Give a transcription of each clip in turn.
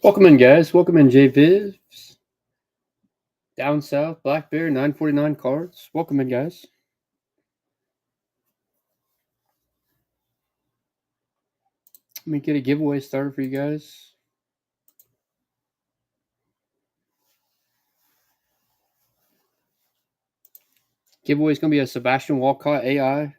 Welcome in, guys. Welcome in, JViz. Down South, Black Bear, 949 cards. Welcome in, guys. Let me get a giveaway started for you guys. Giveaway is going to be a Sebastian Walcott AI.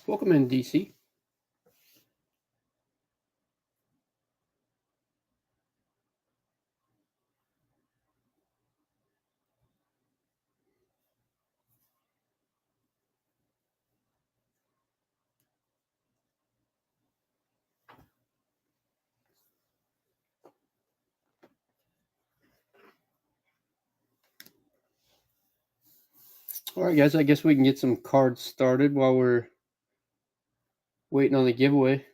Welcome in, DC. All right, guys. I guess we can get some cards started while we're waiting on the giveaway.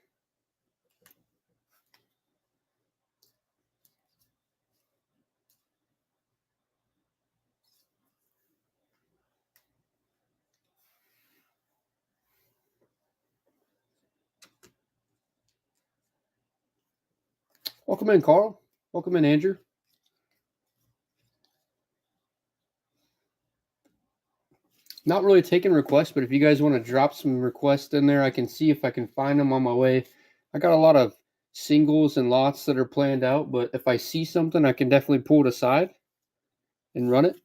Welcome in, Carl. Welcome in, Andrew. Not really taking requests, but if you guys want to drop some requests in there, I can see if I can find them on my way. I got a lot of singles and lots that are planned out, but if I see something, I can definitely pull it aside and run it.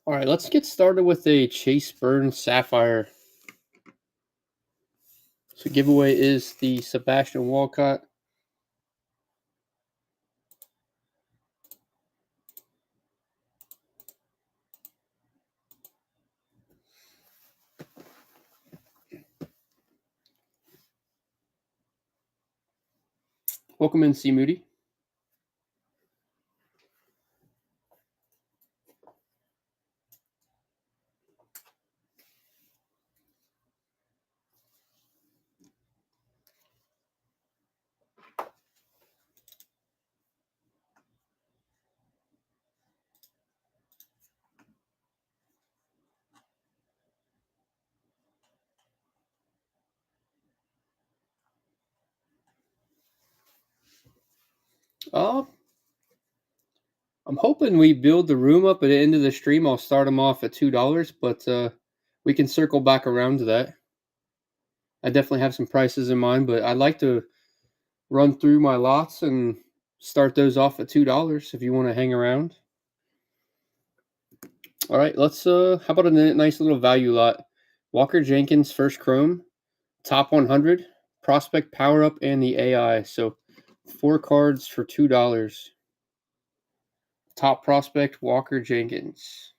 All right, let's get started with a Chase Burns Sapphire. So giveaway is the Sebastian Walcott. Welcome in, C. Moody. I'm hoping we build the room up at the end of the stream. I'll start them off at $2, but we can circle back around to that. I definitely have some prices in mind, but I'd like to run through my lots and start those off at $2 if you want to hang around. All right, let's how about a nice little value lot? Walker Jenkins first chrome, top 100, prospect power up, and the AI. So 4 cards for $2. Top prospect Walker Jenkins.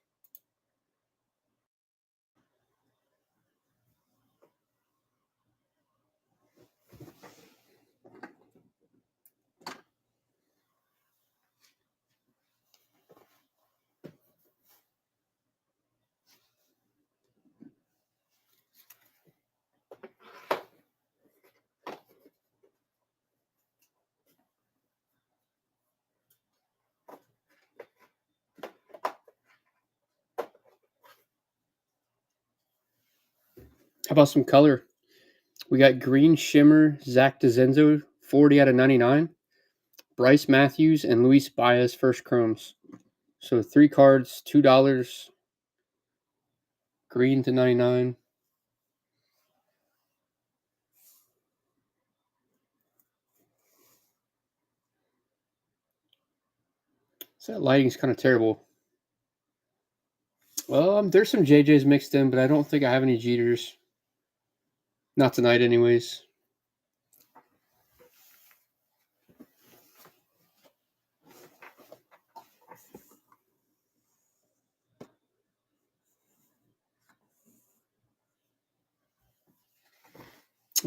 How about some color? We got Green Shimmer, Zach DeZenzo, 40 out of 99. Bryce Matthews and Luis Baez first chromes. So 3 cards, $2. Green to 99. So that lighting's kind of terrible. There's some JJs mixed in, but I don't think I have any Jeters. Not tonight, anyways.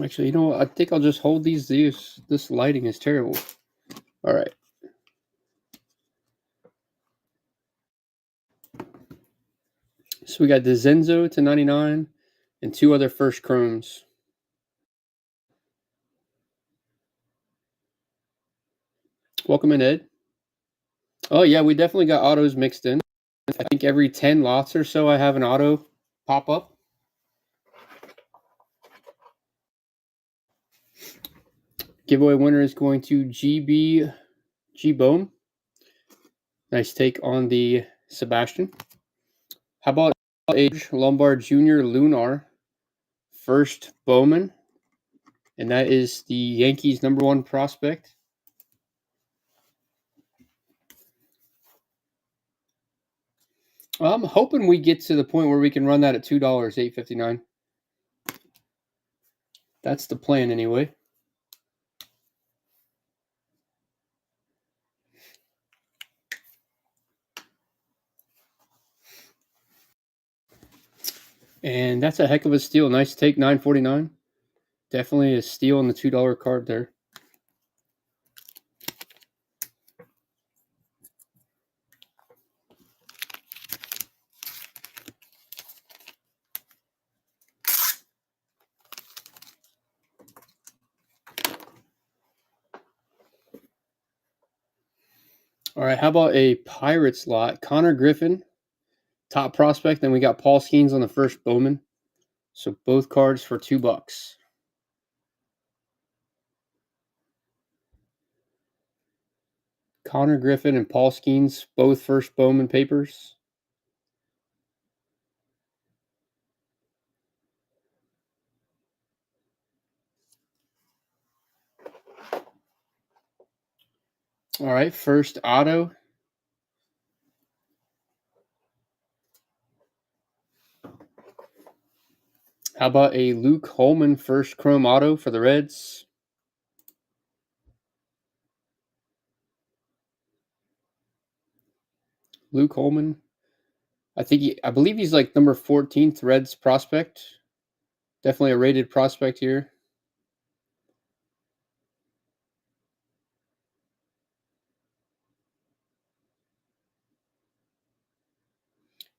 Actually, you know what? I think I'll just hold these. This lighting is terrible. All right. So we got DeZenzo to 99 and 2 other first chromes. Welcome in, Ed. Oh, yeah, we definitely got autos mixed in. I think every 10 lots or so I have an auto pop up. Giveaway winner is going to Bowman. Nice take on the Sebastian. How about Age Lombard Jr. Lunar? First Bowman. And that is the Yankees' #1 prospect. I'm hoping we get to the point where we can run that at $2, $8.59. That's the plan anyway. And that's a heck of a steal. Nice take, $9.49. Definitely a steal on the $2 card there. All right, how about a Pirates lot? Connor Griffin, top prospect. Then we got Paul Skeens on the first Bowman. So both cards for $2. Connor Griffin and Paul Skeens, both first Bowman papers. All right, first auto. How about a Luke Holman first chrome auto for the Reds? Luke Holman. I believe he's like number 14th Reds prospect. Definitely a rated prospect here.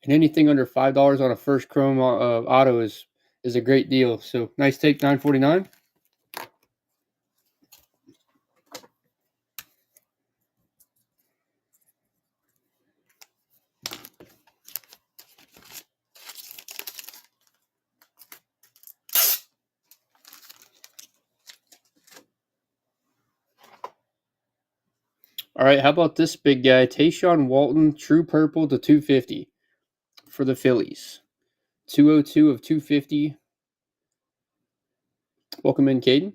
And anything under $5 on a first chrome auto is a great deal. So nice take, $9.49. All right, how about this big guy, Tayshaun Walton, True Purple to 250 for the Phillies. 202 of 250. Welcome in, Caden.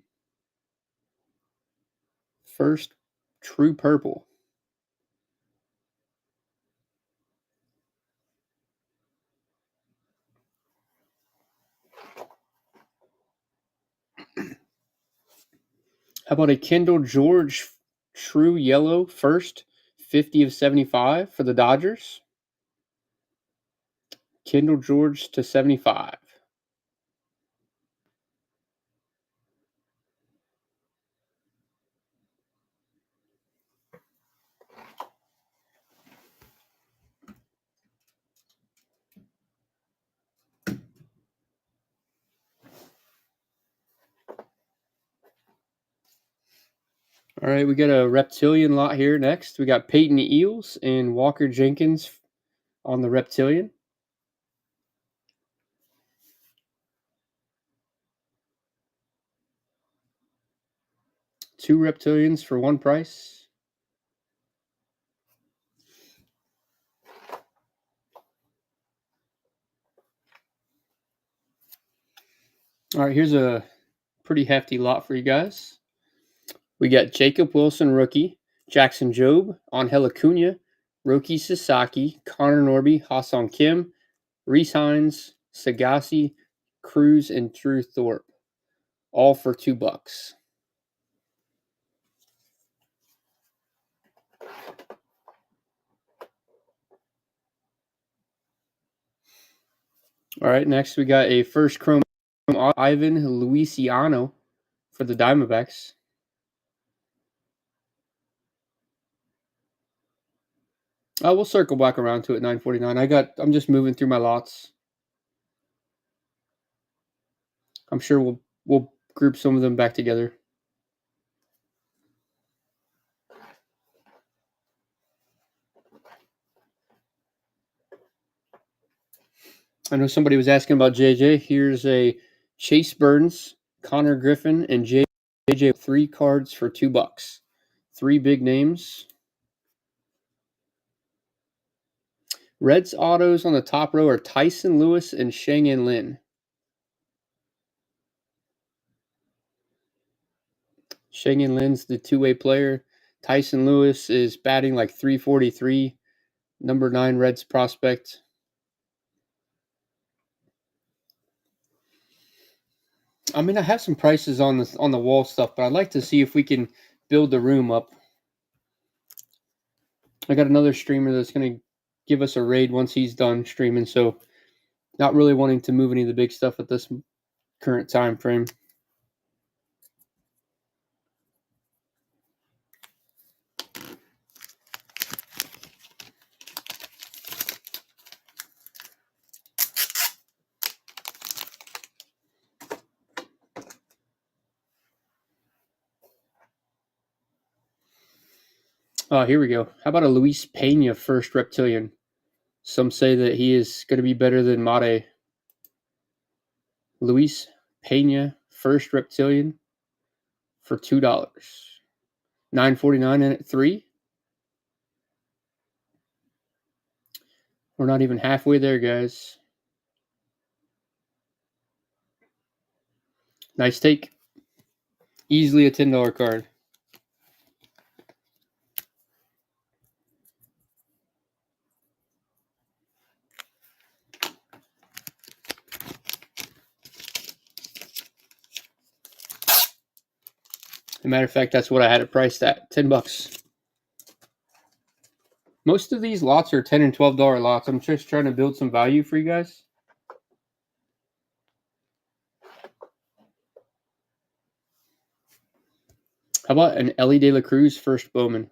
First, True Purple. How about a Kendall George True Yellow first, 50 of 75 for the Dodgers? Kendall George to 75. All right, we got a Reptilian lot here next. We got Peyton Eels and Walker Jenkins on the Reptilian. Two Reptilians for one price. All right, here's a pretty hefty lot for you guys. We got Jacob Wilson, rookie, Jackson Jobe, Angel Acuna, Roki Sasaki, Connor Norby, Hassan Kim, Reese Hines, Sagasi, Cruz, and Drew Thorpe, all for $2. All right, next we got a first chrome Ivan Luisiano for the Diamondbacks. We'll circle back around to it 949. I'm just moving through my lots. I'm sure we'll group some of them back together. I know somebody was asking about JJ. Here's a Chase Burns, Connor Griffin, and JJ 3 cards for $2. 3 big names. Reds autos on the top row are Tyson Lewis and Shang-In Lin. Shang-In Lin's the two-way player. Tyson Lewis is batting like 343, number 9 Reds prospect. I mean, I have some prices on the wall stuff, but I'd like to see if we can build the room up. I got another streamer that's going to give us a raid once he's done streaming, so not really wanting to move any of the big stuff at this current time frame. Oh, here we go. How about a Luis Pena first reptilian? Some say that he is going to be better than Mate. Luis Pena first reptilian for $2. $9.49 in at 3. We're not even halfway there, guys. Nice take. Easily a $10 card. As a matter of fact, that's what I had it priced at, $10. Most of these lots are $10 and $12 lots. I'm just trying to build some value for you guys. How about an Ellie De La Cruz first Bowman?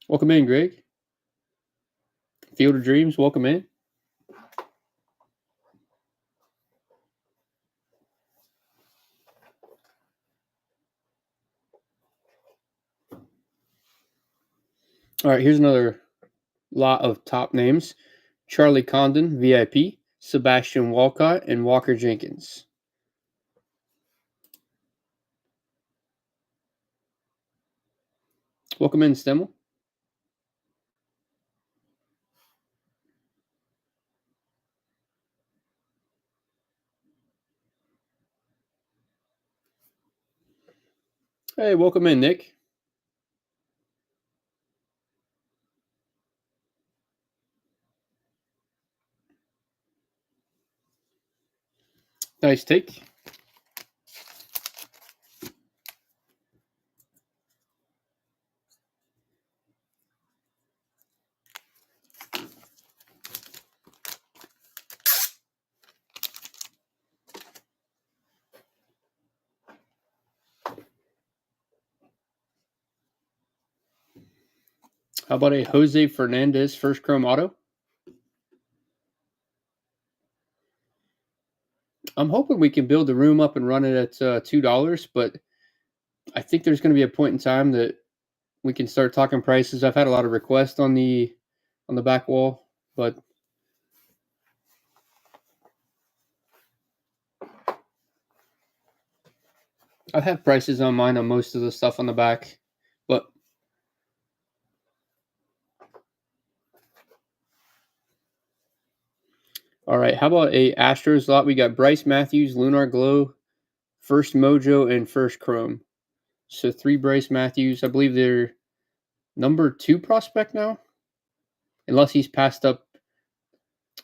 Welcome in, Greg. Field of Dreams, welcome in. All right, here's another lot of top names. Charlie Condon, VIP, Sebastian Walcott, and Walker Jenkins. Welcome in, Stemmel. Hey, welcome in, Nick. Nice take. How about a Jose Fernandez first chrome auto? I'm hoping we can build the room up and run it at $2, but I think there's going to be a point in time that we can start talking prices. I've had a lot of requests on the back wall, but I have prices on mine on most of the stuff on the back. But all right, how about a Astros lot? We got Bryce Matthews, Lunar Glow, first Mojo, and first Chrome. So 3 Bryce Matthews. I believe they're number 2 prospect now, unless he's passed up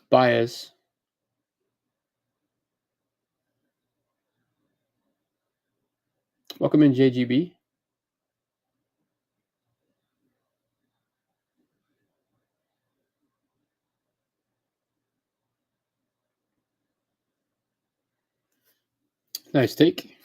Baez. Welcome in, JGB. Nice take.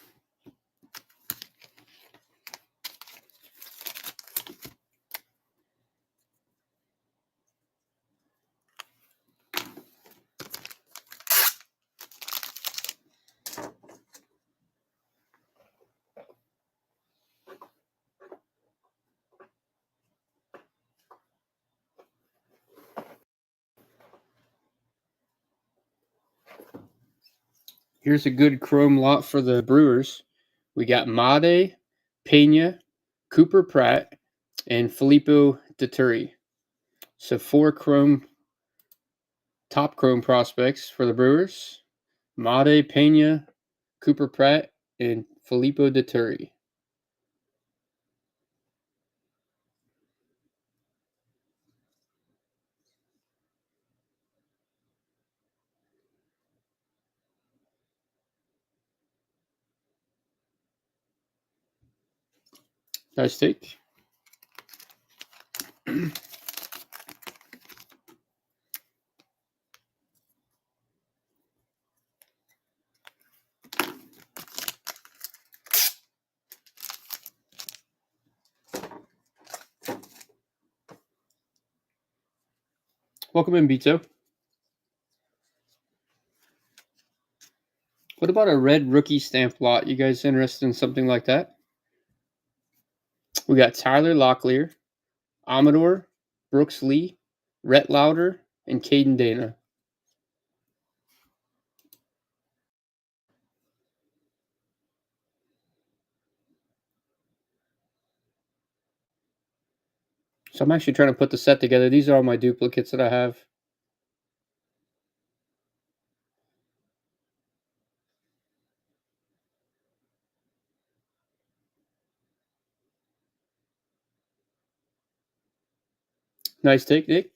Here's a good chrome lot for the Brewers. We got Made, Pena, Cooper Pratt, and Filippo Dituri. So 4 top chrome prospects for the Brewers. Made, Pena, Cooper Pratt, and Filippo Dituri. Nice take. Welcome in, Bito. What about a red rookie stamp lot? You guys interested in something like that? We got Tyler Locklear, Amador, Brooks Lee, Rhett Lauder, and Caden Dana. So I'm actually trying to put the set together. These are all my duplicates that I have. Nice take, Nick.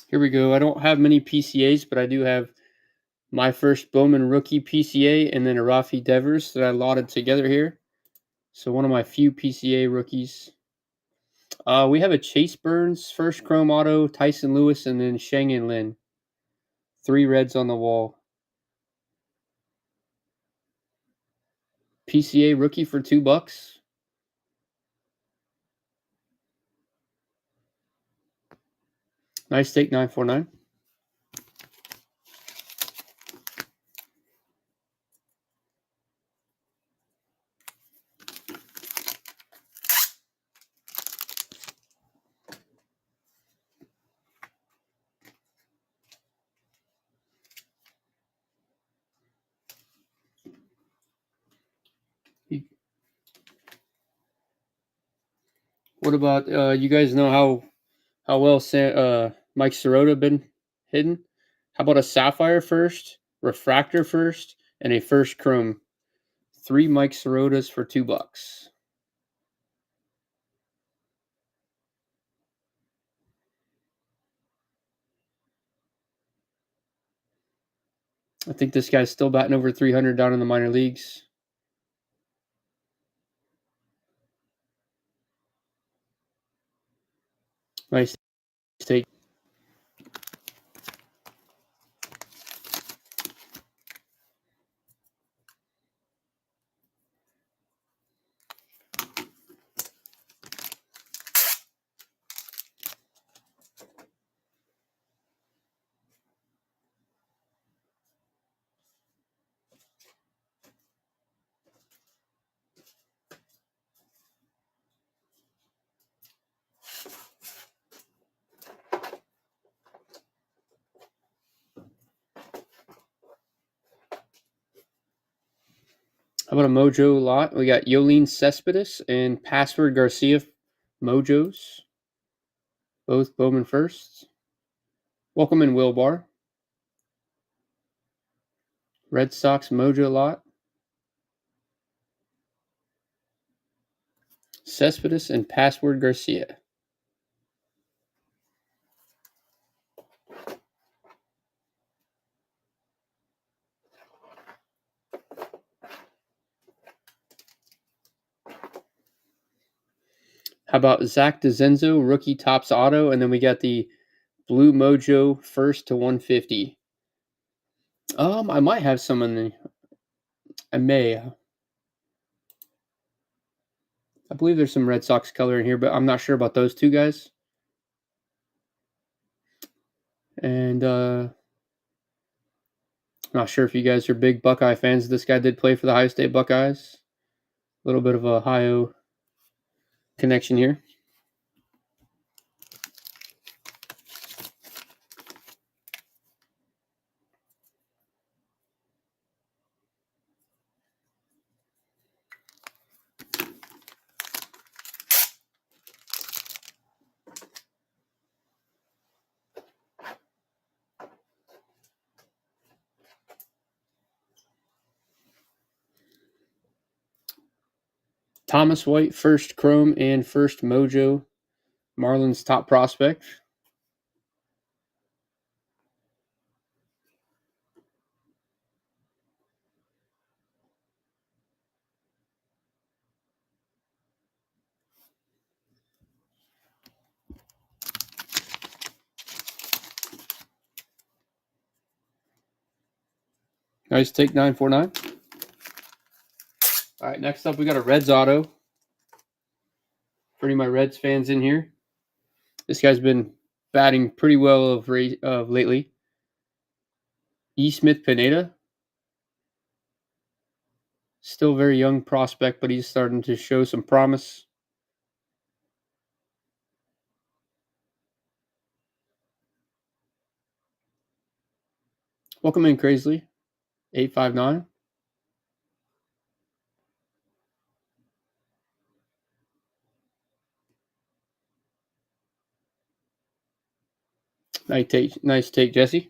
Here we go. I don't have many PCAs, but I do have my first Bowman rookie PCA and then a Rafi Devers that I lotted together here. So one of my few PCA rookies. We have a Chase Burns, first chrome auto, Tyson Lewis, and then Sheng and Lin. 3 reds on the wall. PCA rookie for $2. Nice take, 949. What about you guys know how well Mike Sirota been hidden? How about a Sapphire first, Refractor first, and a first Chrome? 3 Mike Sirotas for $2. I think this guy's still batting over 300 down in the minor leagues. Nice take. How about a Mojo lot? We got Yolene Cespedes and Password Garcia Mojos. Both Bowman firsts. Welcome in, Will Bar. Red Sox Mojo lot. Cespedes and Password Garcia. How about Zach DeZenzo, rookie tops auto, and then we got the Blue Mojo first to 150. I might have some in the. I may. I believe there's some Red Sox color in here, but I'm not sure about those two guys. And not sure if you guys are big Buckeye fans. This guy did play for the Ohio State Buckeyes. A little bit of a Ohio connection here. Thomas White, first Chrome and first Mojo. Marlins top prospect. Nice take 949. All right, next up we got a Reds auto. For any of my Reds fans in here, this guy's been batting pretty well of lately. E. Smith Pineda, still very young prospect, but he's starting to show some promise. Welcome in, Crazily, 859. Nice take, Jesse.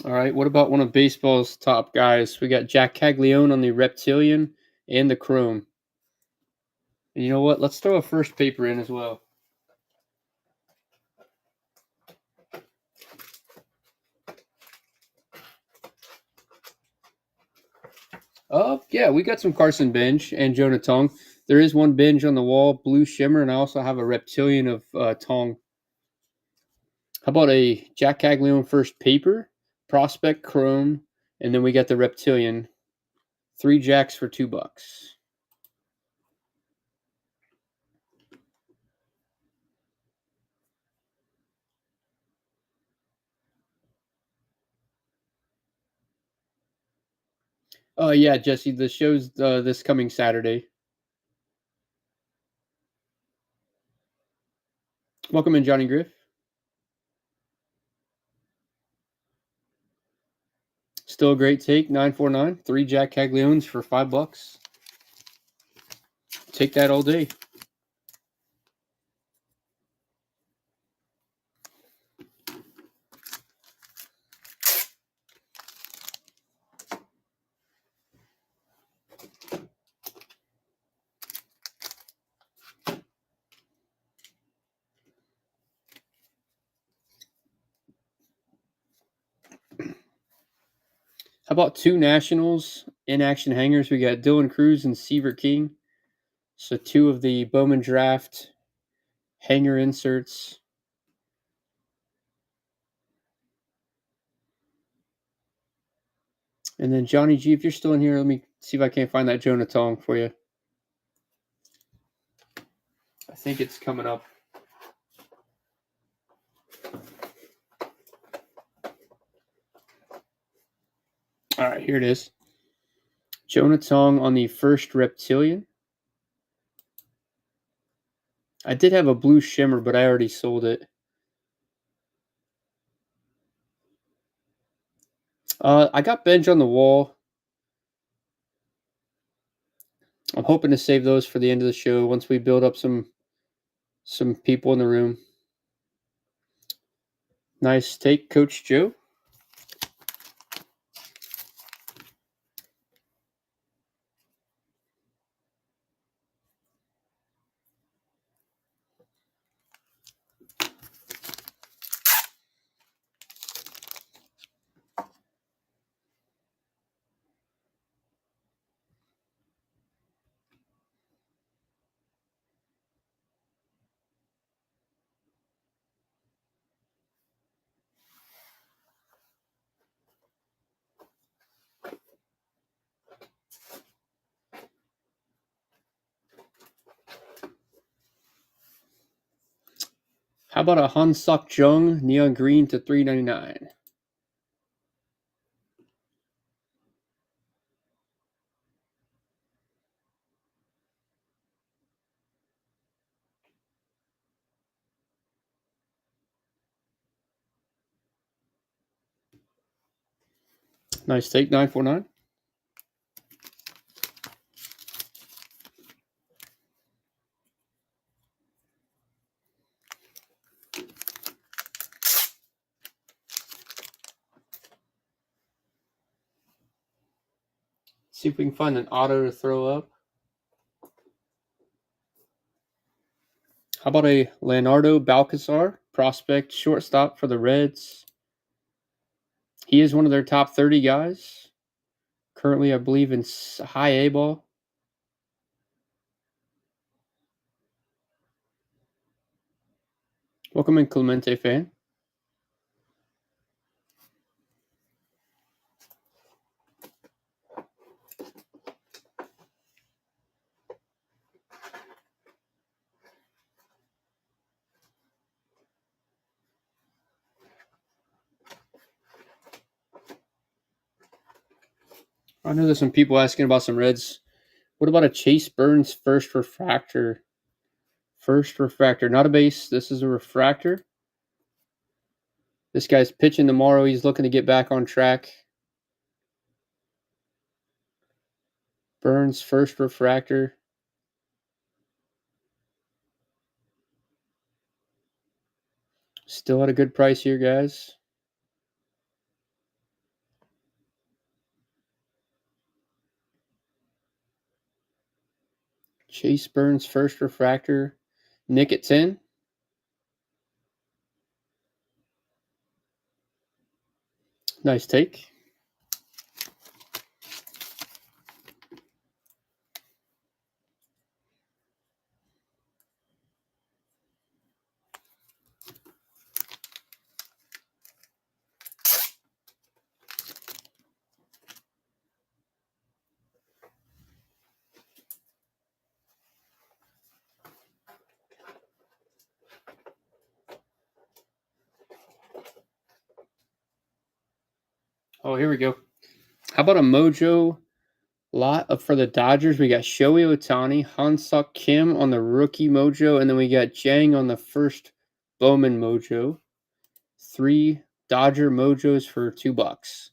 All right, what about one of baseball's top guys? We got Jack Caglione on the Reptilian and the Chrome. And you know what? Let's throw a first paper in as well. Yeah, we got some Carson Bench and Jonah Tong. There is one Bench on the wall, blue shimmer, and I also have a Reptilian of Tong. How about a Jack Caglione first paper, prospect Chrome, and then we got the Reptilian. 3 Jacks for $2. Yeah, Jesse, the show's this coming Saturday. Welcome in, Johnny Griff. Still a great take, 949. 3 Jack Cagliones for $5. Take that all day. How about 2 Nationals in action hangers? We got Dylan Cruz and Seaver King. So 2 of the Bowman draft hanger inserts. And then Johnny G, if you're still in here, let me see if I can't find that Jonah Tong for you. I think it's coming up. All right, here it is. Jonah Tong on the first Reptilian. I did have a blue shimmer, but I already sold it. I got Bench on the wall. I'm hoping to save those for the end of the show once we build up some people in the room. Nice take, Coach Joe. How about a Han Suk Jung neon green to $3.99? Nice take, 949. See if we can find an auto to throw up. How about a Leonardo Balcazar prospect shortstop for the Reds? He is one of their top 30 guys. Currently, I believe, in high A ball. Welcome in, Clemente fan. I know there's some people asking about some Reds. What about a Chase Burns first refractor? First refractor, not a base. This is a refractor. This guy's pitching tomorrow. He's looking to get back on track. Burns first refractor. Still at a good price here, guys. Chase Burns first refractor. Nick at 10. Nice take. Oh, here we go. How about a Mojo lot for the Dodgers? We got Shohei Ohtani, Han-Suk Kim on the rookie Mojo, and then we got Jang on the first Bowman Mojo. 3 Dodger Mojos for $2.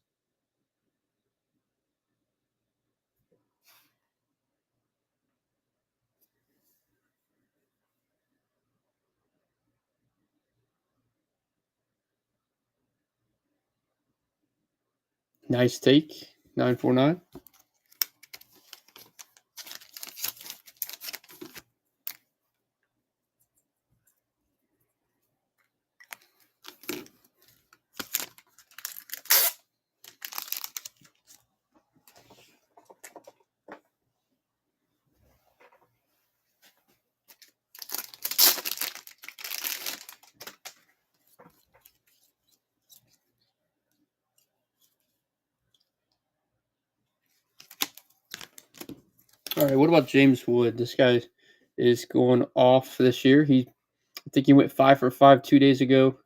Nice take, 949. All right, what about James Wood? This guy is going off this year. I think he went 5 for 5 2 days ago.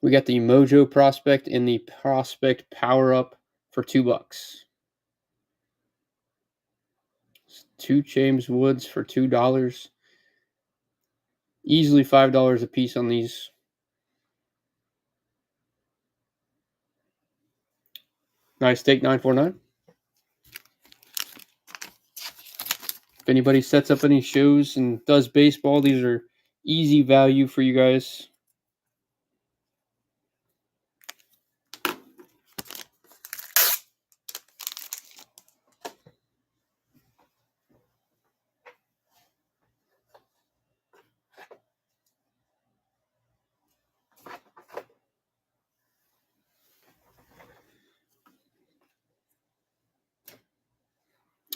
We got the Mojo prospect and the prospect power up for $2. 2 James Woods for $2. Easily $5 a piece on these. Nice take, 949. If anybody sets up any shows and does baseball, these are easy value for you guys.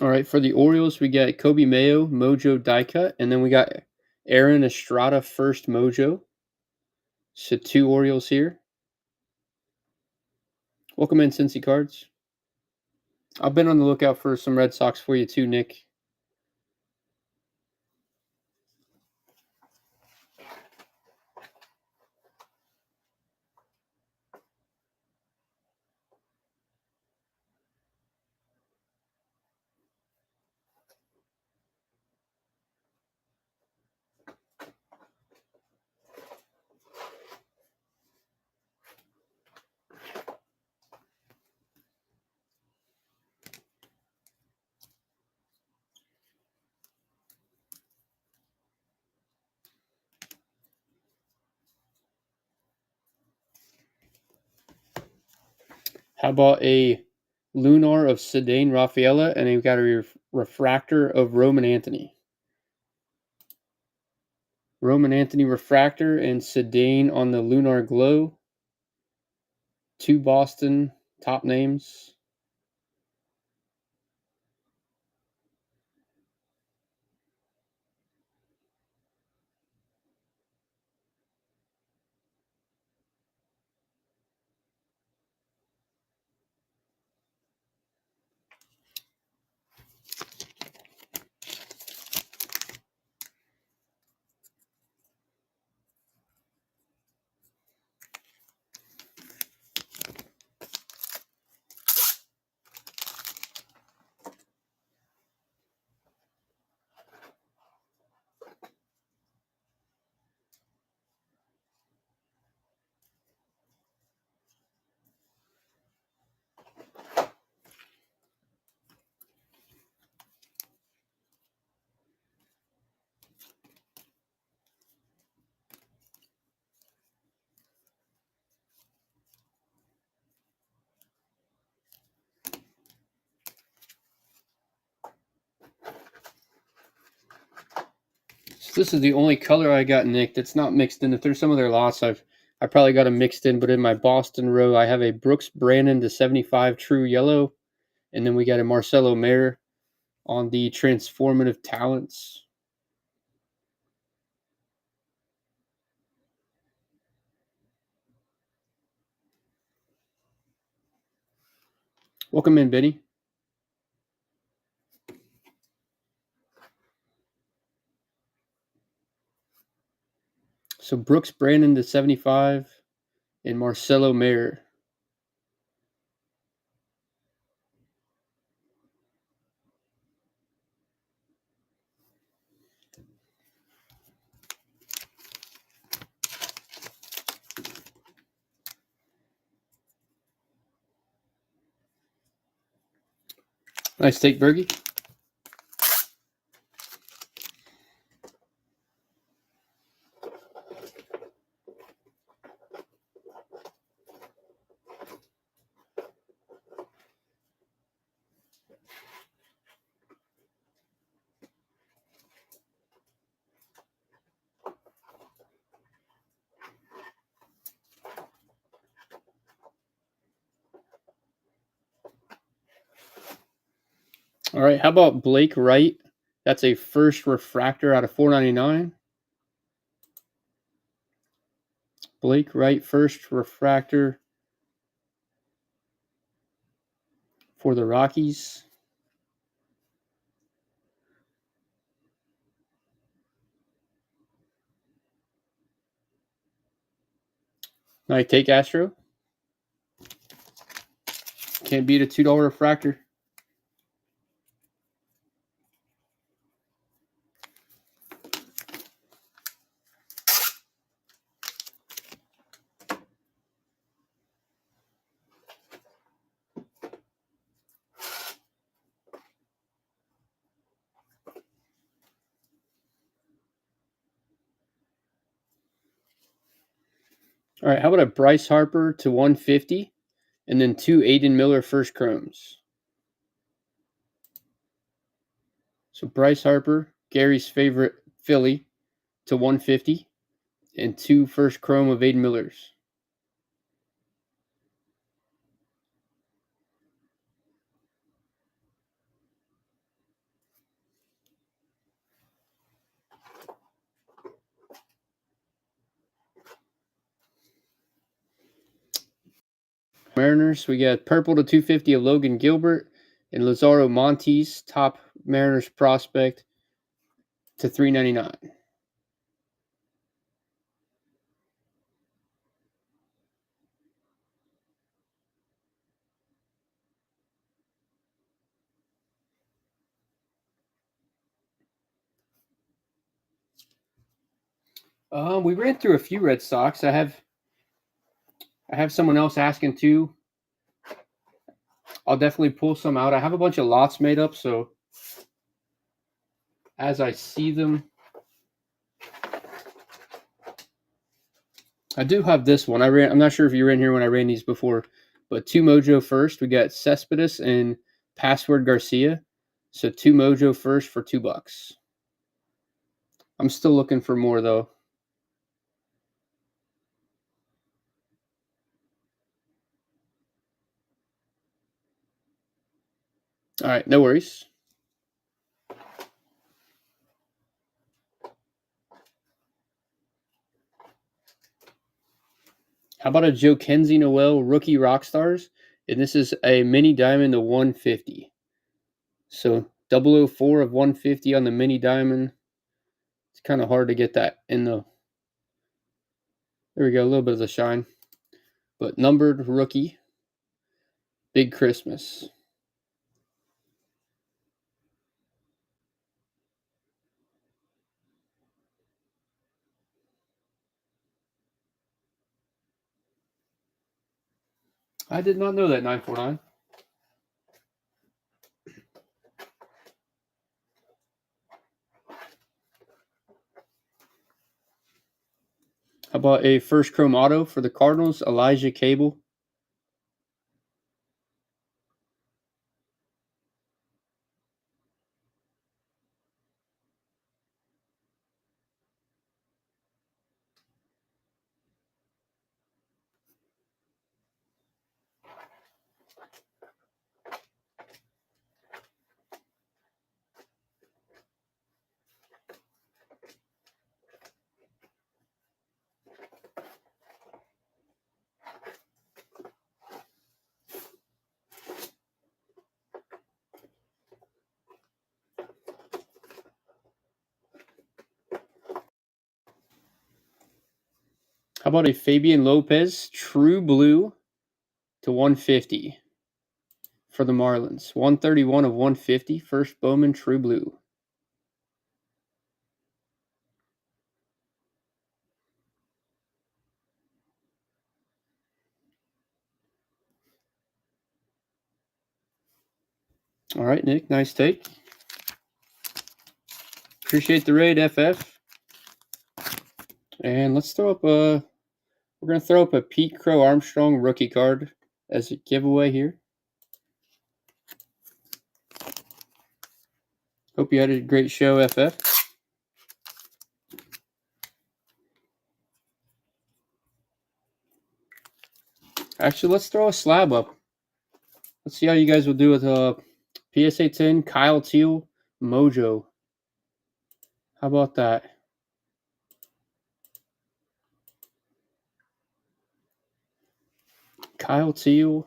All right, for the Orioles, we got Kobe Mayo, Mojo die cut, and then we got Aaron Estrada first Mojo. So 2 Orioles here. Welcome in, Cincy Cards. I've been on the lookout for some Red Sox for you too, Nick. How about a Lunar of Sedaine Raffaella, and we've got a refractor of Roman Anthony. Roman Anthony refractor and Sedaine on the Lunar Glow. 2 Boston top names. So this is the only color I got nicked. It's not mixed in. If there's some other lots, I probably got them mixed in. But in my Boston row, I have a Brooks Brandon to 75 True Yellow, and then we got a Marcelo Mayer on the Transformative Talents. Welcome in, Benny. So Brooks Brandon to 75 and Marcelo Mayer. Nice take, Bergie. All right, how about Blake Wright? That's a first refractor out of 499. Blake Wright, first refractor for the Rockies. Nice take, Astro. Can't beat a $2 refractor. All right, how about a Bryce Harper to 150 and then 2 Aiden Miller first chromes? So Bryce Harper, Gary's favorite Philly, to 150 and 2 first chrome of Aiden Miller's. Mariners, we got purple to 250 of Logan Gilbert and Lazaro Montes, top Mariners prospect, to 399. We ran through a few Red Sox. I have someone else asking too. I'll definitely pull some out. I have a bunch of lots made up, so as I see them, I do have this one. I'm not sure if you were in here when I ran these before. But 2 Mojo first. We got Cespedes and Password Garcia. So 2 Mojo first for $2. I'm still looking for more though. All right, no worries. How about a Joe Kenzie Noel Rookie Rockstars? And this is a mini diamond to 150. So 004 of 150 on the mini diamond. It's kind of hard to get that in the. There we go, a little bit of the shine. But numbered rookie. Big Christmas. I did not know that 949. How about a first chrome auto for the Cardinals, Elijah Cable? How about a Fabian Lopez True Blue to 150 for the Marlins? 131 of 150. First Bowman True Blue. All right, Nick, nice take. Appreciate the raid, FF. And let's throw up a. We're gonna throw up a Pete Crow Armstrong rookie card as a giveaway here. Hope you had a great show, FF. Actually, let's throw a slab up. Let's see how you guys will do with PSA 10 Kyle Teal Mojo. How about that? Kyle Teal,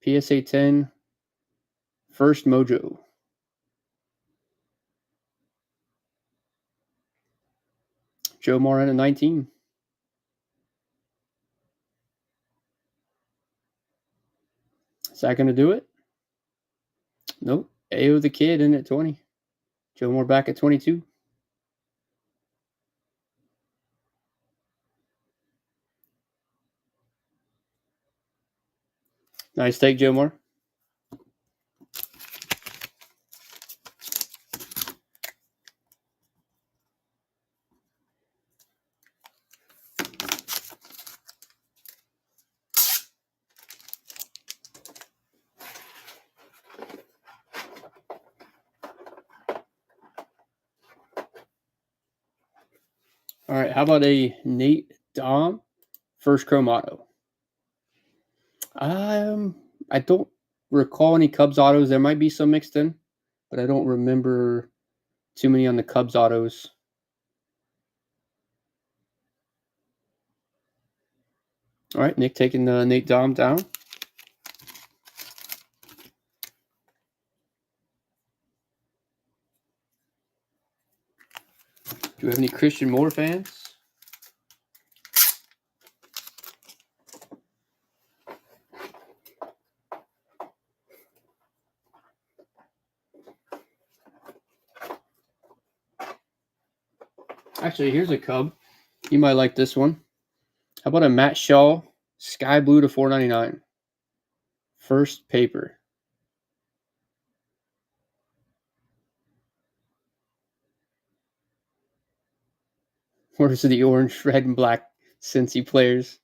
PSA 10, first Mojo. Joe Moran at 19. Is that going to do it? Nope. AO the Kid in at 20. Joe Moore back at 22. Nice take, Joe Moore. All right, how about a Nate Dom first chrome auto? I don't recall any Cubs autos. There might be some mixed in, but I don't remember too many on the Cubs autos. All right, Nick taking Nate Dom down. Do we have any Christian Moore fans? Actually, here's a Cub. You might like this one. How about a Matt Shaw Sky Blue to 499? First paper. Where's the orange, red, and black Cincy players?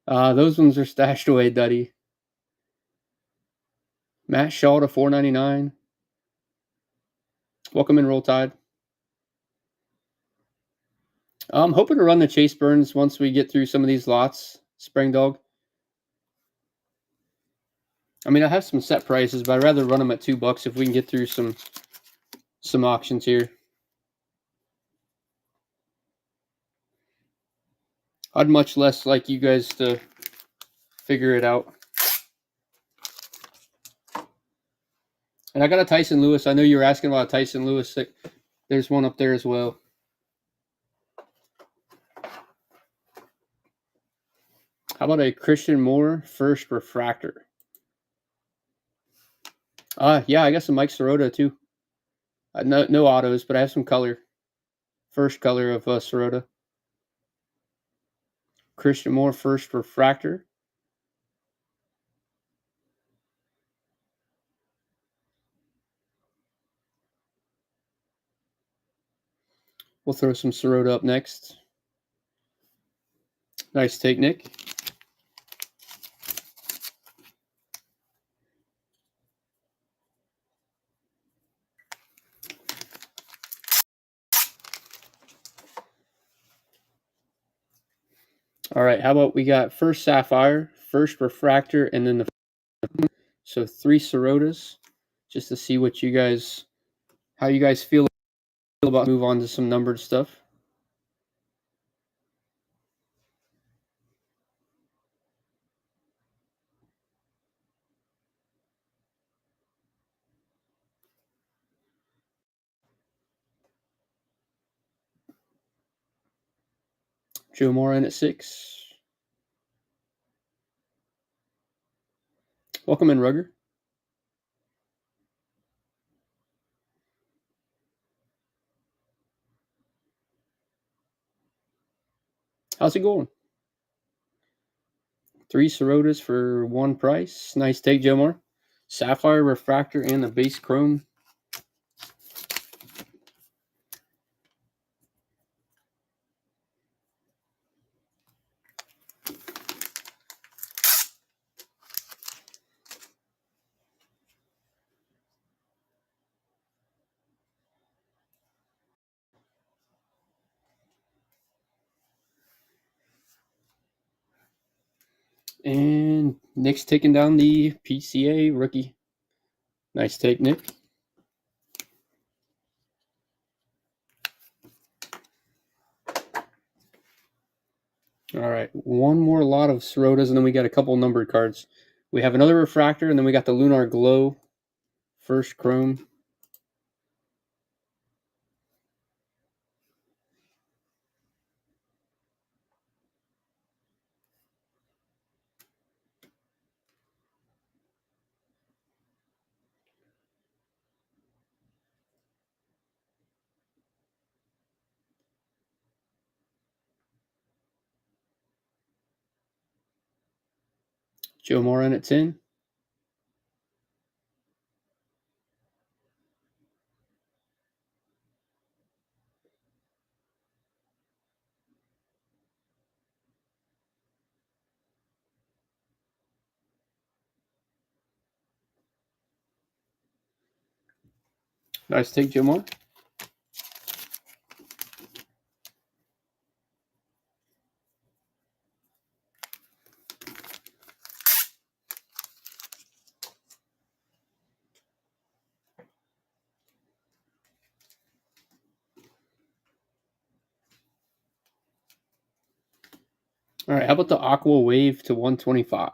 Those ones are stashed away, Duddy. Matt Shaw to 499. Welcome in, Roll Tide. I'm hoping to run the Chase Burns once we get through some of these lots, Spring Dog. I mean, I have some set prices, but I'd rather run them at $2 if we can get through some auctions here. I'd much less like you guys to figure it out. And I got a Tyson Lewis. I know you were asking about a Tyson Lewis. There's one up there as well. How about a Christian Moore first refractor? Yeah, I got some Mike Sirota too. No autos, but I have some color. First color of Sirota. Christian Moore first refractor. We'll throw some Sirota up next. Nice take, Nick. All right, how about we got first Sapphire, first refractor, and then so 3 Sirotas, just to see what you guys, how you guys feel about move on to some numbered stuff. Joe Moore in at 6. Welcome in, Rugger. How's it going? 3 Sirotas for 1 price. Nice take, Joe Moore. Sapphire, refractor, and the base chrome. And Nick's taking down the PCA rookie. Nice take, Nick. All right, one more lot of Sirotas, and then we got a couple numbered cards. We have another refractor, and then we got the Lunar Glow, first chrome. Joe Moore in at 10. Nice take, Joe Moore. All right, how about the Aqua Wave to 125?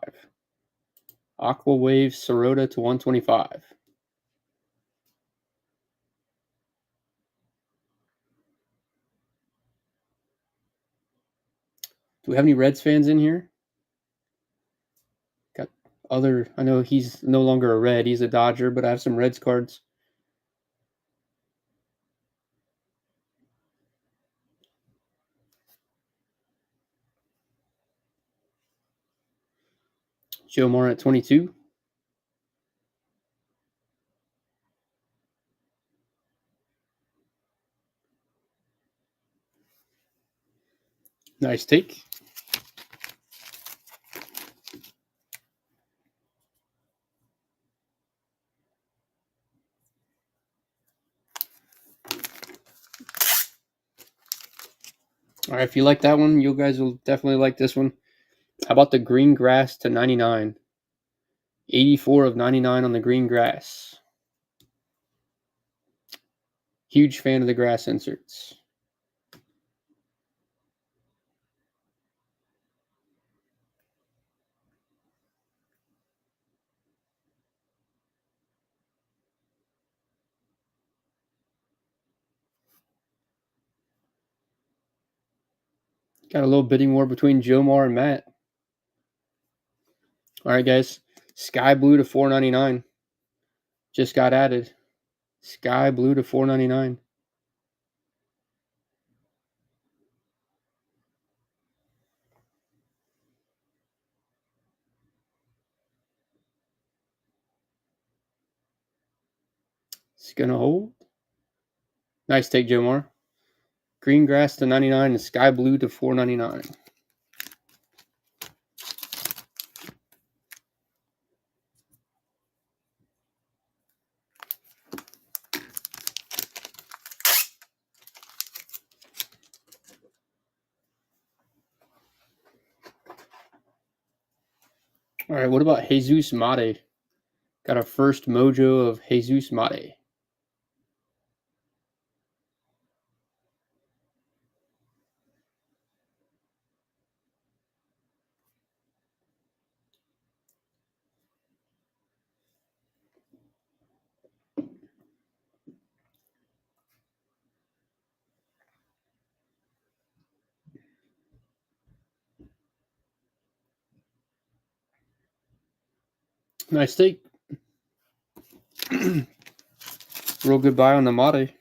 Aqua Wave Sirota to 125. Do we have any Reds fans in here? Got other, I know he's no longer a Red, he's a Dodger, but I have some Reds cards. Joe Moore at 22. Nice take. All right, if you like that one, you guys will definitely like this one. How about the green grass to 99? 84 of 99 on the green grass. Huge fan of the grass inserts. Got a little bidding war between Jomar and Matt. All right, guys. Sky blue to 499. Just got added. Sky blue to 499. It's gonna hold. Nice take, Jomar. Green grass to 99 and sky blue to 499. All right, what about Jesus Mate? Got a first mojo of Jesus Mate. Nice take. Real good buy on the Mate.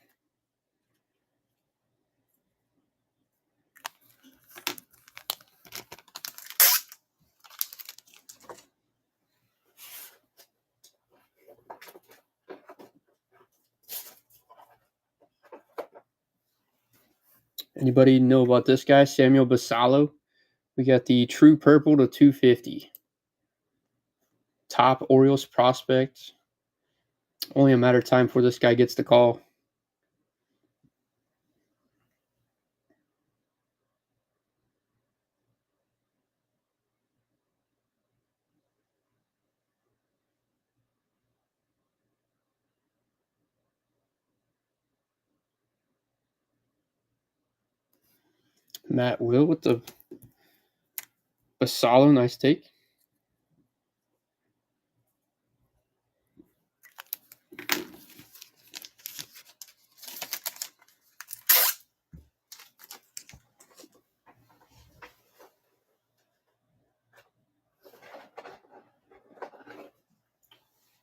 Anybody know about this guy, Samuel Basalo? We got the true purple to 250. Top Orioles prospect. Only a matter of time before this guy gets the call. Matt Will with the Basalo. Nice take.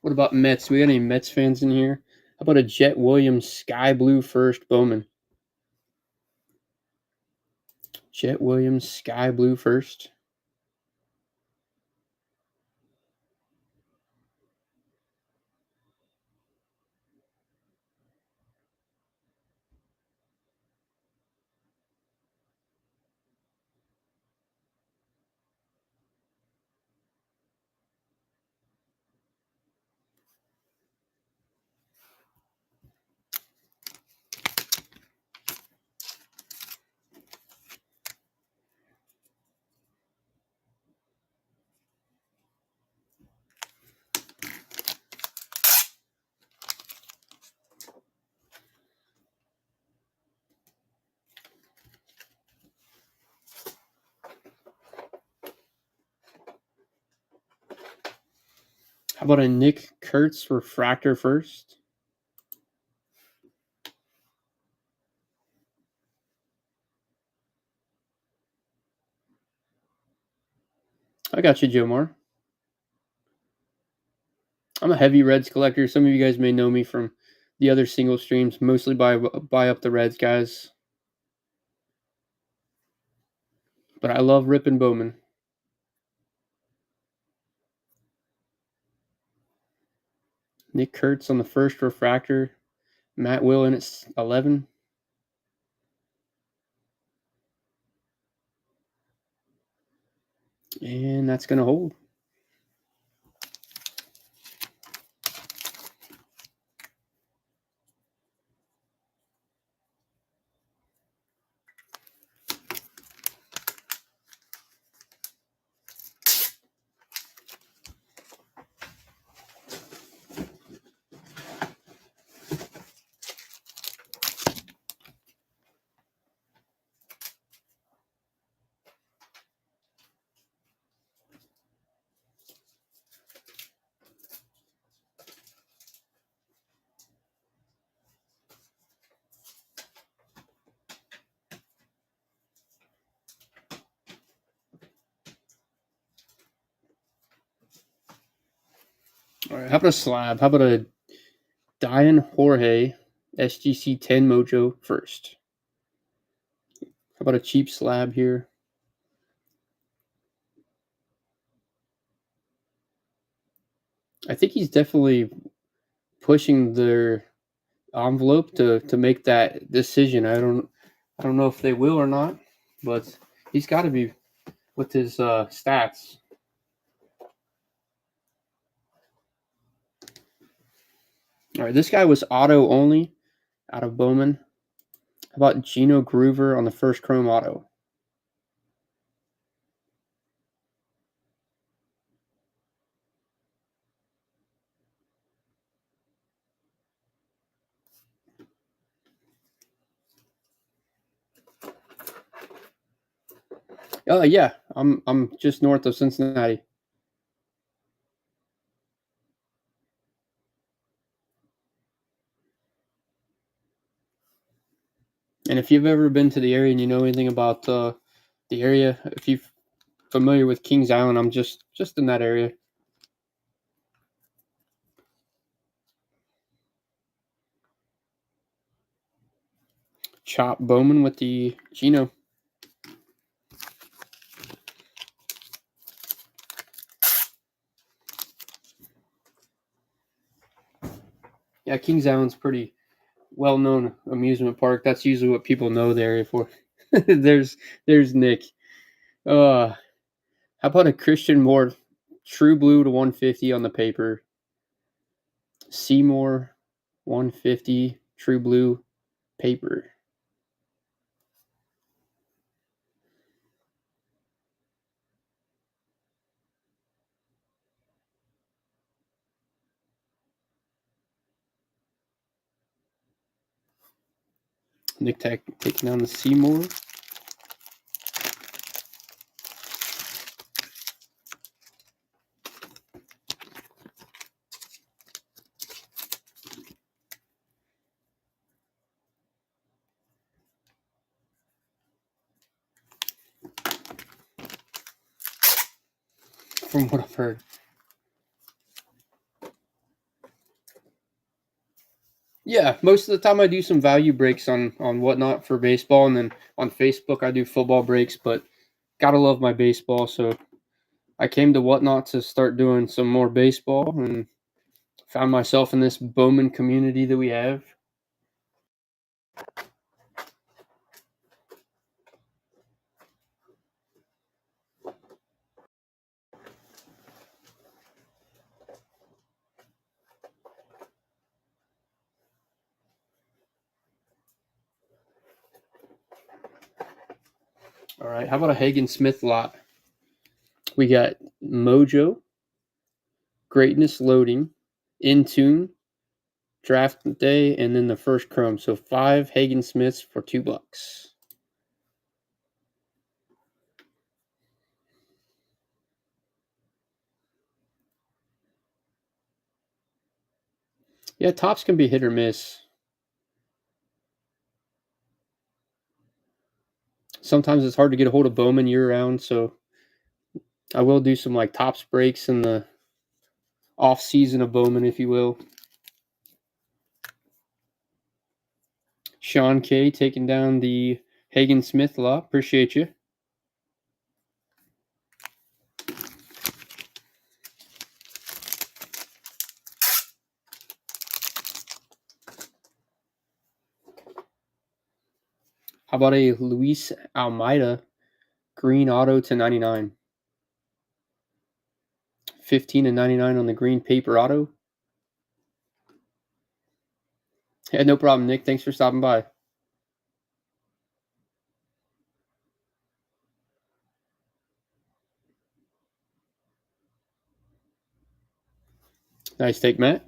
What about Mets? We got any Mets fans in here? How about a Jet Williams sky blue first Bowman? Jet Williams sky blue first. How about a Nick Kurtz refractor first? I got you, Jomar. I'm a heavy Reds collector. Some of you guys may know me from the other single streams, mostly buy up the Reds guys. But I love ripping Bowman. Nick Kurtz on the first refractor. Matt Will in at 11. And that's going to hold. All right, how about a slab? How about a Diane Jorge SGC 10 Mojo first? How about a cheap slab here? I think he's definitely pushing their envelope to make that decision. I don't know if they will or not, but he's got to be with his stats. All right, this guy was auto only out of Bowman. How about Gino Groover on the first chrome auto? Yeah, I'm just north of Cincinnati. And if you've ever been to the area and you know anything about the area, if you're familiar with Kings Island, I'm just in that area. Chop Bowman with the Gino. Yeah, Kings Island's pretty well-known amusement park. That's usually what people know the area for. there's Nick. How about a Christian Moore True Blue to 150 on the paper? Seymour 150 True Blue paper. Nick taking down the Seymour. From what I've heard. Yeah, most of the time I do some value breaks on whatnot for baseball, and then on Facebook I do football breaks. But gotta love my baseball, so I came to whatnot to start doing some more baseball, and found myself in this Bowman community that we have. All right, how about a Hagen Smith lot? We got Mojo, Greatness Loading, In Tune, Draft Day, and then the first Chrome. So 5 Hagen Smiths for $2. Yeah, tops can be hit or miss. Sometimes it's hard to get a hold of Bowman year round, so I will do some like tops breaks in the off season of Bowman, if you will. Sean K taking down the Hagen Smith lot. Appreciate you. How about a Luis Almeida green auto to 99? 15 and 99 on the green paper auto. Yeah, no problem, Nick. Thanks for stopping by. Nice take, Matt.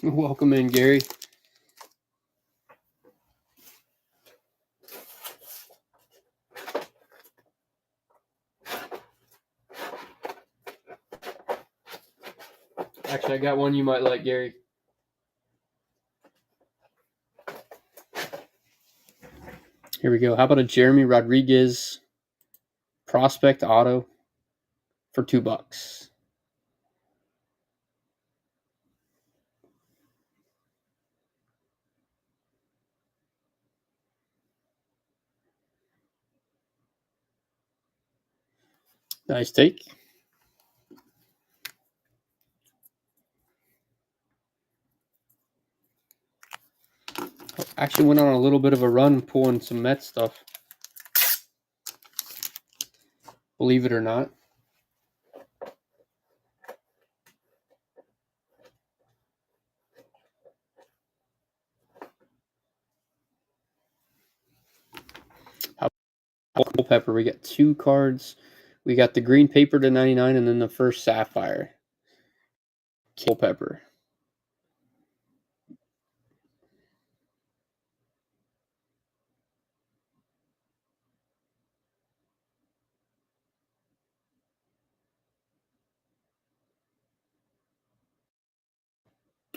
Welcome in, Gary. Actually, I got one you might like, Gary. Here we go. How about a Jeremy Rodriguez prospect auto for $2? Nice take. Actually went on a little bit of a run pulling some Met stuff. Believe it or not. How about Culpepper? We got 2 cards. We got the green paper to 99 and then the first sapphire. Culpepper.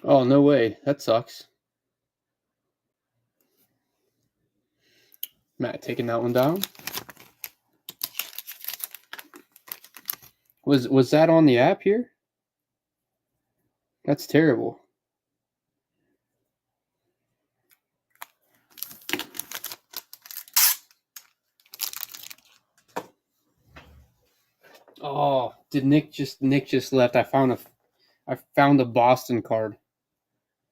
Oh, no way. That sucks. Matt taking that one down. Was that on the app here? That's terrible. Oh, did Nick just left? I found a Boston card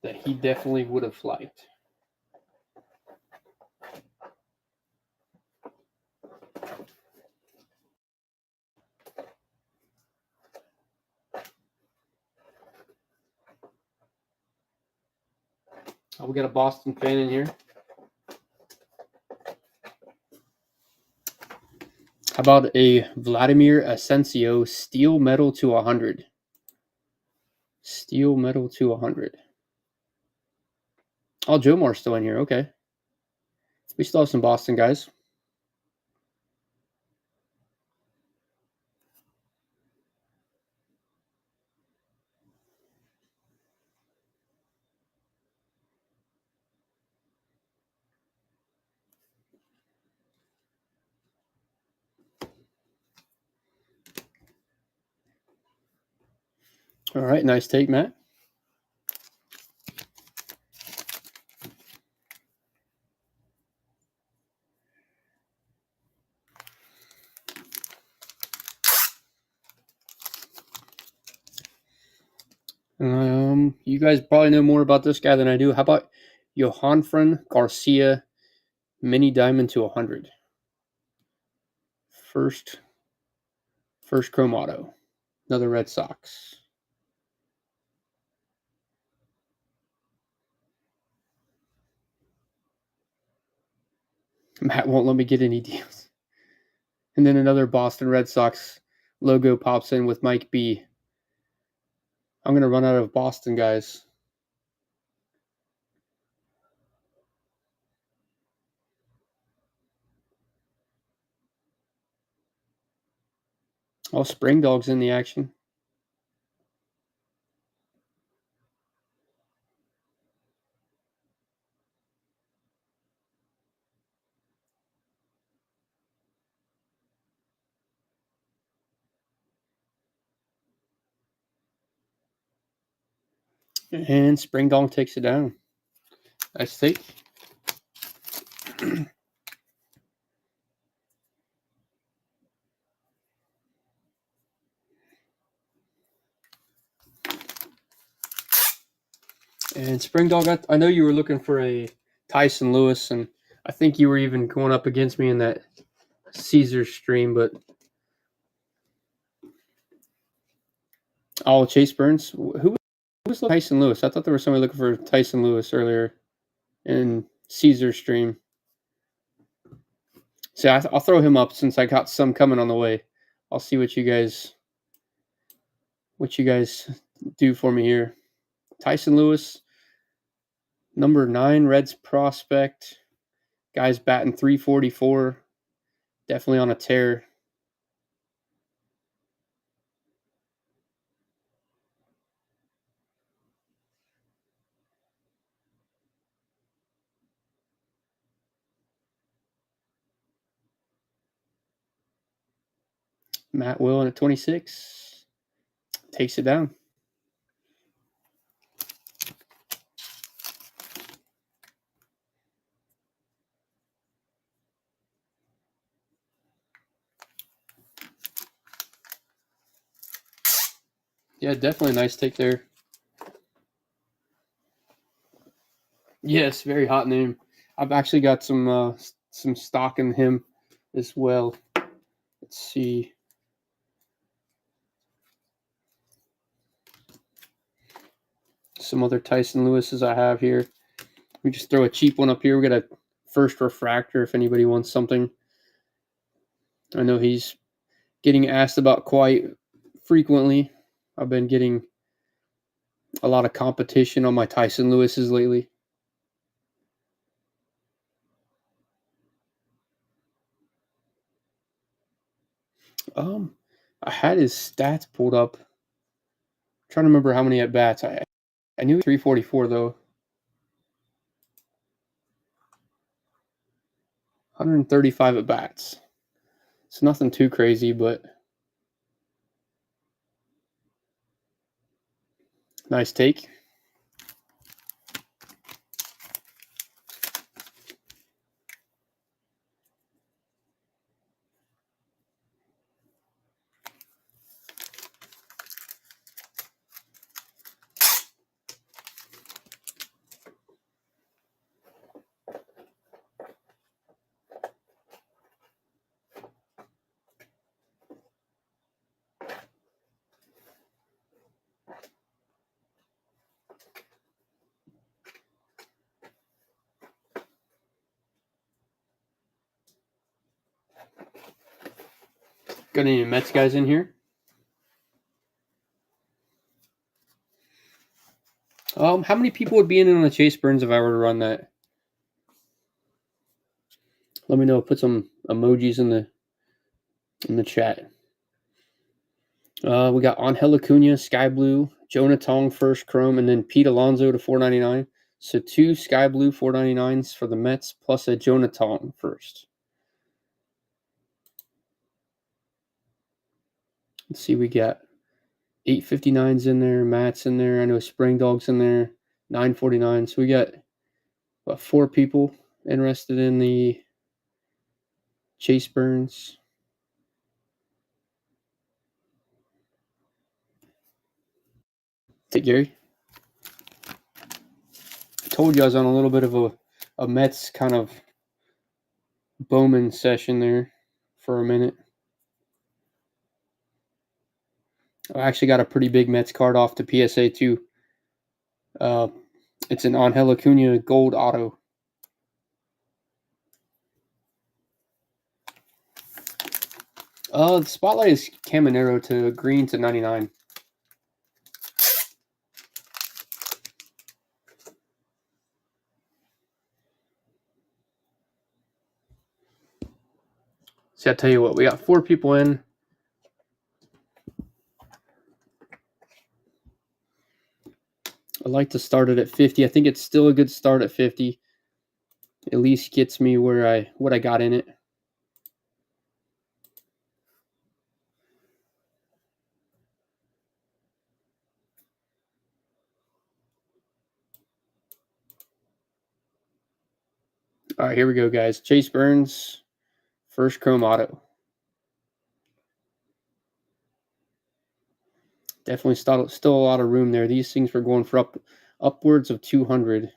that he definitely would have liked. Oh, we got a Boston fan in here. How about a Vladimir Asensio steel metal to 100? Steel metal to 100. Oh, Jomar's still in here. Okay. We still have some Boston guys. All right, nice take, Matt. You guys probably know more about this guy than I do. How about Johanfran Garcia mini diamond to 100? First chrome auto. Another Red Sox. Matt won't let me get any deals. And then another Boston Red Sox logo pops in with Mike B. I'm going to run out of Boston guys. Oh, Spring Dog's in the action. And Spring Dog takes it down. Nice take. And Spring Dog, I know you were looking for a Tyson Lewis, and I think you were even going up against me in that Caesar stream, but oh, Chase Burns. Who was Tyson Lewis? I thought there was somebody looking for Tyson Lewis earlier in Caesar stream. So I'll throw him up since I got some coming on the way. I'll see what you guys do for me here. Tyson Lewis, number 9 Reds prospect. Guy's batting 344. Definitely on a tear. Matt Willen at 26 takes it down. Yeah, definitely a nice take there. Yes, very hot name. I've actually got some stock in him as well. Let's see. Some other Tyson Lewis's I have here. We just throw a cheap one up here. We got a first refractor if anybody wants something. I know he's getting asked about quite frequently. I've been getting a lot of competition on my Tyson Lewis's lately. I had his stats pulled up. I'm trying to remember how many at bats. I knew 344 though. 135 at bats. It's nothing too crazy, but nice take. Got any Mets guys in here? How many people would be in on the Chase Burns if I were to run that? Let me know. Put some emojis in the chat. We got Angel Acuna, Sky Blue, Jonah Tong first Chrome, and then Pete Alonso to 499. So 2 Sky Blue 499s for the Mets plus a Jonah Tong first. Let's see, we got 859s in there, Matt's in there. I know Spring Dog's in there, 949. So we got about 4 people interested in the Chase Burns. Take Gary. I told you I was on a little bit of a Mets kind of Bowman session there for a minute. I actually got a pretty big Mets card off to PSA too. It's an Angel Acuna gold auto. The spotlight is Caminero to green to 99. See, I tell you what, we got 4 people in. I like to start it at 50. I think it's still a good start at 50. At least gets me where what I got in it. All right, here we go, guys. Chase Burns, first chrome auto. Definitely still a lot of room there. These things were going for upwards of 200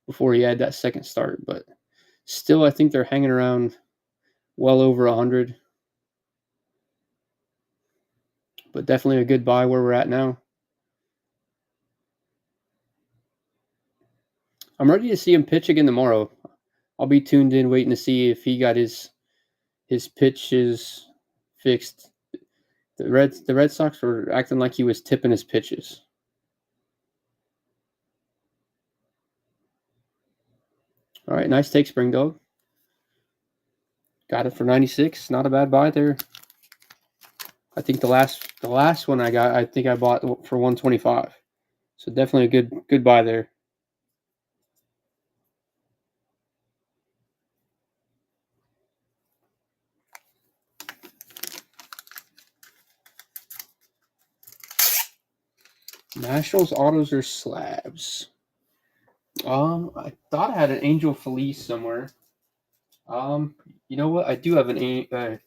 before he had that second start, but still I think they're hanging around well over 100. But definitely a good buy where we're at now. I'm ready to see him pitch again tomorrow. I'll be tuned in waiting to see if he got his pitches fixed. The Red Sox were acting like he was tipping his pitches. All right, nice take, Spring Dog. Got it for 96. Not a bad buy there. I think the last one I think I bought for 125. So definitely a good buy there. Nationals autos or slabs? I thought I had an Angel Felice somewhere. Um, you know what? I do have a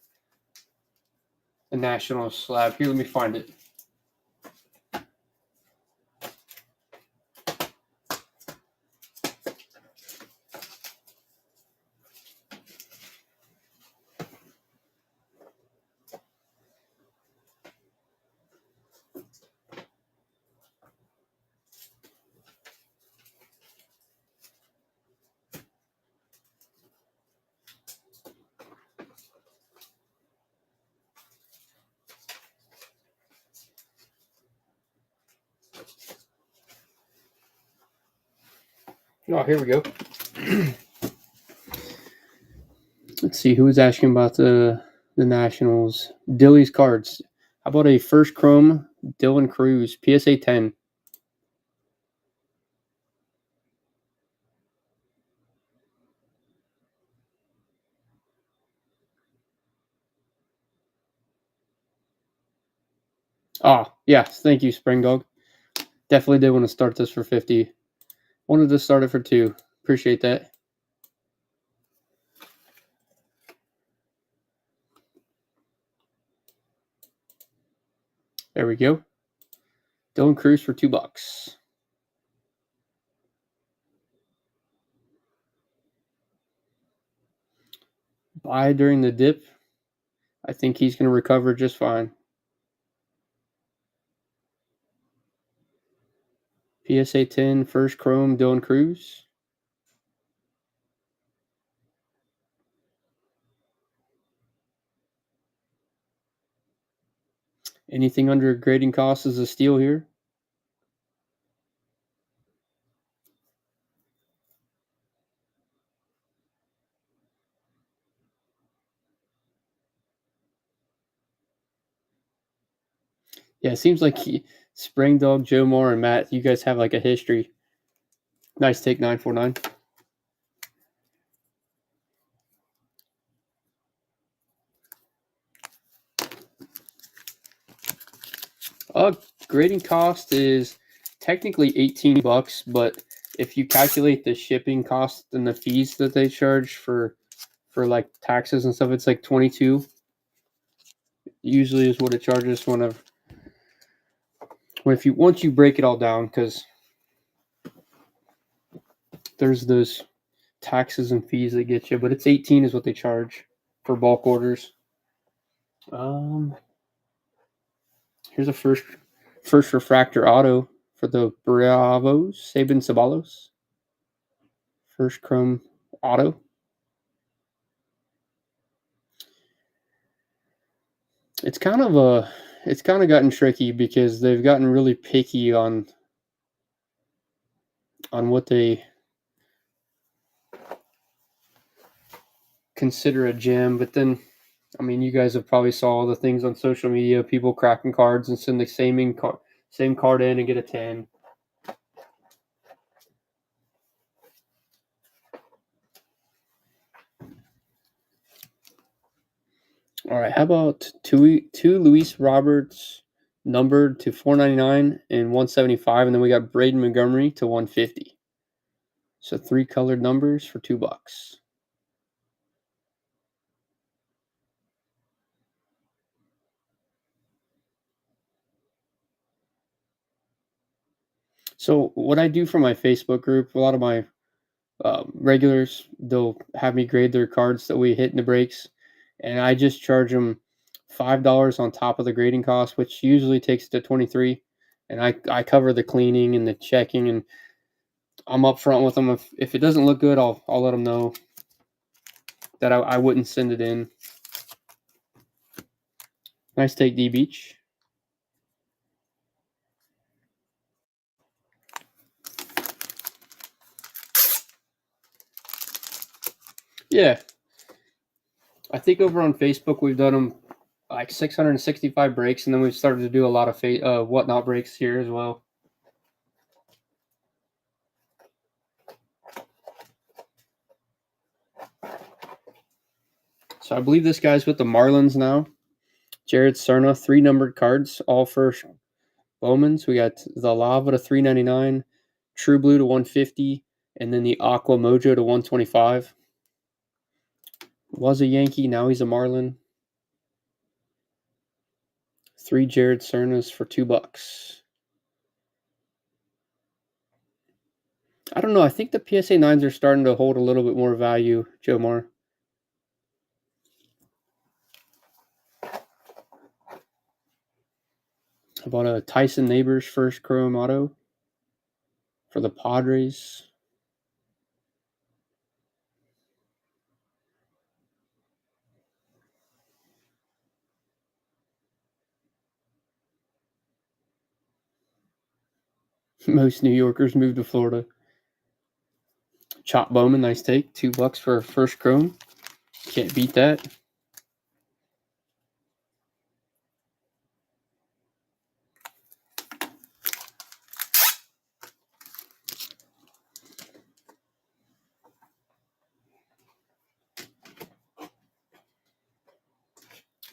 National slab. Here, let me find it. Oh, here we go. Let's see who was asking about the Nationals. Dilly's cards. How about a first chrome Dylan Cruz PSA 10? Ah, yeah. Thank you, Spring Dog. Definitely did want to start this for 50. Wanted to start it for 2. Appreciate that. There we go. Dylan Cruz for $2. Buy during the dip. I think he's going to recover just fine. PSA 10, first chrome, Dylan Cruz. Anything under grading cost is a steal here. Yeah, it seems like Spring Dog, Joe Moore, and Matt, you guys have like a history. Nice take, 949. Grading cost is technically $18, but if you calculate the shipping cost and the fees that they charge for like taxes and stuff, it's like 22. Usually is what it charges once you break it all down, because there's those taxes and fees that get you, but it's 18 is what they charge for bulk orders. Here's a first refractor auto for the Bravos, Sabin Sabalos. First chrome auto. It's kind of gotten tricky because they've gotten really picky on what they consider a gem, but then I mean, you guys have probably saw all the things on social media, people cracking cards and send the same card in and get a 10. All right, how about two Luis Roberts numbered to 499 and 175, and then we got Braden Montgomery to 150. So 3 colored numbers for $2. So what I do for my Facebook group, a lot of my regulars, they'll have me grade their cards that we hit in the breaks, and I just charge them $5 on top of the grading cost, which usually takes it to 23. And I cover the cleaning and the checking, and I'm upfront with them. If it doesn't look good, I'll let them know that I wouldn't send it in. Nice take, D Beach. Yeah, I think over on Facebook we've done them like 665 breaks, and then we've started to do a lot of whatnot breaks here as well. So I believe this guy's with the Marlins now. Jared Cerna, 3 numbered cards, all first Bowman's. We got the Lava to 399, True Blue to 150, and then the Aqua Mojo to 125. Was a Yankee, now he's a Marlin. 3 Jared Cernas for $2. I don't know. I think the PSA 9s are starting to hold a little bit more value, Joe Mar. How about a Tyson Neighbors first chrome auto for the Padres? Most New Yorkers move to Florida. Chop Bowman, nice take. $2 for first chrome. Can't beat that.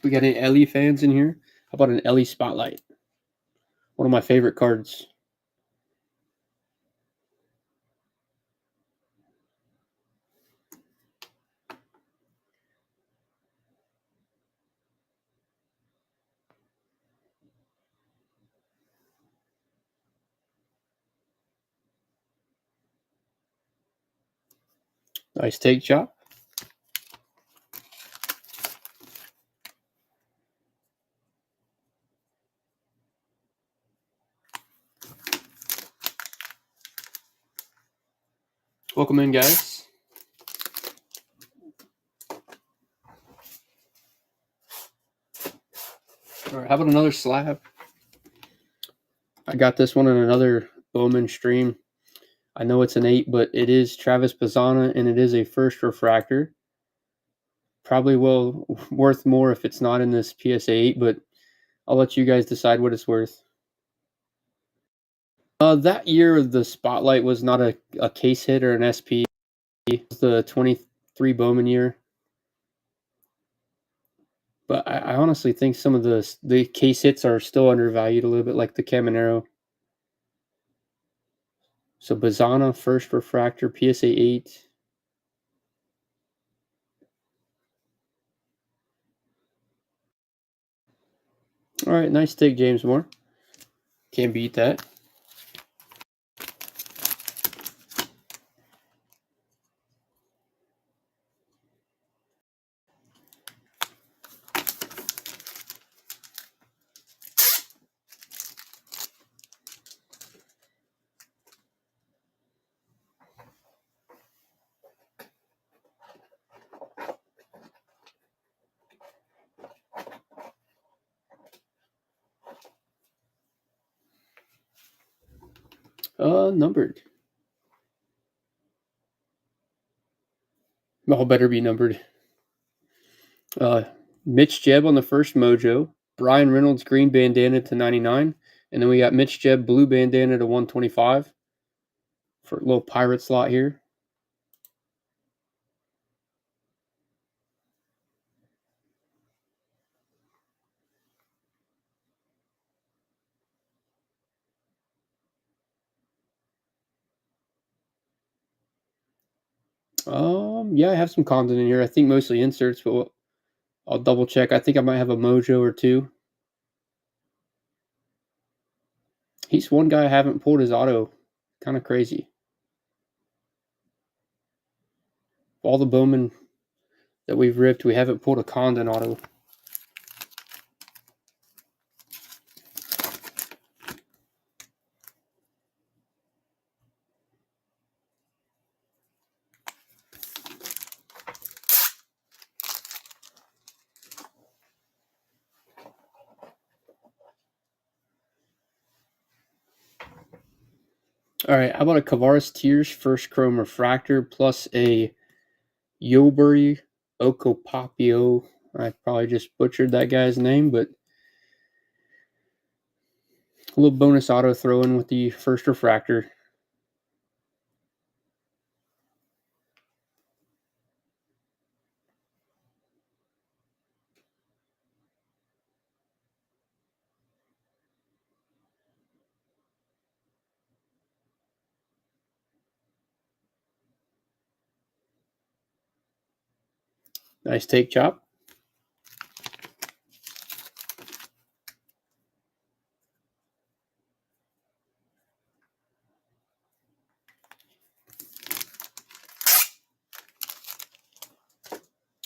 We got any Ellie fans in here? How about an Ellie Spotlight? One of my favorite cards. Nice take, Chop. Welcome in, guys. All right, how about another slab? I got this one in another Bowman stream. I know it's an 8, but it is Travis Bazzana, and it is a first refractor. Probably will worth more if it's not in this PSA 8, but I'll let you guys decide what it's worth. That year, the Spotlight was not a case hit or an SP. It was the 23 Bowman year. But I honestly think some of the case hits are still undervalued a little bit, like the Caminero. So Bazzana, first refractor, PSA 8. All right, nice take, James Moore. Can't beat that. Numbered. All better be numbered. Mitch Jebb on the first Mojo. Brian Reynolds green bandana to 99. And then we got Mitch Jebb blue bandana to 125 for a little pirate slot here. Yeah, I have some content in here. I think mostly inserts, but I'll double check. I think I might have a Mojo or two. He's one guy I haven't pulled his auto. Kind of crazy. All the Bowman that we've ripped, we haven't pulled a Condon auto. All right, how about a Kavaris Tears first chrome refractor plus a Yoburi Okopapio. I probably just butchered that guy's name, but a little bonus auto throw in with the first refractor. Nice take, Chop.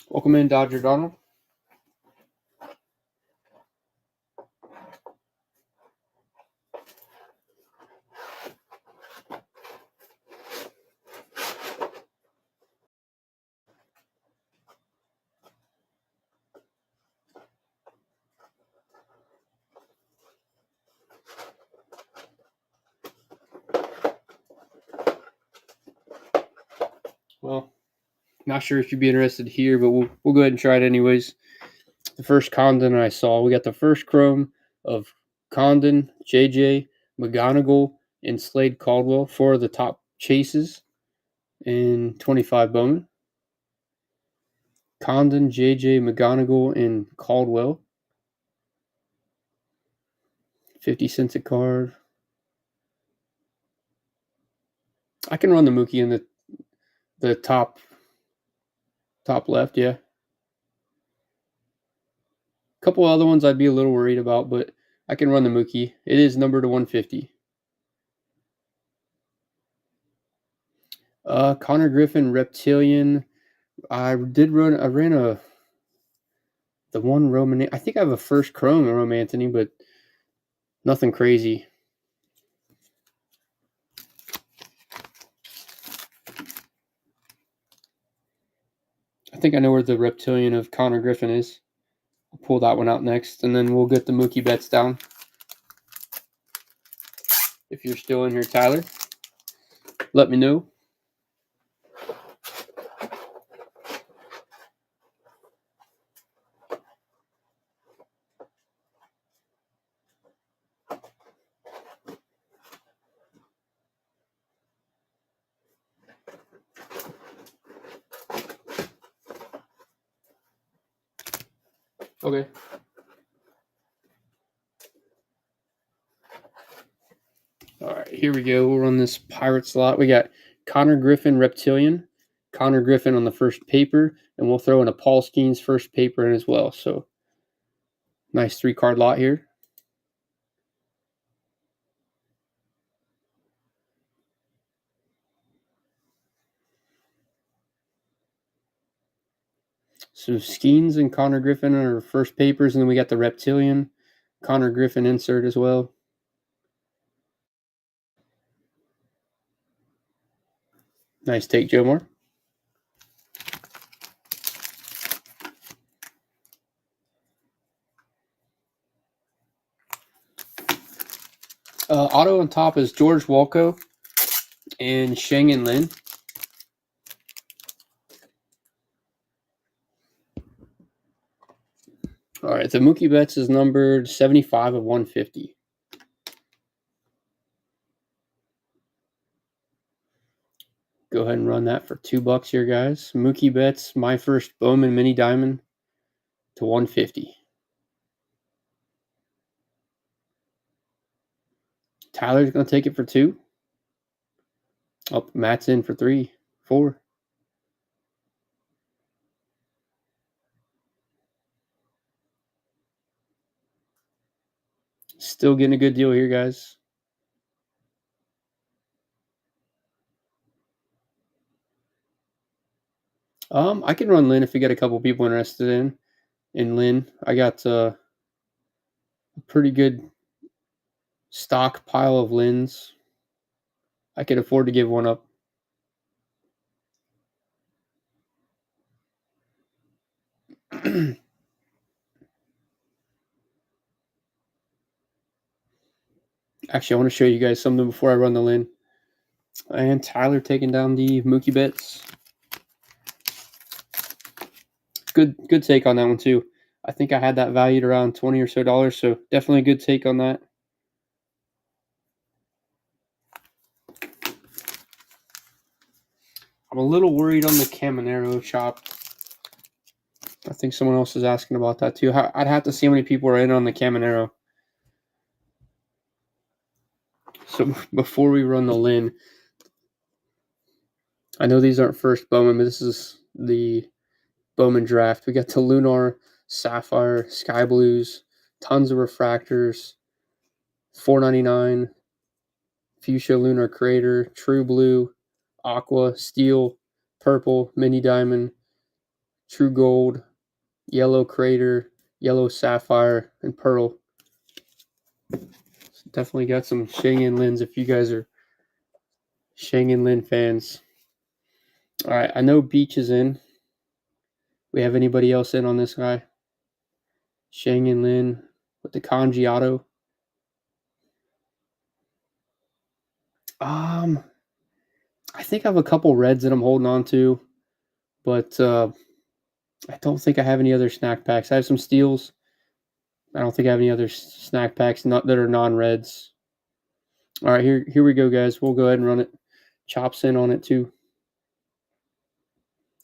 Welcome in, Dodger Donald. Well, not sure if you'd be interested here, but we'll go ahead and try it anyways. The first Condon I saw, we got the first chrome of Condon, JJ, McGonigal, and Slade Caldwell for the top chases in 25 Bowman. Condon, JJ, McGonigal, and Caldwell. 50 cents a card. I can run the Mookie in the top left, yeah. A couple other ones I'd be a little worried about, but I can run the Mookie. It is numbered to 150. Connor Griffin, Reptilian. I ran the one Roman. I think I have a first chrome in Roman Anthony, but nothing crazy. I think I know where the Reptilian of Connor Griffin is. I'll pull that one out next, and then we'll get the Mookie Betts down. If you're still in here, Tyler, let me know. Okay. All right, here we go. We'll run this pirate slot. We got Connor Griffin, Reptilian, Connor Griffin on the first paper, and we'll throw in a Paul Skeens first paper in as well. So nice 3-card lot here. So Skeens and Connor Griffin are first papers, and then we got the Reptilian, Connor Griffin insert as well. Nice take, Joe Moore. Auto on top is George Walco and Sheng and Lin. All right, the Mookie Betts is numbered 75 of 150. Go ahead and run that for $2 here, guys. Mookie Betts, my first Bowman Mini Diamond to 150. Tyler's going to take it for 2. Oh, Matt's in for 3, 4. Still getting a good deal here, guys. I can run Lin if we get a couple people interested in Lin. I got a pretty good stockpile of Lins. I could afford to give one up. Actually, I want to show you guys something before I run the Lin. And Tyler taking down the Mookie Betts. Good take on that one too. I think I had that valued around $20 or so, so definitely a good take on that. I'm a little worried on the Caminero chop. I think someone else is asking about that too. I'd have to see how many people are in on the Caminero. So before we run the Lin, I know these aren't first Bowman, but this is the Bowman draft. We got the Lunar, Sapphire, Sky Blues, tons of refractors, $4.99, Fuchsia Lunar Crater, True Blue, Aqua, Steel, Purple, Mini Diamond, True Gold, Yellow Crater, Yellow Sapphire, and Pearl. So definitely got some Shang and Lin's if you guys are Shang and Lin fans. All right, I know Beach is in. We have anybody else in on this guy? Shang and Lin with the Kanji Auto. I think I have a couple reds that I'm holding on to, but I don't think I have any other snack packs. I have some steals. I don't think I have any other snack packs that are non-reds. All right, here we go, guys. We'll go ahead and run it. Chops in on it too.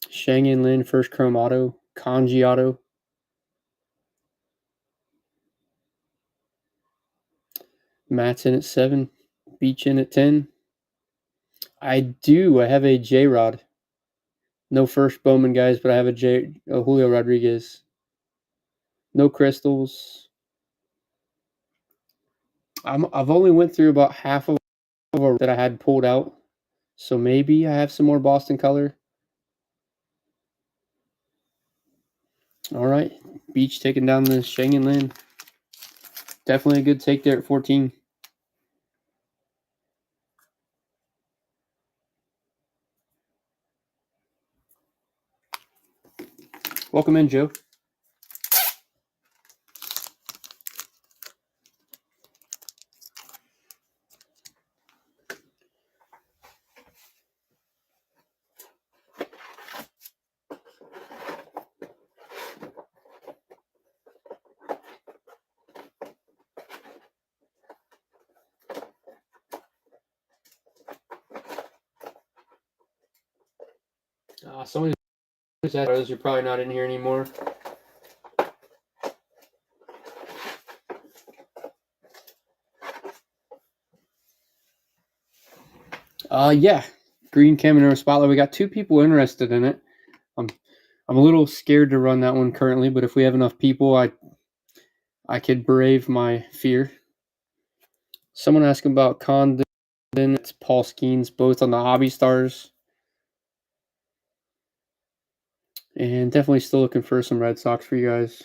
Shang and Lin, first chrome auto. Kanji auto. Matt's in at 7. Beach in at 10. I do. I have a J-Rod. No first Bowman, guys, but I have a Julio Rodriguez. No crystals. I've only went through about half of that I had pulled out, so maybe I have some more Boston color. All right, Beach taking down the Shang and Lin. Definitely a good take there at 14. Welcome in, Joe. Somebody said you're probably not in here anymore. Yeah, green Camino Spotlight. We got 2 people interested in it. I'm a little scared to run that one currently, but if we have enough people, I could brave my fear. Someone asking about Condon. It's Paul Skeens, both on the Hobby Stars. And definitely still looking for some Red Sox for you guys.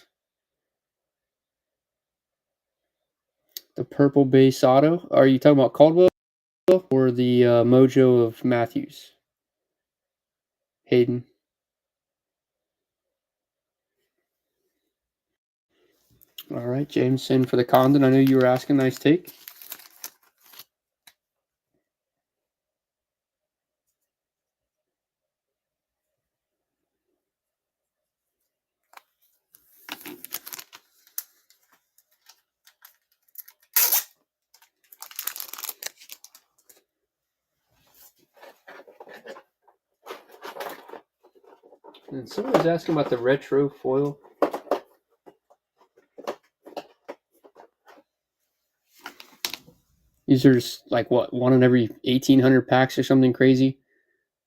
The purple base auto. Are you talking about Caldwell or the Mojo of Matthews? Hayden. All right, Jameson for the Condon. I know you were asking. Nice take. And someone was asking about the retro foil. These are just like what, one in every 1,800 packs or something crazy.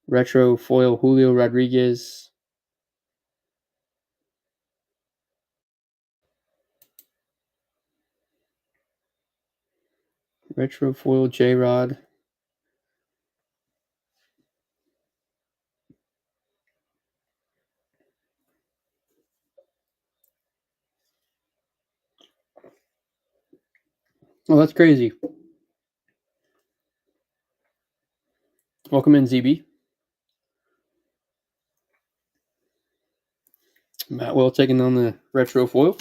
Retro foil Julio Rodriguez. Retro foil J-Rod. Oh, that's crazy. Welcome in, ZB. Matt Will taking on the retro foil.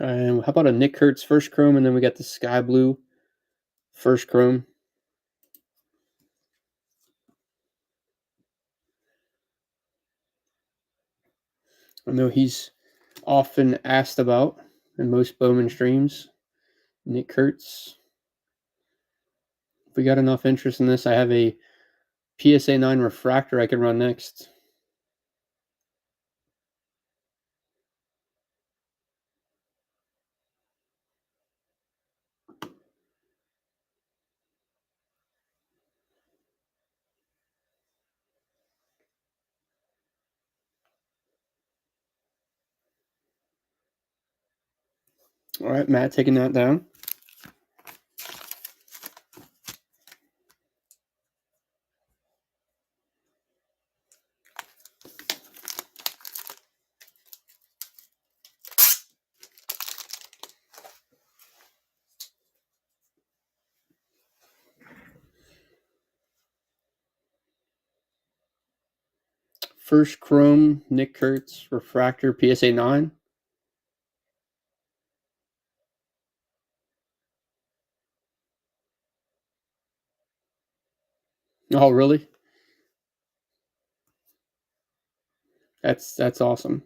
And how about a Nick Kurtz first chrome, and then we got the sky blue first chrome. I know he's often asked about in most Bowman streams. Nick Kurtz. If we got enough interest in this, I have a PSA 9 refractor I can run next. All right, Matt, taking that down. First Chrome, Nick Kurtz, refractor, PSA 9. Oh, really? That's awesome.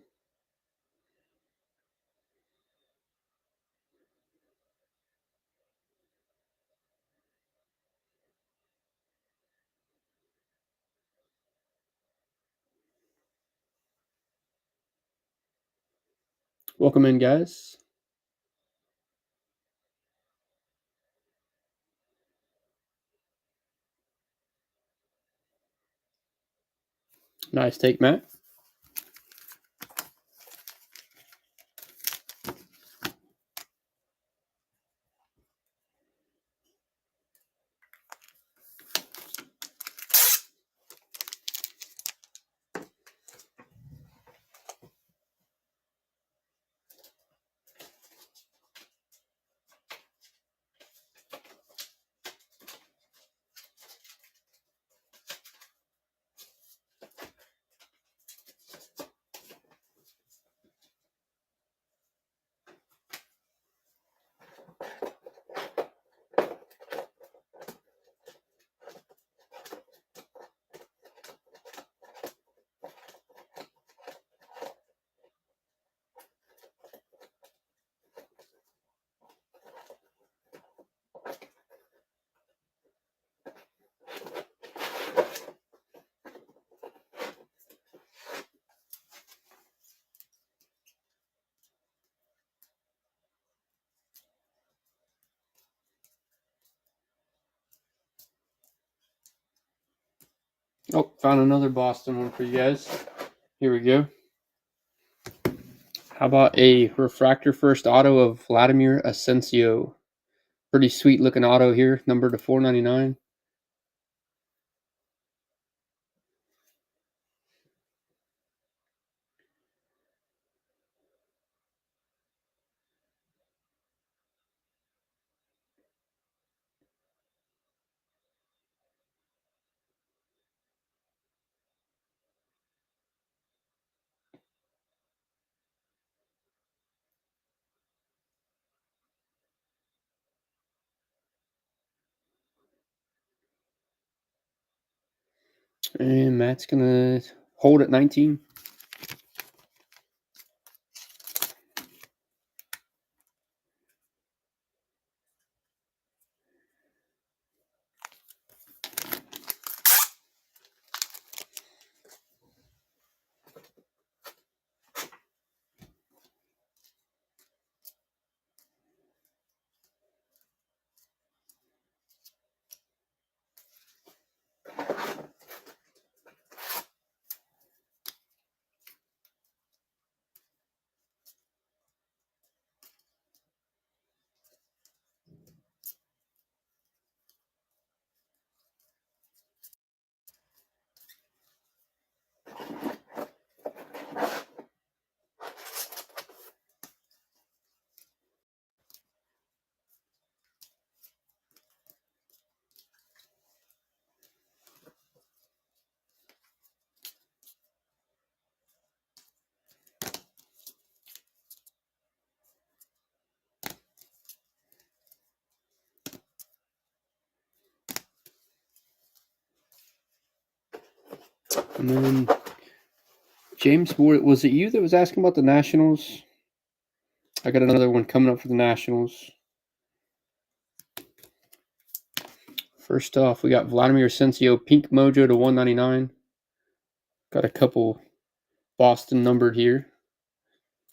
Welcome in, guys. Nice take, Matt. Oh, found another Boston one for you guys. Here we go. How about a refractor first auto of Vladimir Asensio? Pretty sweet looking auto here, numbered to 499. And Matt's gonna hold at 19. And then James, was it you that was asking about the Nationals? I got another one coming up for the Nationals. First off, we got Vladimir Asensio Pink Mojo to 199. Got a couple Boston numbered here.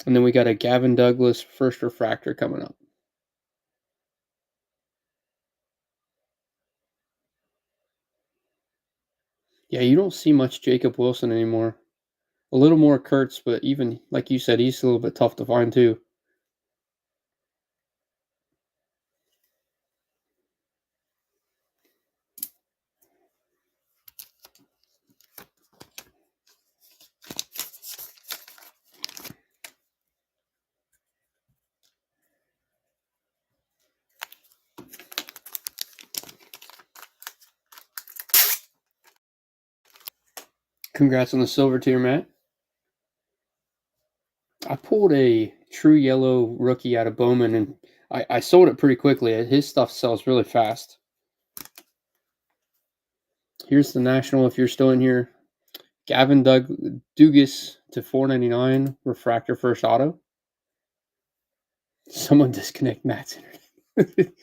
And then we got a Gavin Douglas first refractor coming up. Yeah, you don't see much Jacob Wilson anymore. A little more Kurtz, but even, like you said, he's a little bit tough to find too. Congrats on the silver tier, Matt. I pulled a true yellow rookie out of Bowman, and I sold it pretty quickly. His stuff sells really fast. Here's the national if you're still in here. Gavin Dugas to 499 refractor first auto. Someone disconnect Matt's internet.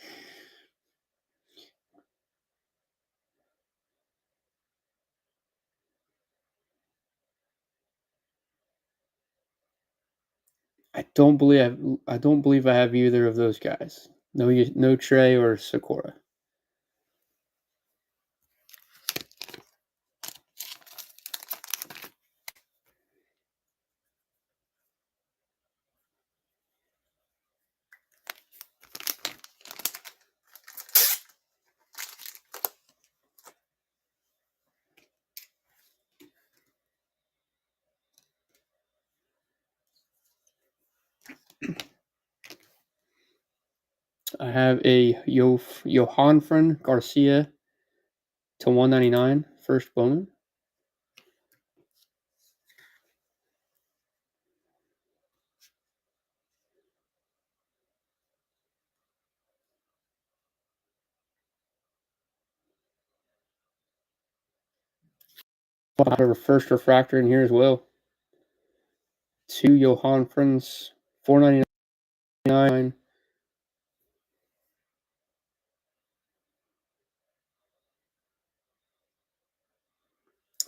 I don't believe I have either of those guys. No Trey or Sakura. I have a Johanfran Garcia to 199 first Bowman. I have a first refractor in here as well. Two Johanfrans, 499.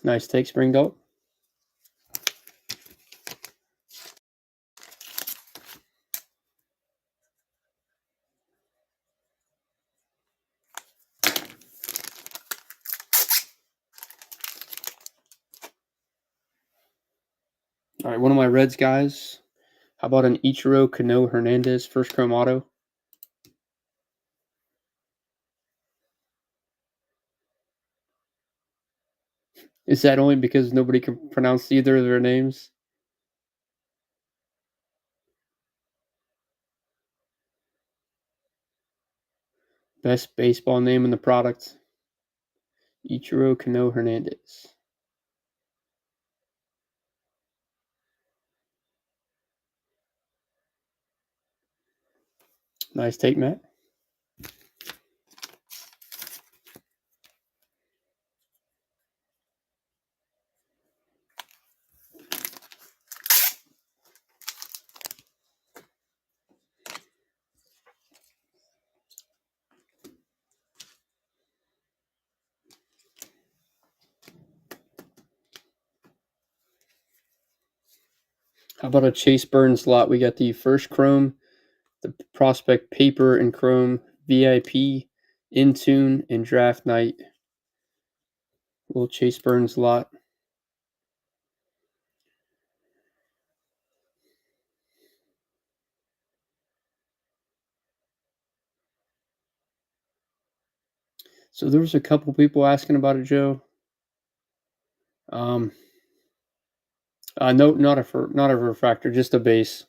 Nice take, Spring Dog. All right, one of my Reds guys. How about an Ichiro Kano Hernandez first chrome auto? Is that only because nobody can pronounce either of their names? Best baseball name in the product. Ichiro Kano Hernandez. Nice take, Matt. How about a Chase Burns lot? We got the first chrome, the prospect paper and chrome, VIP, in tune, and draft night. Little Chase Burns lot. So there was a couple people asking about it, Joe. No, not a refractor, just a base.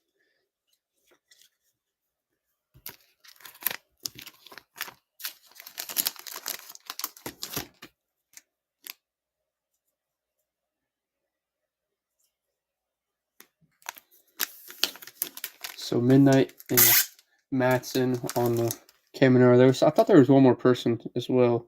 So Midnight and Matson on the Caminero. I thought there was one more person as well.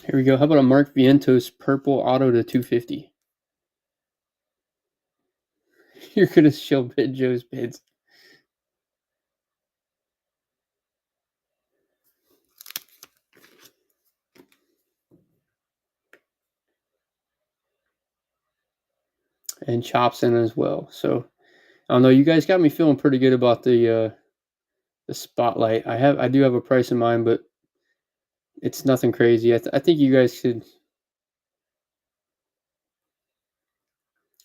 Here we go. How about a Mark Vientos purple auto to 250? You're gonna show bid Joe's bids. And chops in as well. So I don't know. You guys got me feeling pretty good about the spotlight. I do have a price in mind, but it's nothing crazy. I think you guys should.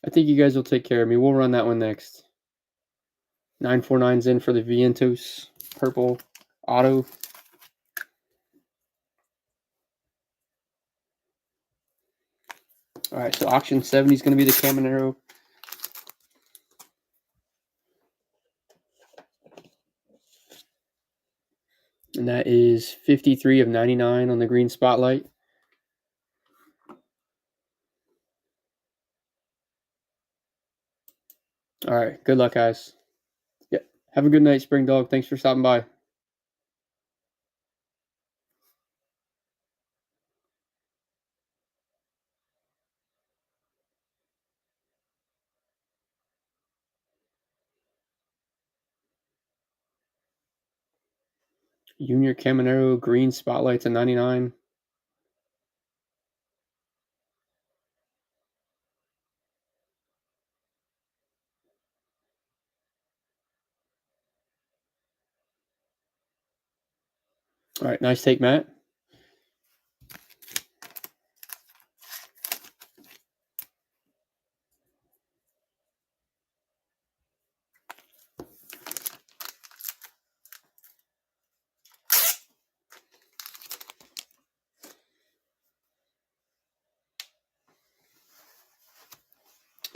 I think you guys will take care of me. We'll run that one next. 949's in for the Vientos purple auto. All right, so auction 70 is going to be the Caminero. And that is 53 of 99 on the green spotlight. All right, good luck, guys. Yeah, have a good night, Spring Dog. Thanks for stopping by. Junior Caminero green spotlight to 99. All right, nice take, Matt.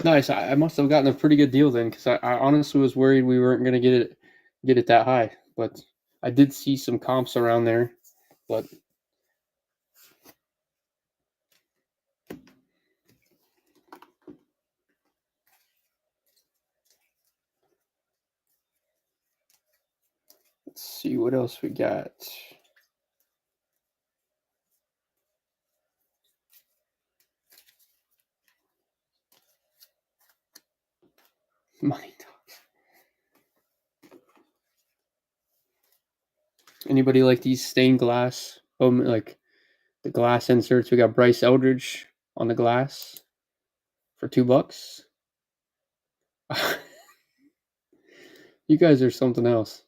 Nice. I must have gotten a pretty good deal then, because I honestly was worried we weren't going to get it that high. But I did see some comps around there. But let's see what else we got. Money Talks. Anybody like these stained glass? Like the glass inserts. We got Bryce Eldridge on the glass for $2. You guys are something else.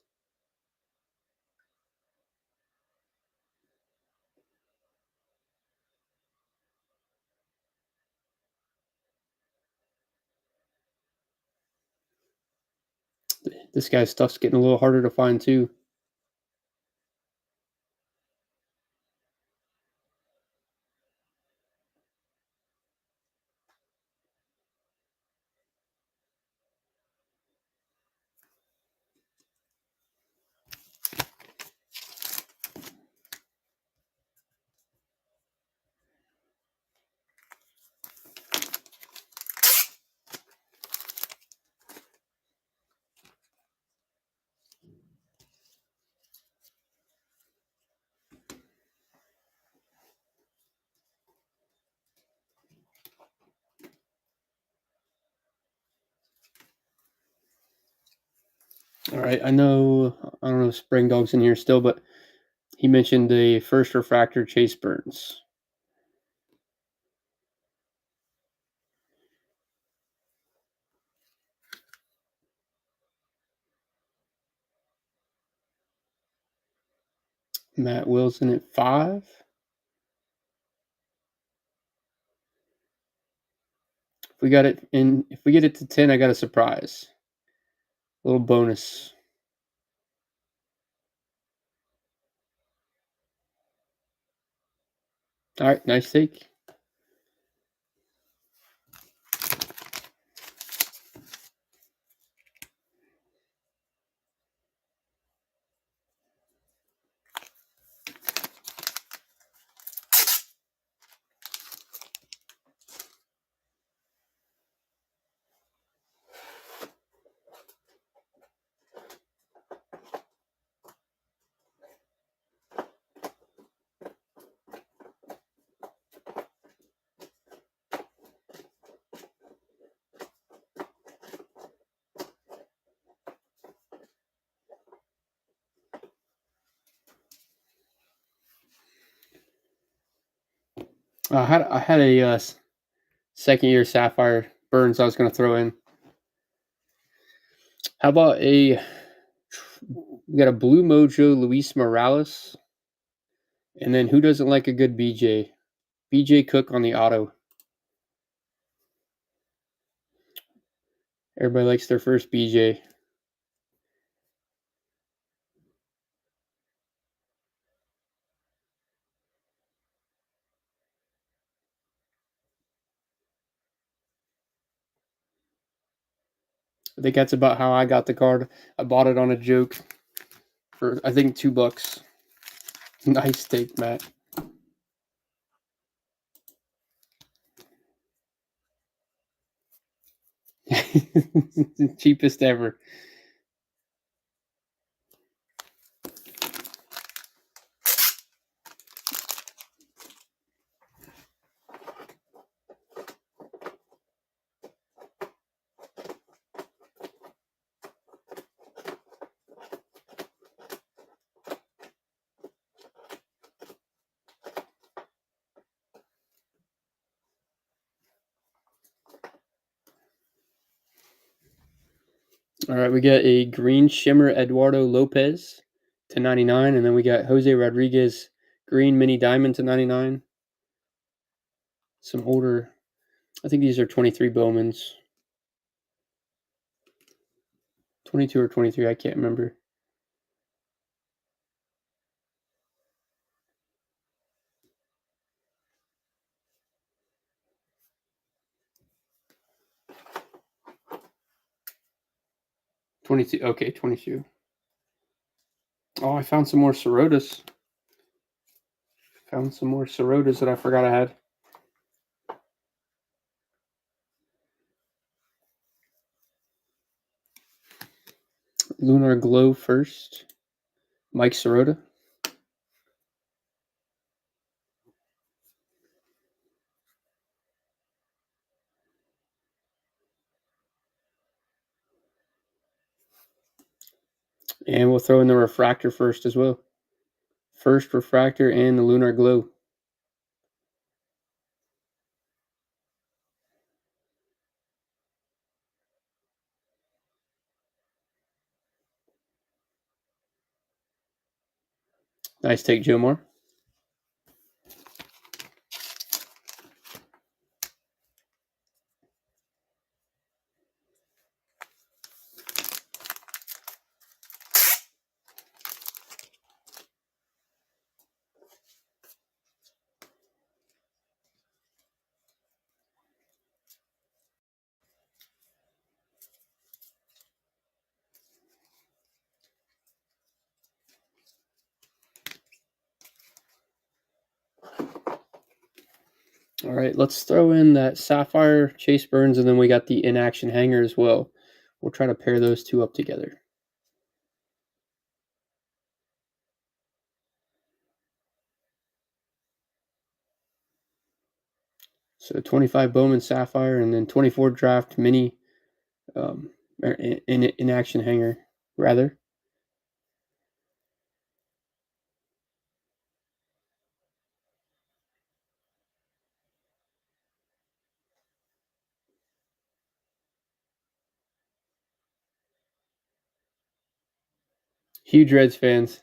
This guy's stuff's getting a little harder to find too. All right, I don't know if Spring Dog's in here still, but he mentioned the first refractor Chase Burns. Matt Wilson at 5. If we get it to 10, I got a surprise. A little bonus. All right, nice take. I had a second year Sapphire Burns I was going to throw in. How about we got a Blue Mojo Luis Morales, and then who doesn't like a good BJ? BJ Cook on the auto. Everybody likes their first BJ. I think that's about how I got the card. I bought it on a joke for I think $2. Nice take, Matt. Cheapest ever. All right, we got a green shimmer Eduardo Lopez to 99, and then we got Jose Rodriguez green mini diamond to 99. Some older, I think these are 23 Bowmans. 22 or 23, I can't remember. Okay, 22. Oh, I found some more Sorotas. Found some more Sorotas that I forgot I had. Lunar Glow first. Mike Sirota. And we'll throw in the refractor first as well. First refractor and the Lunar Glow. Nice take, Joe Moore. All right, let's throw in that Sapphire Chase Burns, and then we got the in-action hanger as well. We'll try to pair those two up together. So 25 Bowman Sapphire, and then 24 draft mini in-action hanger, rather. Huge Reds fans.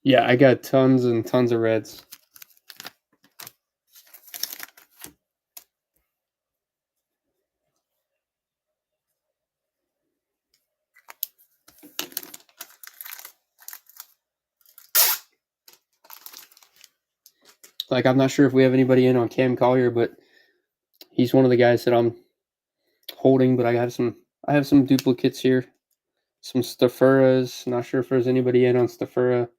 Yeah, I got tons and tons of Reds. Like, I'm not sure if we have anybody in on Cam Collier, but he's one of the guys that I'm holding. But I have some duplicates here. Some Stafuras. Not sure if there's anybody in on Stafura.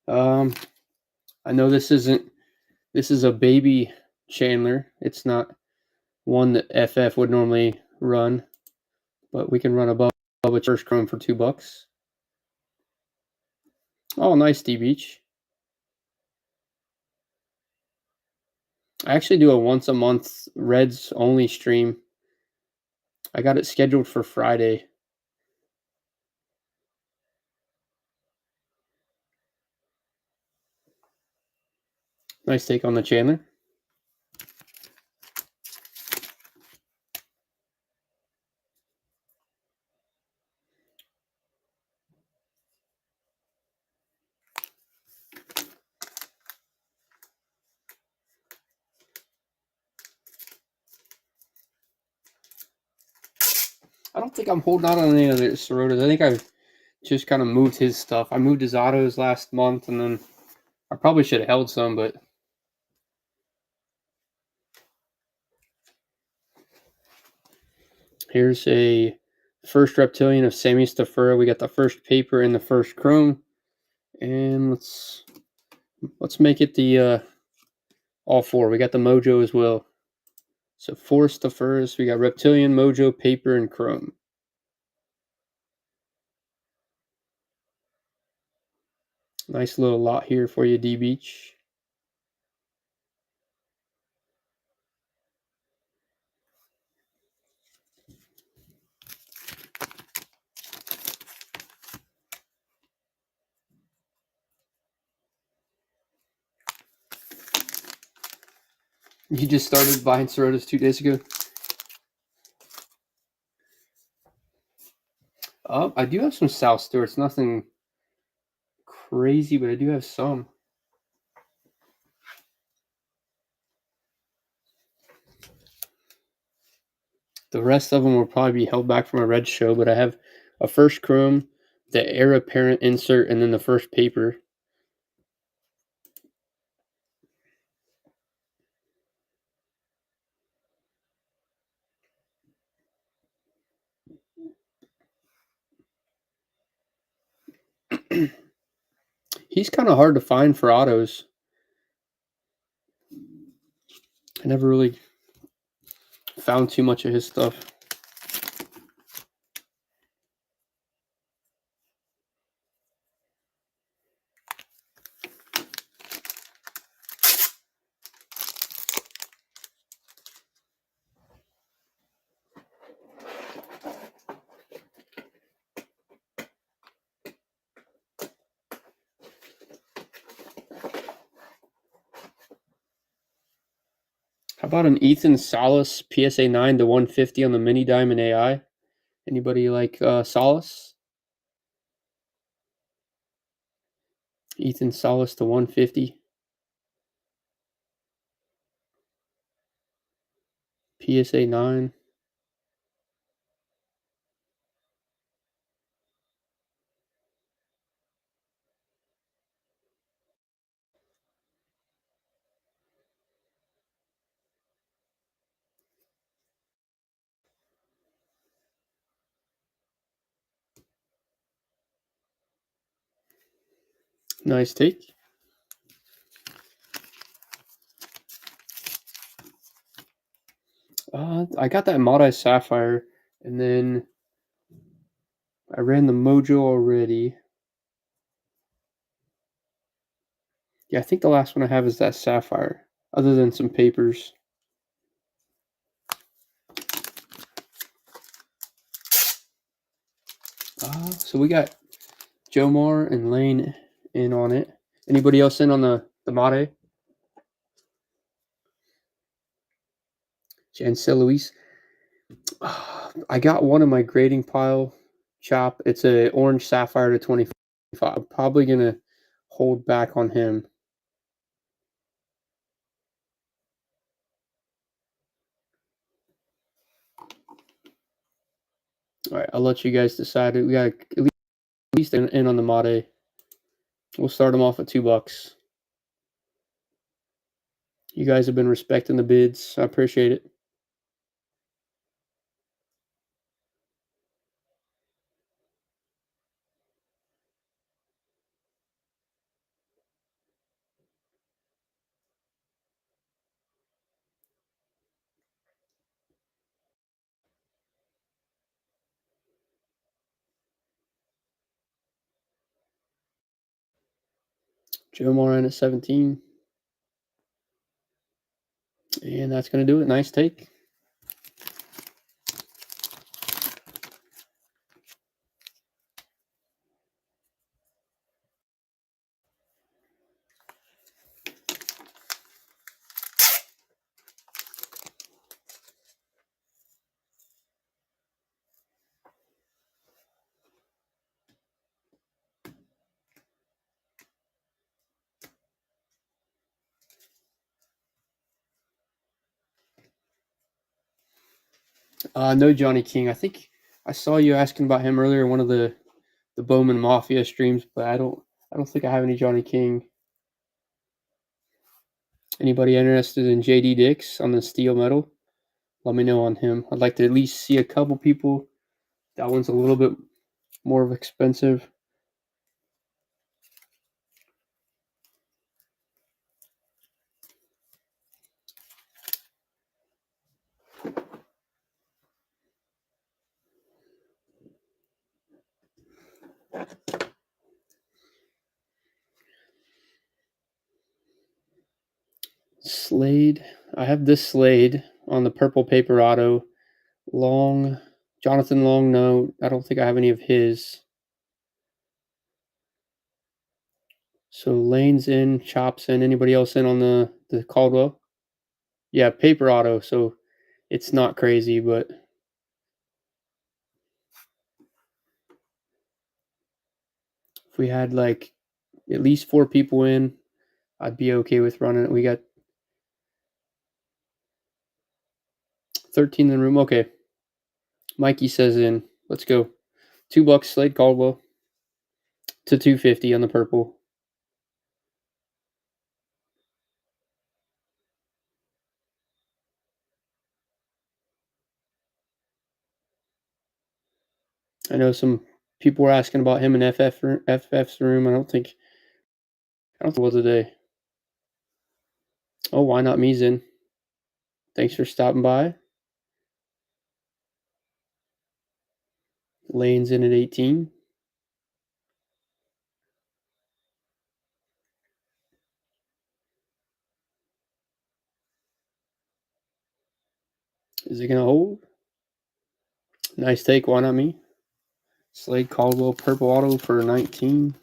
I know this is a baby Chandler. It's not one that FF would normally run, but we can run above a first chrome for $2. Oh, nice, D Beach. I actually do a once a month Reds only stream. I got it scheduled for Friday. Nice take on the Chandler. I don't think I'm holding out on any of the Sorotas. I think I've just kind of moved his stuff. I moved his autos last month, and then I probably should have held some, but here's a first reptilian of Sammy Stafura. We got the first paper and the first chrome, and let's make it the all four. We got the Mojo as well. So 4 Stafuras. We got reptilian, Mojo, paper, and chrome. Nice little lot here for you, D Beach. You just started buying Sorotas 2 days ago? I do have some South Stewarts. Nothing crazy, but I do have some. The rest of them will probably be held back from a red show, but I have a first chrome, the heir apparent insert, and then the first paper. He's kind of hard to find for autos. I never really found too much of his stuff. How about an Ethan Salas PSA 9 to 150 on the Mini Diamond AI? Anybody like Salas? Ethan Salas to 150. PSA 9. Nice take. I got that Modai Sapphire, and then I ran the Mojo already. Yeah, I think the last one I have is that Sapphire, other than some papers. So we got Jomar and Lane in on it. Anybody else in on the Mate? Jancel Luis. I got one in my grading pile, Chop. It's a orange Sapphire to 25. I'm probably going to hold back on him. All right, I'll let you guys decide. We got at least in on the Mate. We'll start them off at $2. You guys have been respecting the bids. I appreciate it. Joe Moran at 17. And that's going to do it. Nice take. No Johnny King. I think I saw you asking about him earlier in one of the Bowman Mafia streams, but I don't think I have any Johnny King. Anybody interested in JD Dix on the steel metal? Let me know on him. I'd like to at least see a couple people. That one's a little bit more expensive. Slade. I have this Slade on the purple paper auto. Long. Jonathan Long, no. I don't think I have any of his. So Lane's in, Chop's in. Anybody else in on the Caldwell? Yeah, paper auto. So it's not crazy, but if we had like at least 4 people in, I'd be okay with running it. We got 13 in the room. Okay. Mikey says in. Let's go. $2 Slade Caldwell to 250 on the purple. I know some people were asking about him in FF's room. I don't think it was today. Oh, why not me's in? Thanks for stopping by. Lane's in at 18. Is it gonna hold? Nice take. Why not me? Slade Caldwell purple auto for 19.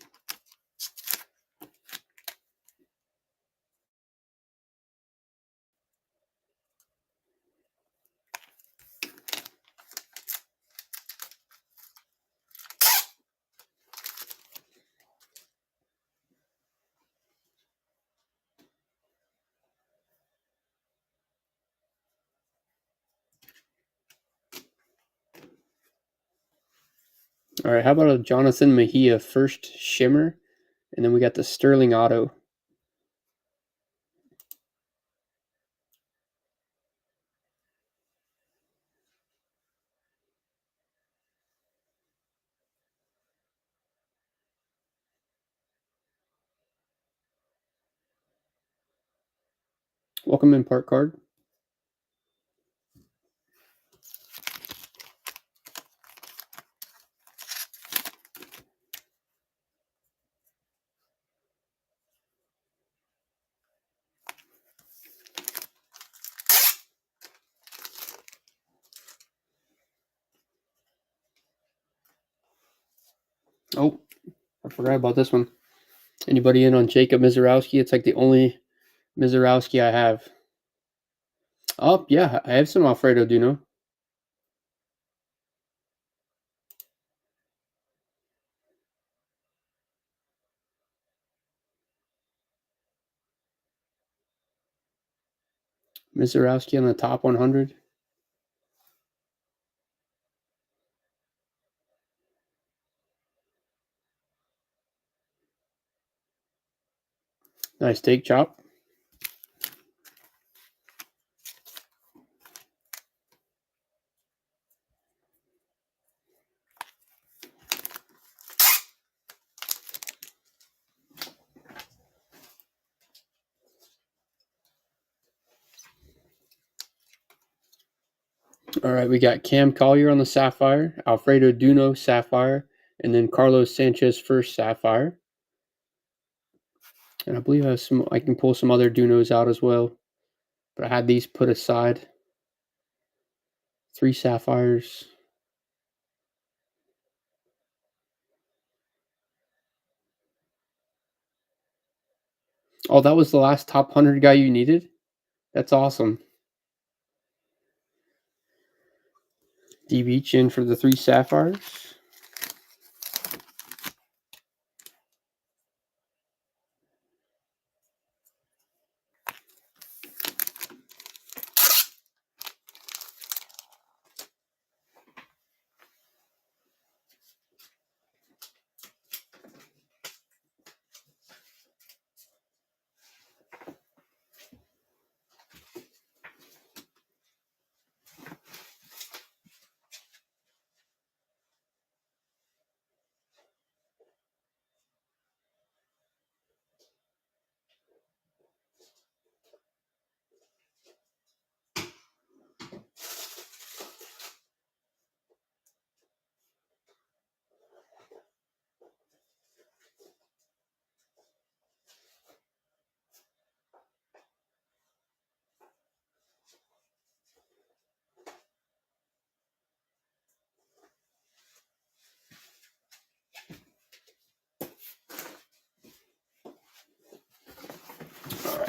All right, how about a Jonathan Mejia first shimmer, and then we got the Sterling auto. Welcome in, Park Card. Oh, I forgot about this one. Anybody in on Jacob Mizorowski? It's like the only Mizorowski I have. Oh, yeah, I have some Alfredo Duno. Mizorowski on the top 100. Nice take, Chop. All right, we got Cam Collier on the Sapphire, Alfredo Duno Sapphire, and then Carlos Sanchez first Sapphire. And I believe I can pull some other Dunos out as well. But I had these put aside. 3 Sapphires. Oh, that was the last top 100 guy you needed? That's awesome. D-Beach in for the 3 Sapphires.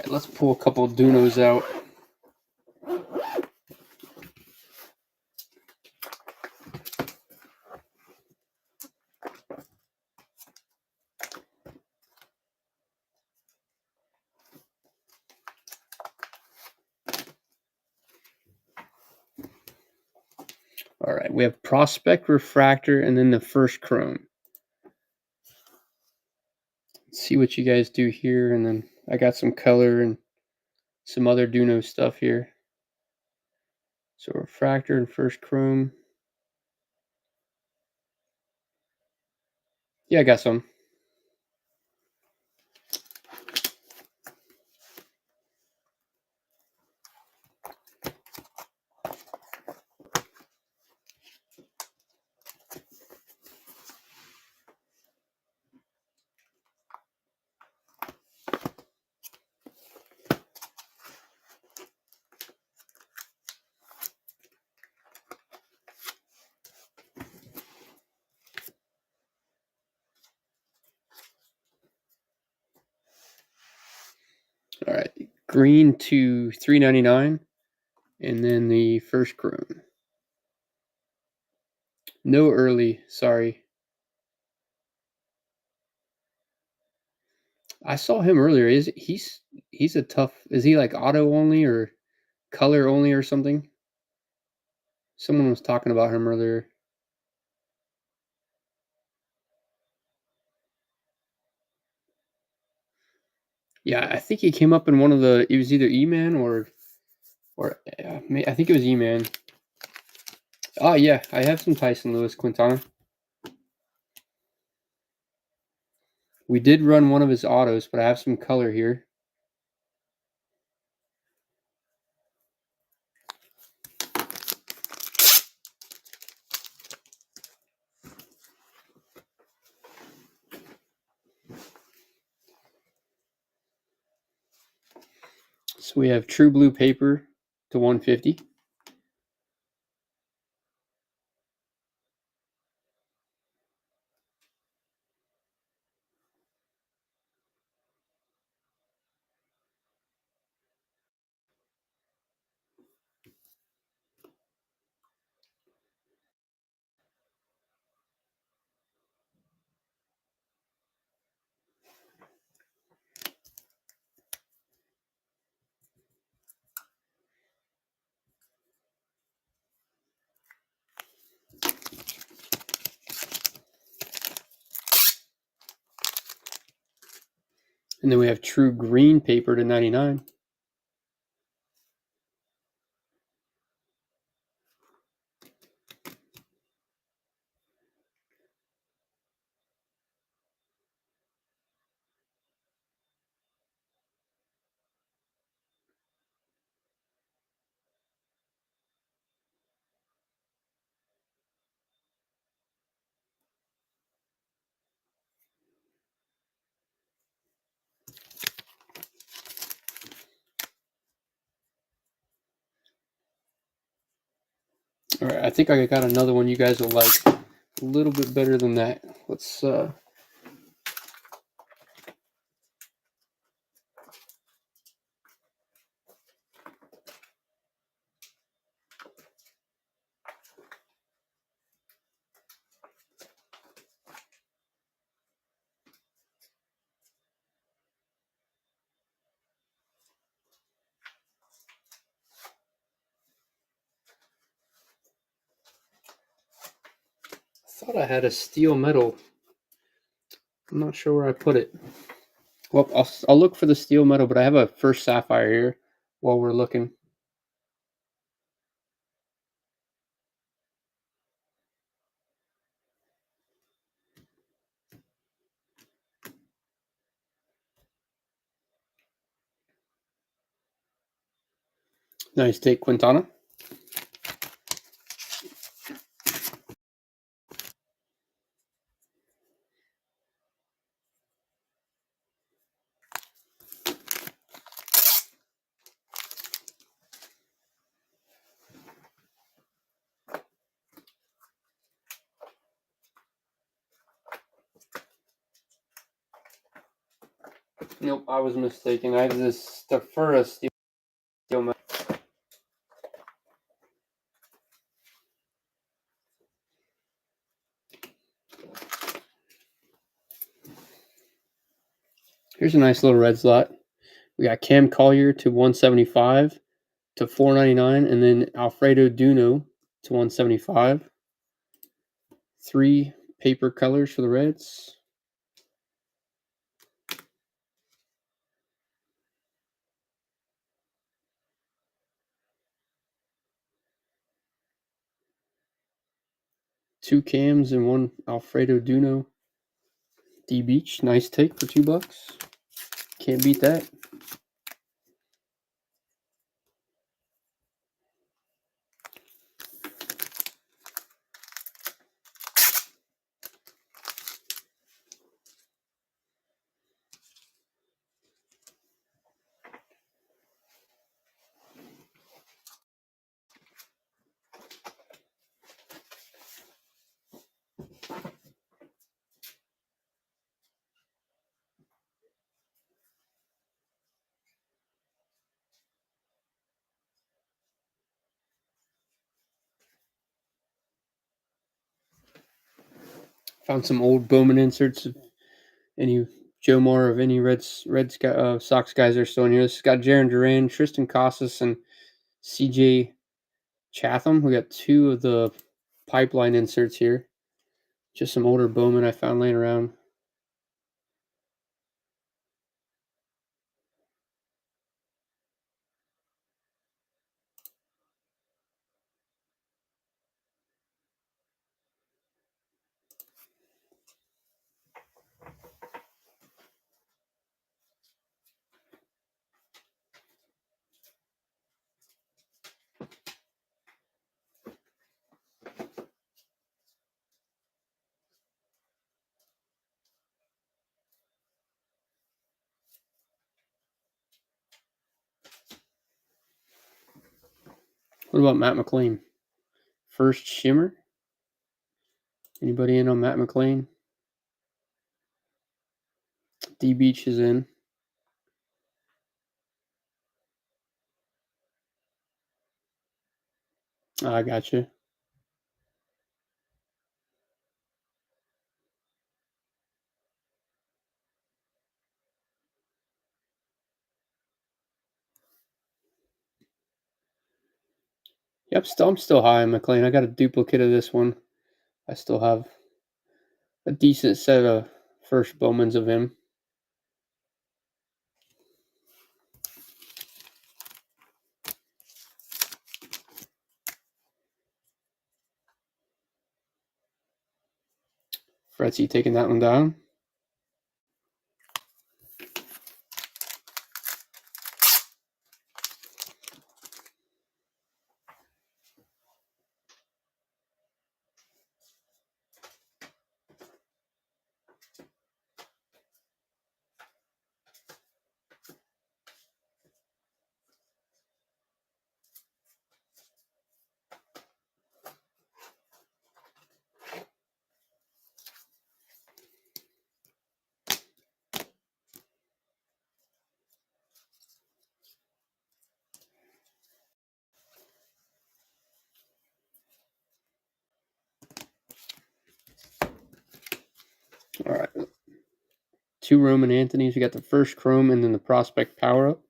right, let's pull a couple Dunos out. All right, we have Prospect, Refractor, and then the first Chrome. Let's see what you guys do here, and then I got some color and some other Duno stuff here. So Refractor and first Chrome. Yeah, I got some. All right, green to $3.99, and then the first Chrome. No early, sorry. I saw him earlier. He's a tough. Is he like auto only or color only or something? Someone was talking about him earlier. Yeah, I think he came up in one of the. It was either E-Man or I think it was E-Man. Oh yeah, I have some Tyson Lewis Quintana. We did run one of his autos, but I have some color here. So we have True Blue Paper to 150. And then we have True Green Paper to 99. All right, I think I got another one you guys will like a little bit better than that. Let's I thought I had a steel metal. I'm not sure where I put it. Well, I'll look for the steel metal, but I have a first sapphire here while we're looking. Nice take, Quintana. Nope, I was mistaken. I have this Stafura steel mat. Here's a nice little red slot. We got Cam Collier to 175 to 499, and then Alfredo Duno to 175. 3 paper colors for the Reds. Two Cams and one Alfredo Duno. D Beach, nice take for $2. Can't beat that. Found some old Bowman inserts. If any Jomar of any Reds Sox guys are still in here. This has got Jaron Duran, Tristan Casas, and CJ Chatham. We got 2 of the pipeline inserts here. Just some older Bowman I found laying around. What about Matt McLean? First Shimmer? Anybody in on Matt McLean? D Beach is in. I gotcha. Yep, I'm still high on McLean. I got a duplicate of this one. I still have a decent set of first Bowmans of him. Fretzy taking that one down. All right. 2 Roman Anthony's. We got the first Chrome and then the Prospect Power Up.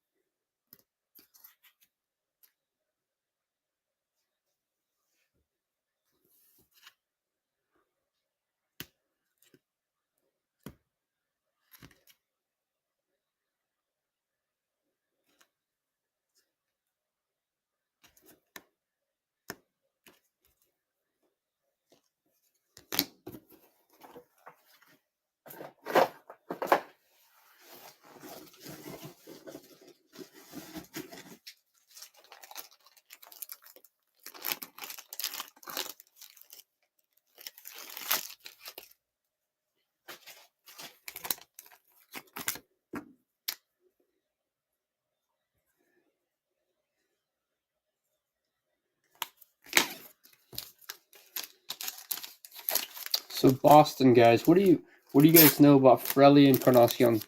So Boston guys, what do you guys know about Frelly and Encarnacion?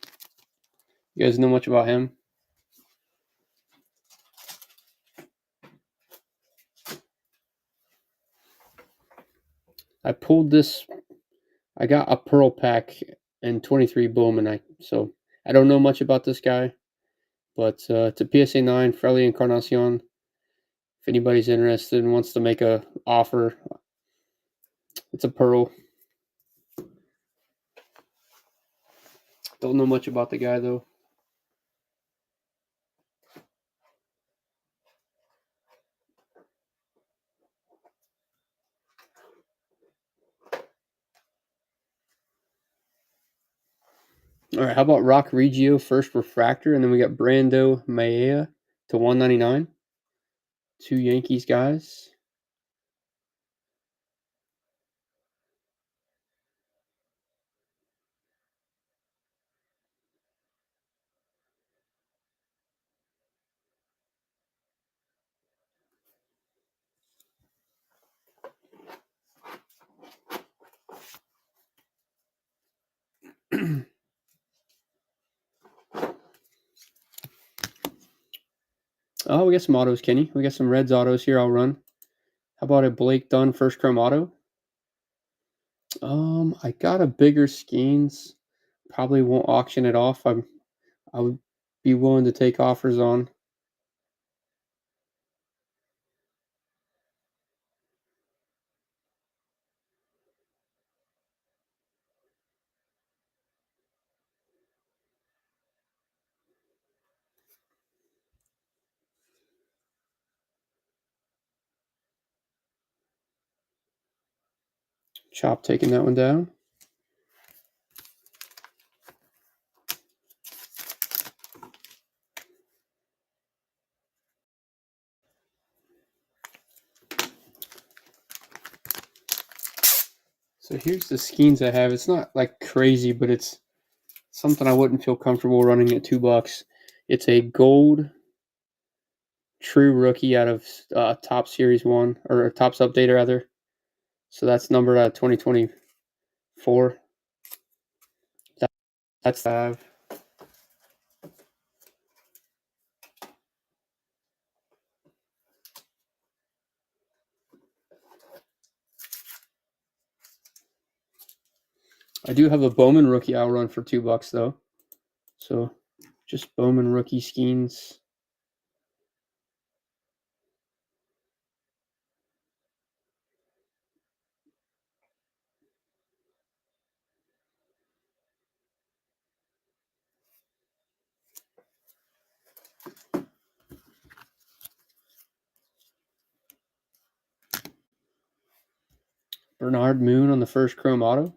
You guys know much about him? I pulled this. I got a pearl pack and 23 Bowman. So I don't know much about this guy, but it's a PSA 9 Frelly Encarnacion. If anybody's interested and wants to make a offer, it's a pearl. Don't know much about the guy though. All right, how about Rock Regio first refractor, and then we got Brando Maea to 199. Two Yankees guys. Oh, we got some autos, Kenny. We got some Reds autos here. I'll run. How about a Blake Dunn first chrome auto? I got a bigger Skeens. Probably won't auction it off. I would be willing to take offers on. Chop taking that one down. So here's the Skeens I have. It's not like crazy, but it's something I wouldn't feel comfortable running at $2. It's a gold true rookie out of Top Series 1, or Topps Update rather. So that's numbered out of 2024. That's five. I do have a Bowman rookie I'll run for $2 though. So just Bowman rookie Skeens. Bernard Moon on the first chrome auto.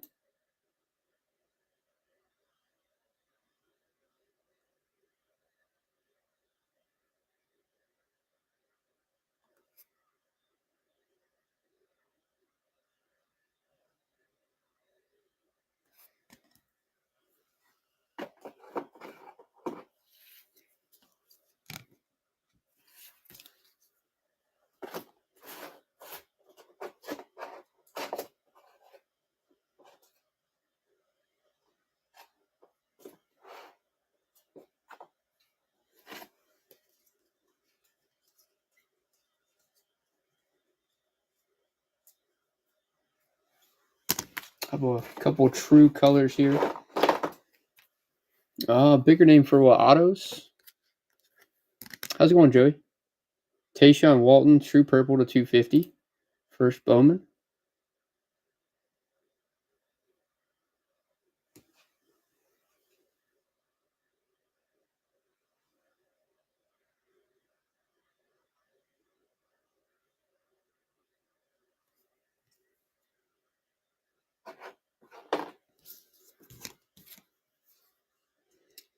How about a couple true colors here? Bigger name for what? Autos? How's it going, Joey? Tayshawn Walton, true purple to 250. First Bowman.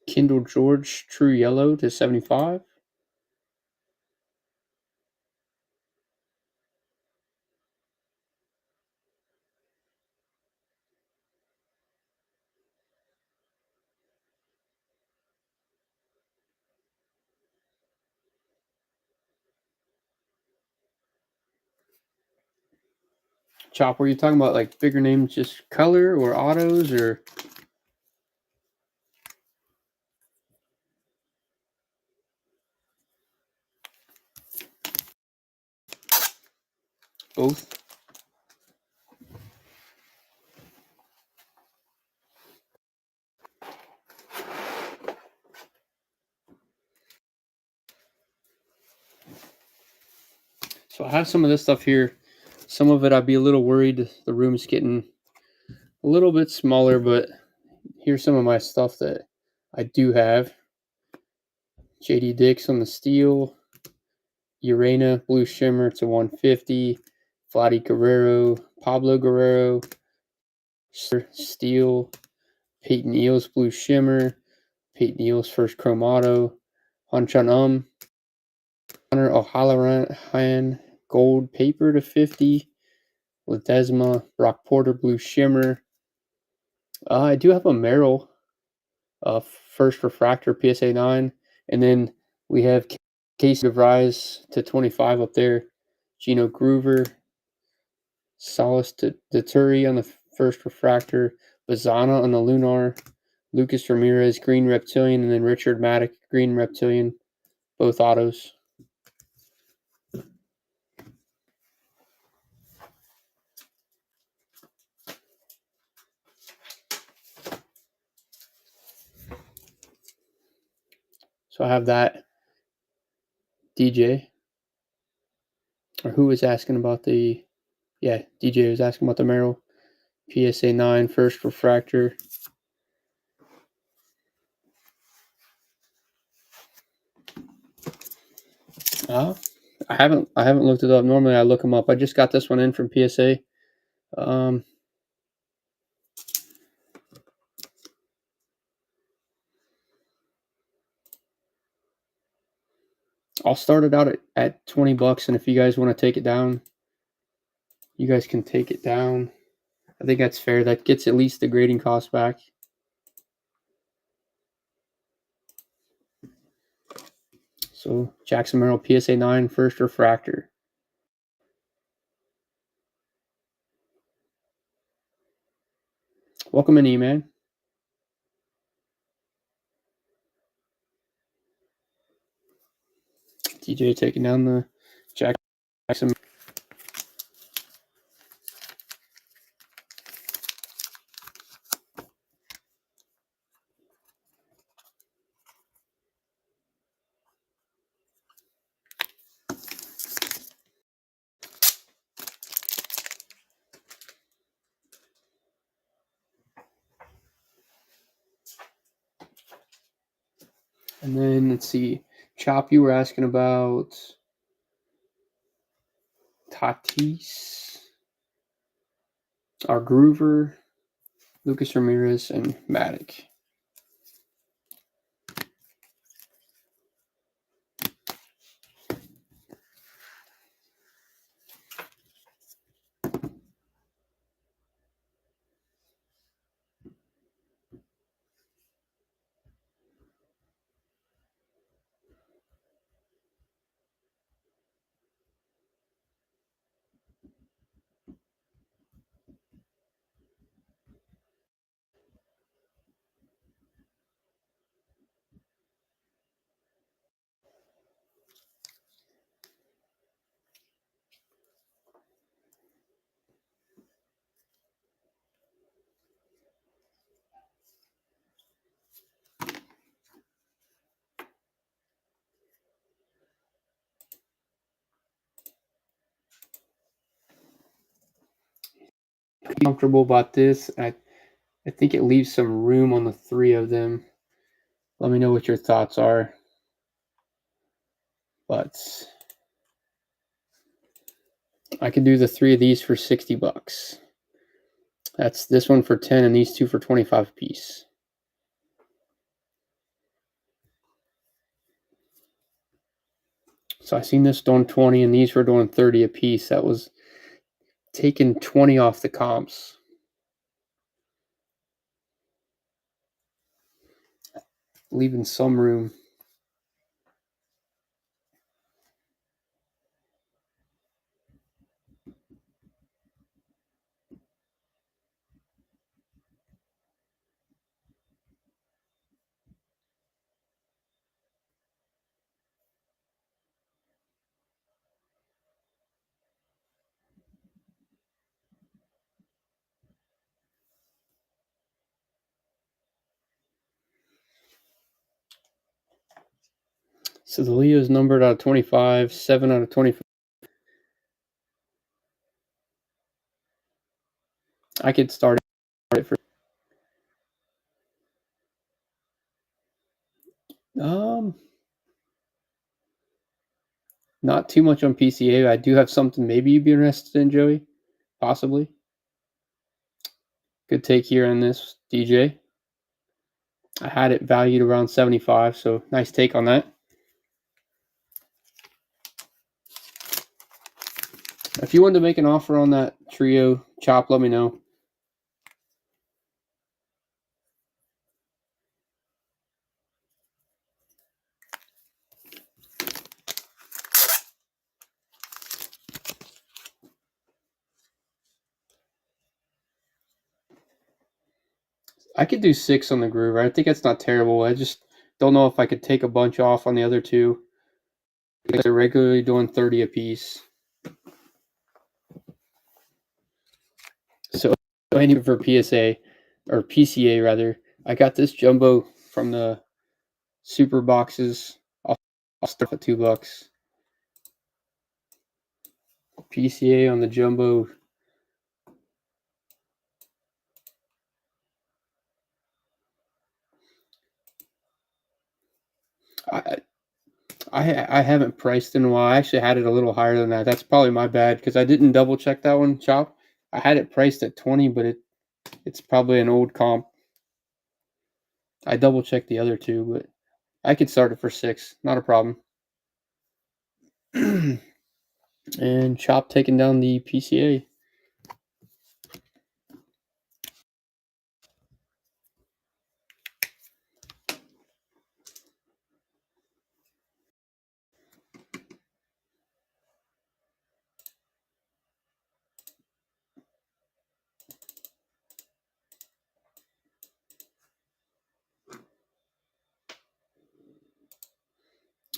Kendall George, true yellow to 75. Chop, were you talking about like bigger names, just color or autos or? both. So I have some of this stuff here. Some of it I'd be a little worried the room's getting a little bit smaller, but here's some of my stuff that I do have. JD Dix on the steel, Urena Blue Shimmer to 150, Vladdy Guerrero, Pablo Guerrero, steel, Peyton Eels Blue Shimmer, Peyton Eels First Chrome Auto, Hanchan Hunter O'Halloran Gold Paper to 50, Ledesma Brock Porter Blue Shimmer. I do have a Merrill First Refractor PSA 9, and then we have Casey DeVries to 25 up there, Gino Groover, Salas Deturi on the First Refractor, Bazana on the Lunar, Lucas Ramirez Green Reptilian, and then Richard Maddock Green Reptilian, both autos. So I have that. DJ, or who was asking about the, yeah, DJ was asking about the Merrill PSA 9 First Refractor. I haven't looked it up. Normally I look them up. I just got this one in from PSA. I'll start it out at $20, and if you guys want to take it down, you guys can take it down. I think that's fair. That gets at least the grading cost back. So Jackson Merrill PSA 9 First Refractor. Welcome in, E-Man. DJ taking down the Jackson. And then let's see, Chop, you were asking about Tatis, our Groover, Lucas Ramirez, and Maddock. Comfortable about this. I think it leaves some room on the three of them. Let me know what your thoughts are. But I could do the three of these for $60. That's this one for 10 and these two for 25 a piece. So I seen this doing 20 and these were doing 30 a piece. That was taking 20 off the comps. Leaving some room. So the Leo is numbered out of 25, 7 out of 25. I could start it for um not too much on PCA. I do have something maybe you'd be interested in, Joey. Possibly. Good take here on this, DJ. I had it valued around 75, so nice take on that. If you wanted to make an offer on that trio chop, let me know. I could do 6 on the groove. I think that's not terrible. I just don't know if I could take a bunch off on the other two because they're regularly doing 30 apiece. So anyway, for PSA or PCA rather, I got this jumbo from the super boxes. I'll start at $2. PCA on the jumbo. I I haven't priced in a while. I actually had it a little higher than that. That's probably my bad because I didn't double check that one, Chop. I had it priced at 20, but it's probably an old comp. I double checked the other two, but I could start it for 6. Not a problem. And Chop taking down the PCA.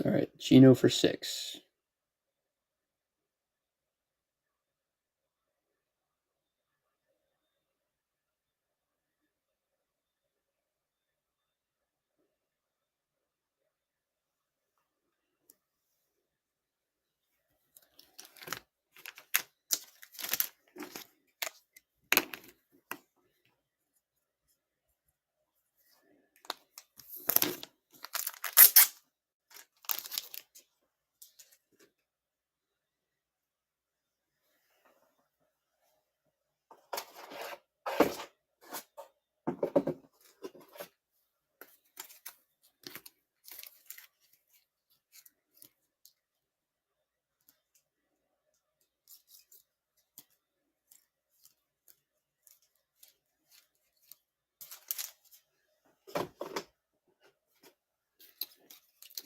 All right, Gino for 6.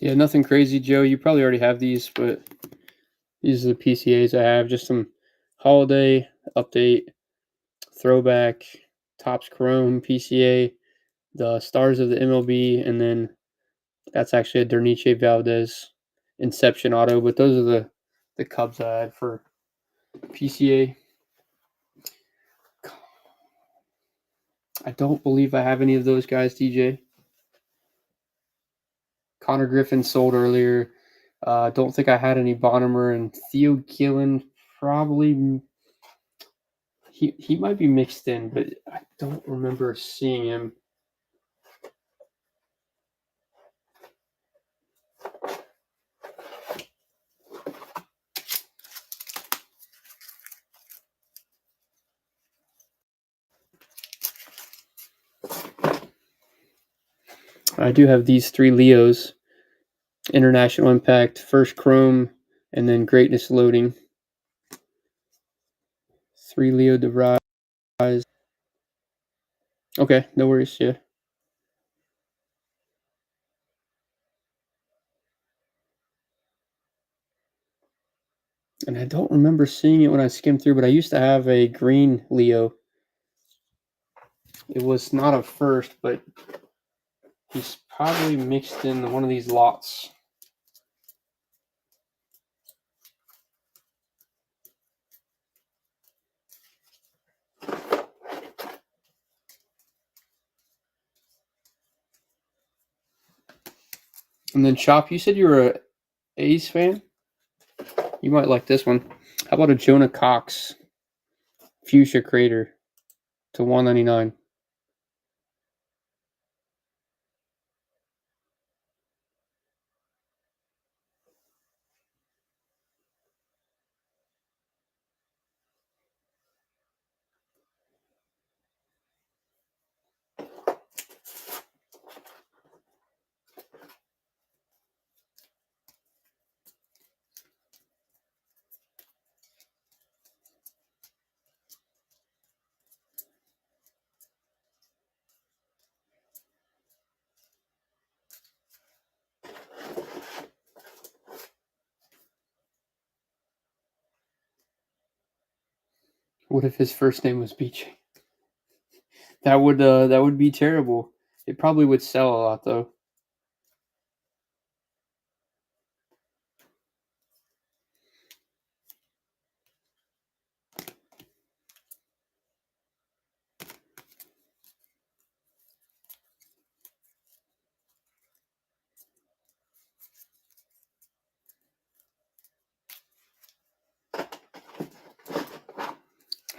Yeah, nothing crazy, Joe. You probably already have these, but these are the PCAs I have. Just some holiday update, throwback, Topps Chrome PCA, the stars of the MLB, and then that's actually a Derniche Valdez Inception auto. But those are the Cubs I had for PCA. I don't believe I have any of those guys, DJ. Connor Griffin sold earlier. Don't think I had any Bonham and Theo Gillen. Probably he might be mixed in, but I don't remember seeing him. I do have these 3 Leos: International Impact, First Chrome, and then Greatness Loading. 3 Leo DeVries. Okay, no worries. Yeah. And I don't remember seeing it when I skimmed through, but I used to have a green Leo. It was not a first, but he's probably mixed in one of these lots. And then Chop, you said you were a A's fan. You might like this one. How about a Jonah Cox Fuchsia Crater to 199? What if his first name was BJ? That would be terrible. It probably would sell a lot though.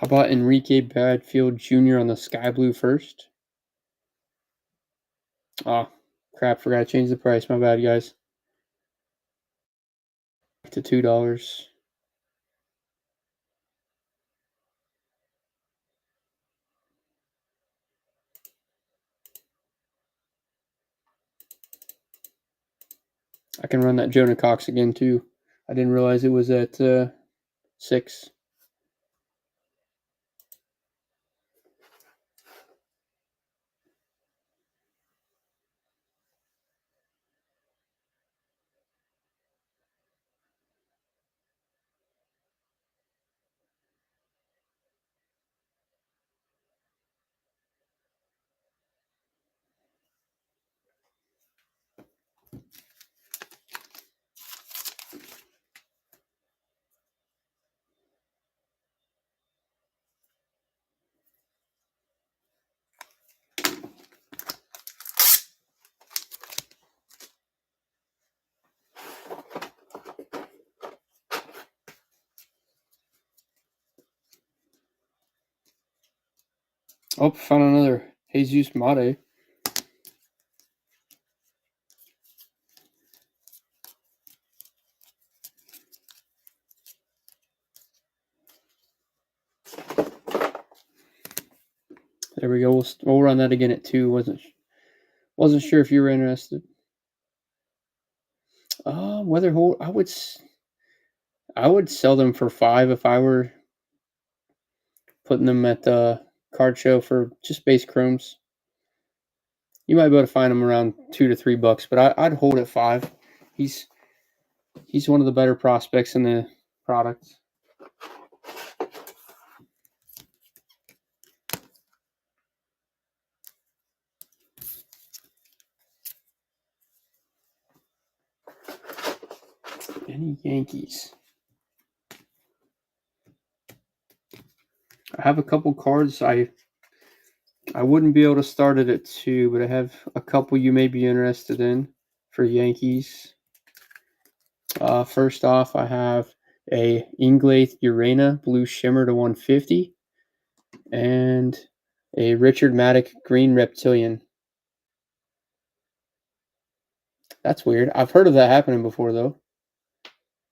How about Enrique Bradfield Jr. on the Sky Blue first? Oh, crap, forgot to change the price. My bad, guys. To $2. I can run that Jonah Cox again too. I didn't realize it was at 6. Oh, found another Jesus Mate. There we go. We'll run that again at 2. Wasn't sure if you were interested. Whether I would sell them for 5 if I were putting them at the card show for just base chromes. You might be able to find them around $2 to $3, but I'd hold at 5. He's one of the better prospects in the product. Any Yankees? I have a couple cards. I wouldn't be able to start it at 2, but I have a couple you may be interested in for Yankees. First off, I have a Inglaith Urena Blue Shimmer to 150 and a Richard Maddock Green Reptilian. That's weird. I've heard of that happening before, though.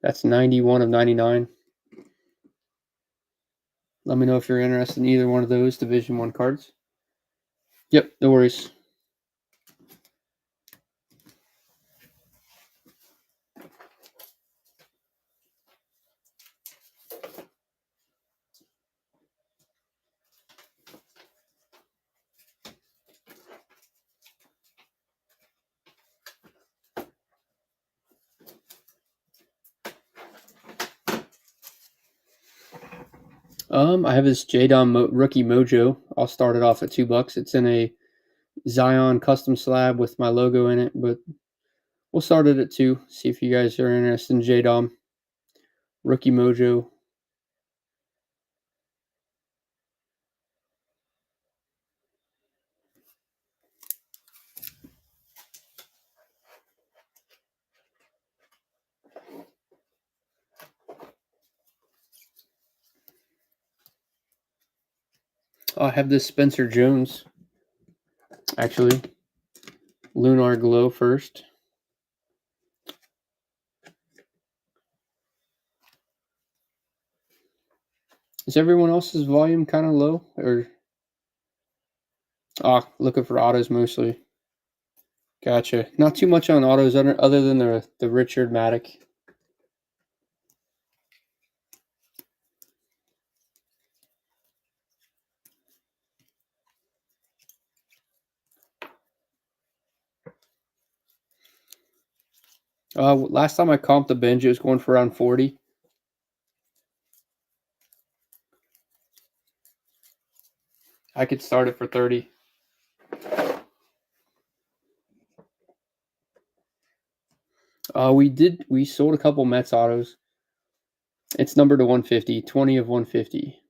That's 91 of 99. Let me know if you're interested in either one of those Division 1 cards. Yep, no worries. I have this J-Dom Rookie Mojo. I'll start it off at $2. It's in a Zion custom slab with my logo in it, but we'll start it at 2. See if you guys are interested in J-Dom Rookie Mojo. I have this Spencer Jones, actually. Lunar Glow first. Is everyone else's volume kind of low? Or looking for autos mostly. Gotcha. Not too much on autos other than the Richard Matic. Last time I comped the bench, it was going for around 40. I could start it for 30. We sold a couple Mets autos. It's numbered to 150, 20 of 150.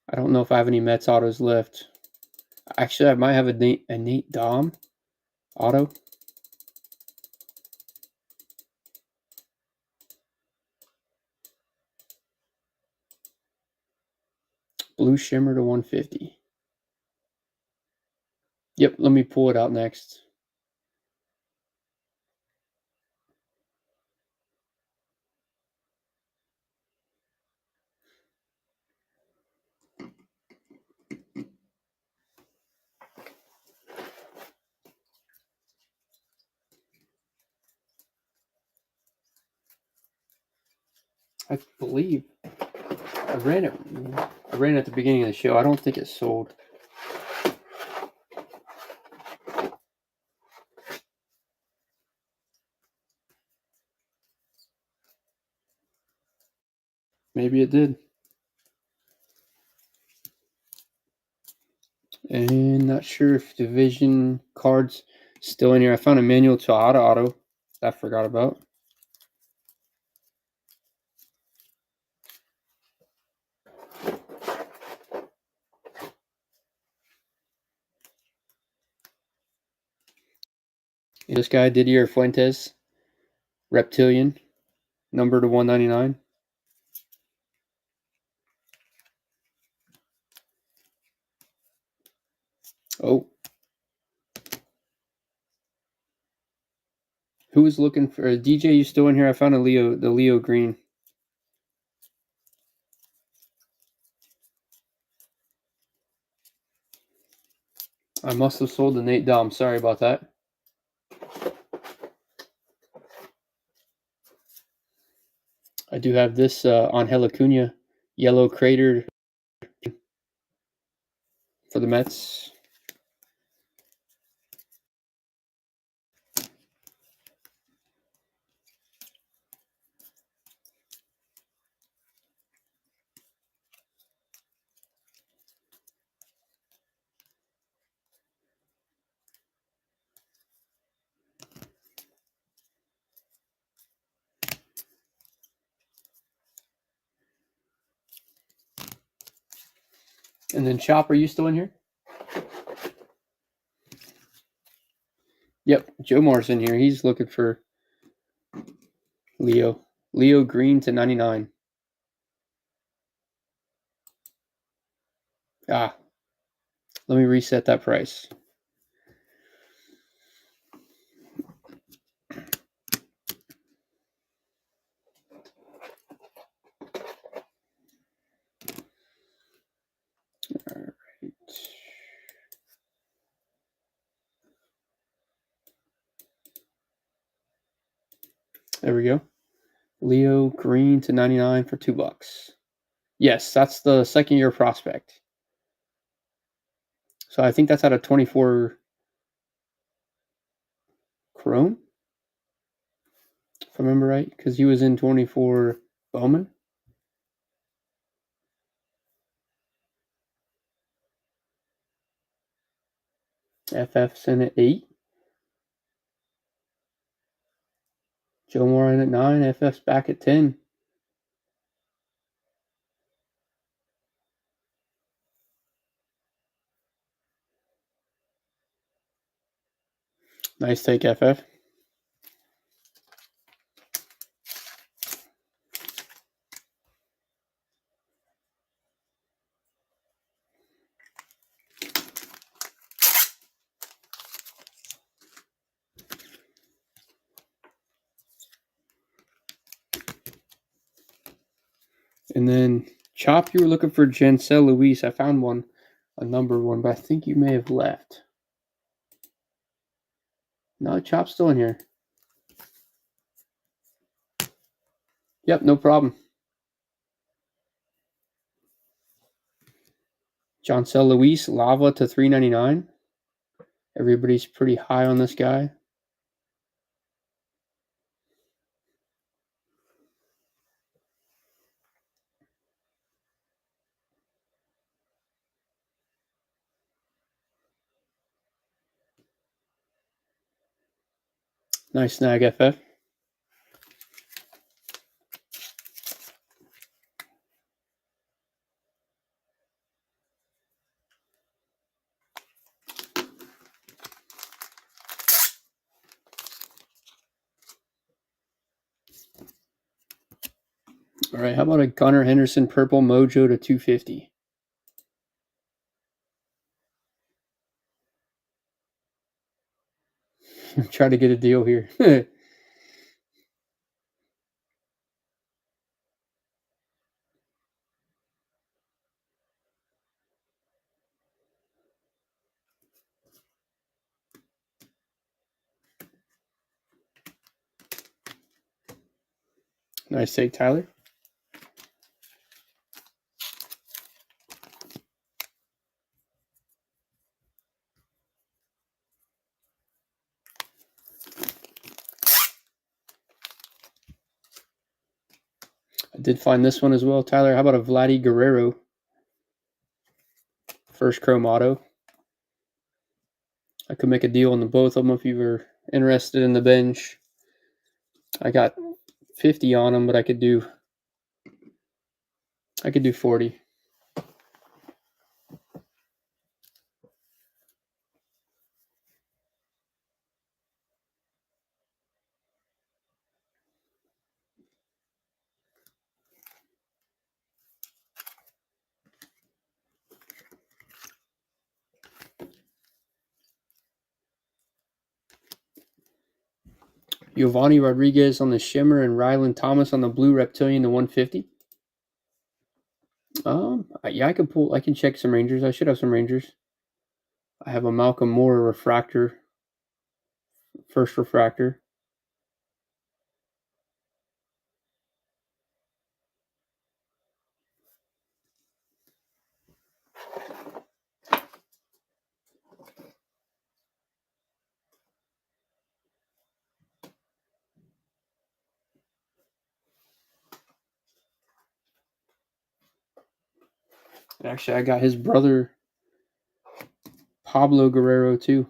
I don't know if I have any Mets autos left. Actually, I might have a Nate Dom auto. Blue Shimmer to 150. Yep, let me pull it out next. I believe I ran it. I ran it at the beginning of the show. I don't think it sold. Maybe it did. And not sure if division cards still in here. I found a manual to auto that I forgot about. This guy, Didier Fuentes, Reptilian, number to 199. Oh. Who was looking for a DJ? You still in here? I found the Leo Green. I must have sold the Nate Dom. Sorry about that. I do have this on Helicuna, yellow crater for the Mets. And then Chop, are you still in here? Yep, Joe Morris in here. He's looking for Leo Green to 99. Let me reset that price. All right. There we go. Leo Green to 99 for $2. Yes, that's the second year prospect. So I think that's out of 24 Chrome, if I remember right, because he was in 24 Bowman. FF's in at 8. Joe Moore in at 9. FF's back at 10. Nice take, FF. And then Chop, you were looking for Jancel Luis. I found one, a number one, but I think you may have left. No, Chop's still in here. Yep, no problem. Jancel Luis, Lava to $3.99. Everybody's pretty high on this guy. Nice snag, FF. All right, how about a Gunnar Henderson Purple Mojo to 250? Try to get a deal here. Nice take, Tyler. I did find this one as well, Tyler. How about a Vladdy Guerrero? First Chrome Auto. I could make a deal on the both of them if you were interested in the bench. I got 50 on them, but I could do 40. Giovanni Rodriguez on the Shimmer and Rylan Thomas on the Blue Reptilian to 150. Yeah, I can check some Rangers. I should have some Rangers. I have a Malcolm Moore refractor, first refractor. Actually, I got his brother, Pablo Guerrero, too.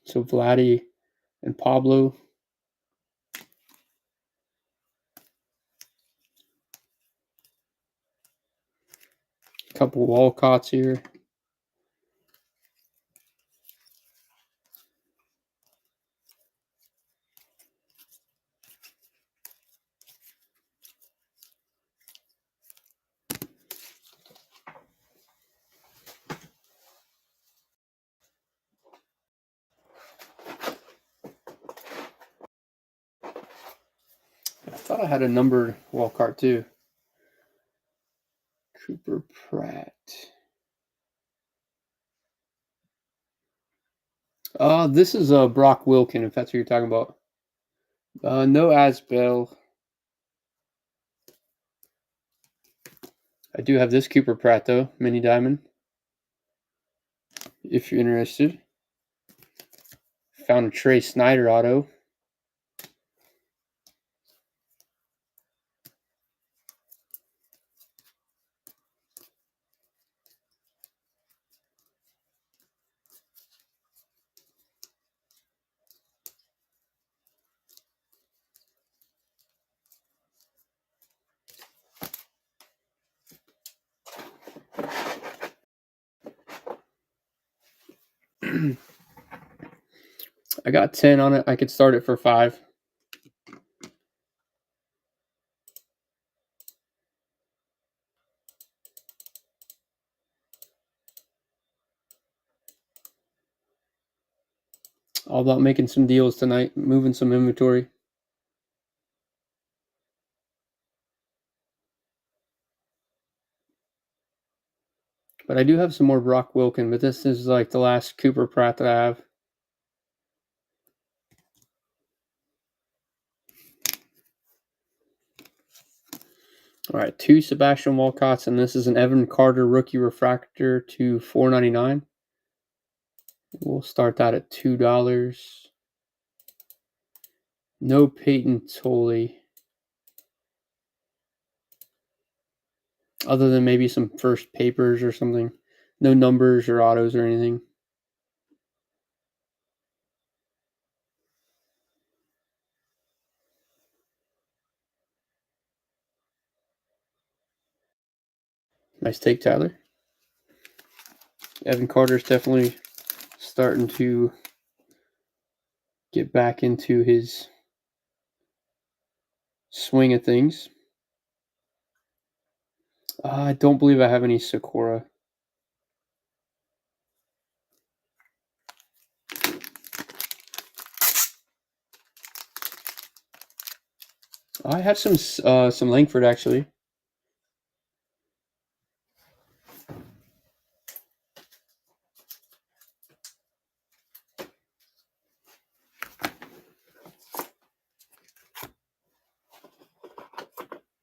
So Vladdy and Pablo. A couple Walcotts here. I thought I had a numbered Walcott too. Cooper Pratt. This is Brock Wilkin, if that's what you're talking about. No Asbel. I do have this Cooper Pratt though, mini diamond. If you're interested. Found a Trey Snyder auto. I got 10 on it. I could start it for 5. All about making some deals tonight, moving some inventory. But I do have some more Brock Wilken, but this is like the last Cooper Pratt that I have. All right, 2 Sebastian Walcotts, and this is an Evan Carter rookie refractor to $4.99. We'll start that at $2. No Peyton Tolley. Other than maybe some first papers or something. No numbers or autos or anything. Nice take, Tyler. Evan Carter's definitely starting to get back into his swing of things. I don't believe I have any Sakura. I have some Langford actually.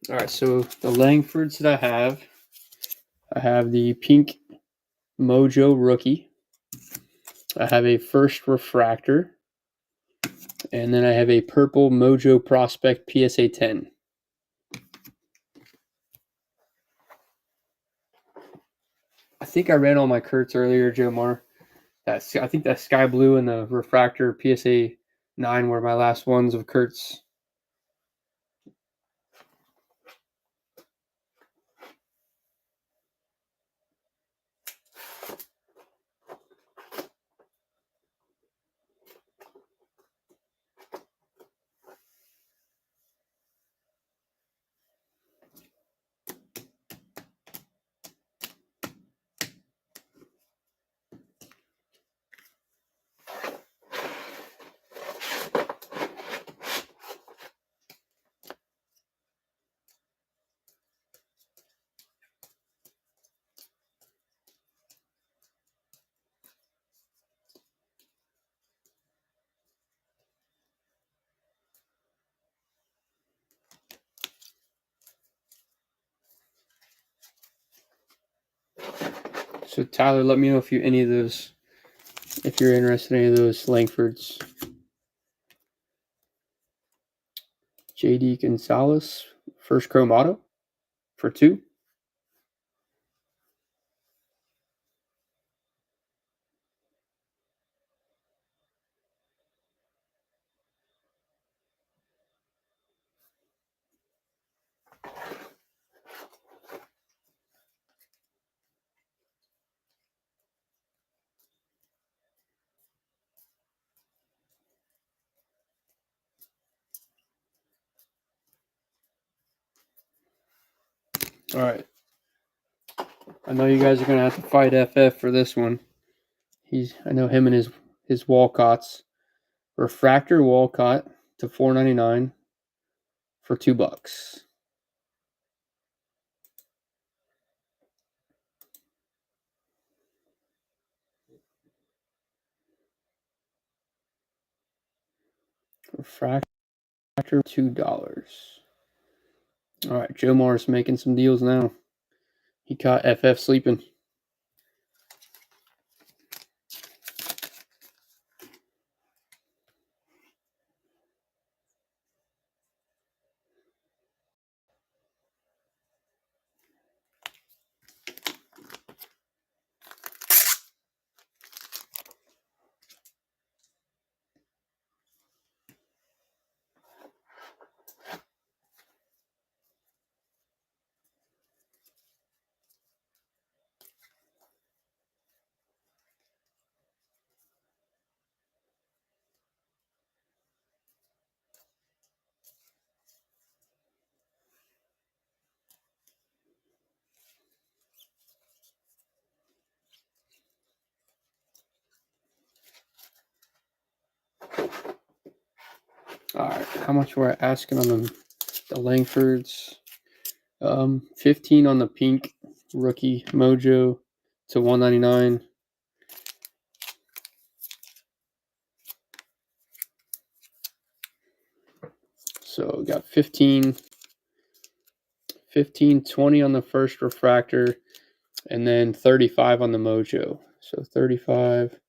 All right, so the Langfords that I have the pink Mojo rookie. I have a first refractor, and then I have a purple Mojo prospect PSA 10. I think I ran all my Kurtz earlier, Joe Mar. I think that sky blue and the refractor PSA 9 were my last ones of Kurtz. So Tyler, let me know if you're interested in any of those Langfords. JD Gonzalez, first chrome auto for 2. All right. I know you guys are gonna have to fight FF for this one. I know him and his Walcotts. Refractor Walcott to $4.99 for $2. Refractor $2. All right, Joe Morris making some deals now. He caught FF sleeping. All right, how much were I asking on the Langfords? 15 on the pink rookie Mojo to $199. So got 15, 20 on the first refractor, and then 35 on the mojo. So 35.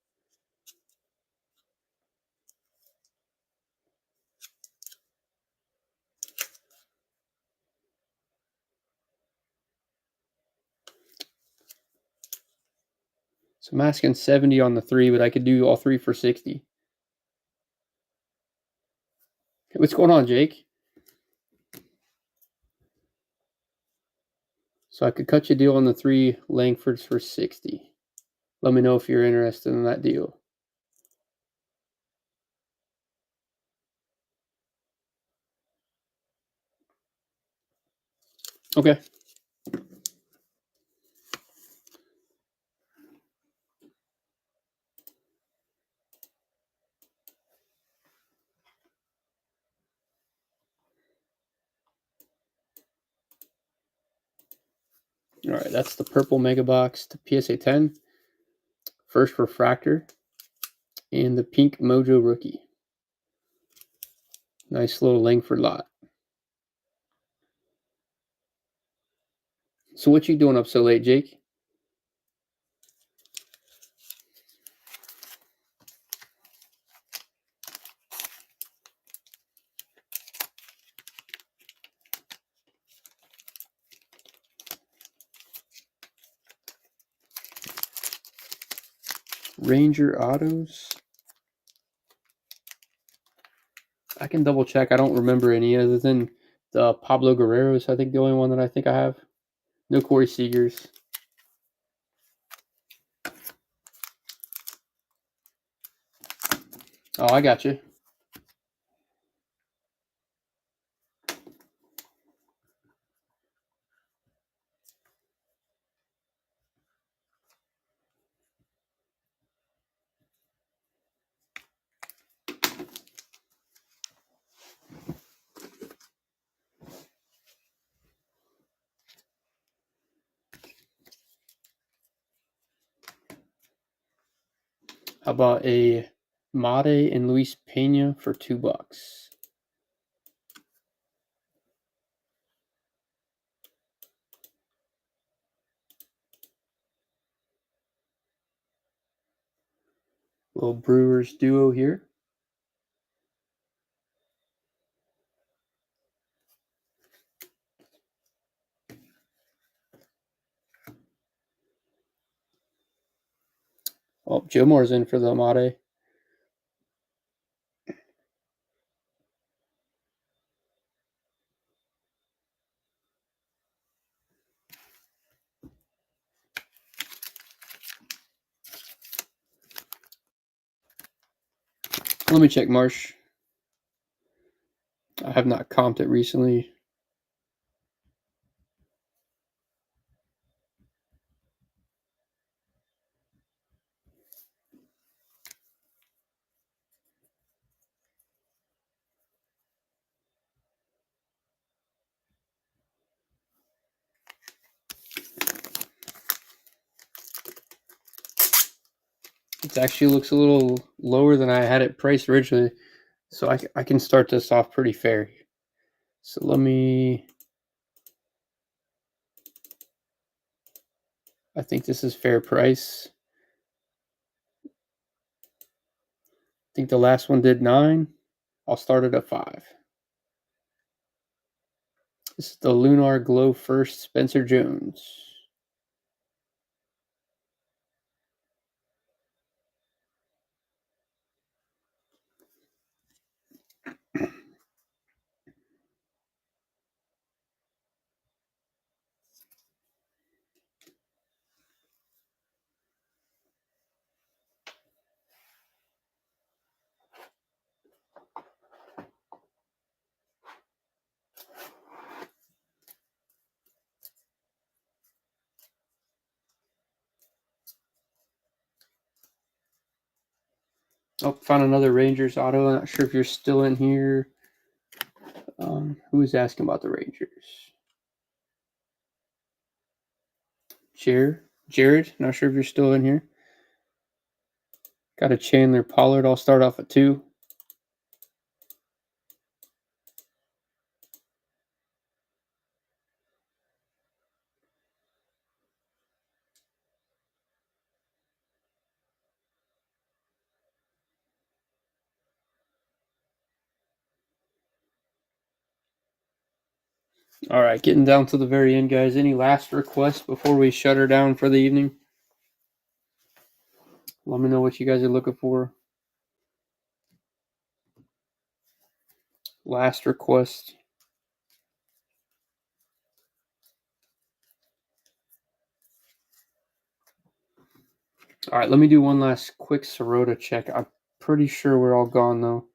So I'm asking 70 on the 3, but I could do all 3 for 60. What's going on, Jake? So I could cut you a deal on the 3 Langfords for 60. Let me know if you're interested in that deal. Okay. All right, that's the purple mega box to PSA 10, first refractor, and the pink mojo rookie. Nice little Langford lot. So what you doing up so late, Jake? Ranger autos. I can double check. I don't remember any other than the Pablo Guerrero's. I think the only one that I think I have. No Corey Seagers. Oh, I got you. How about a Mate and Luis Pena for $2? Little Brewers duo here. Oh, Joe Moore's in for the Mate. Let me check Marsh. I have not comped it recently. It actually looks a little lower than I had it priced originally. So I can start this off pretty fair. So let me... I think this is fair price. I think the last one did 9. I'll start it at 5. This is the Lunar Glow First Spencer Jones. Oh, found another Rangers auto. I'm not sure if you're still in here. Who is asking about the Rangers? Chair. Jared, not sure if you're still in here. Got a Chandler Pollard. I'll start off at 2. All right, getting down to the very end, guys. Any last requests before we shut her down for the evening? Let me know what you guys are looking for. Last request. All right, let me do one last quick Sirota check. I'm pretty sure we're all gone, though.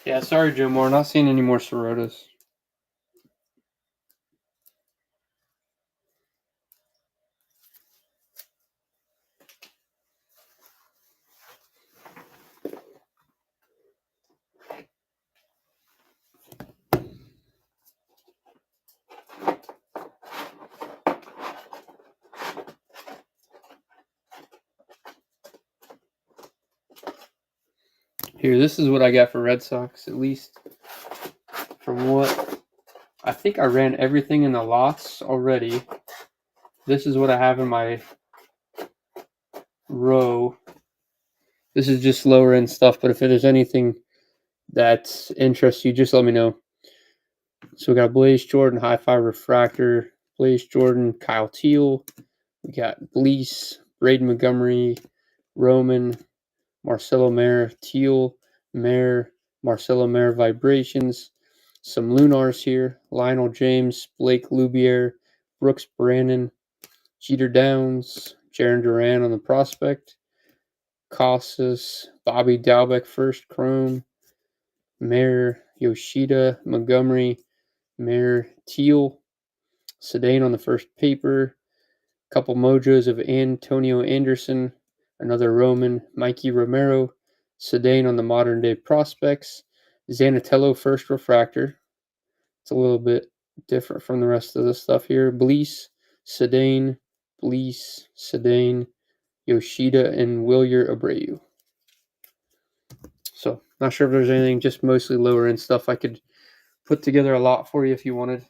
Yeah, sorry, Joe Moore. Not seeing any more Sirotas. Here, this is what I got for Red Sox, at least from what I think I ran everything in the lots already. This is what I have in my row. This is just lower end stuff, but if there's anything that interests you, just let me know. So we got Blaze Jordan, High Five Refractor, Blaze Jordan, Kyle Teal. We got Blease, Braden Montgomery, Roman, Marcelo Mayer, Teal, Mayer, Marcelo Mayer Vibrations. Some Lunars here. Lionel James, Blake Lubier, Brooks Brandon, Jeter Downs, Jaron Duran on the prospect. Casas, Bobby Dalbeck first, Chrome, Mayer, Yoshida, Montgomery, Mayer, Teal, Sedane on the first paper, couple mojos of Antonio Anderson, another Roman, Mikey Romero, Sedane on the modern day prospects, Zanatello first refractor. It's a little bit different from the rest of the stuff here. Blease, Sedane, Yoshida, and Wilyer Abreu. So, not sure if there's anything, just mostly lower end stuff. I could put together a lot for you if you wanted.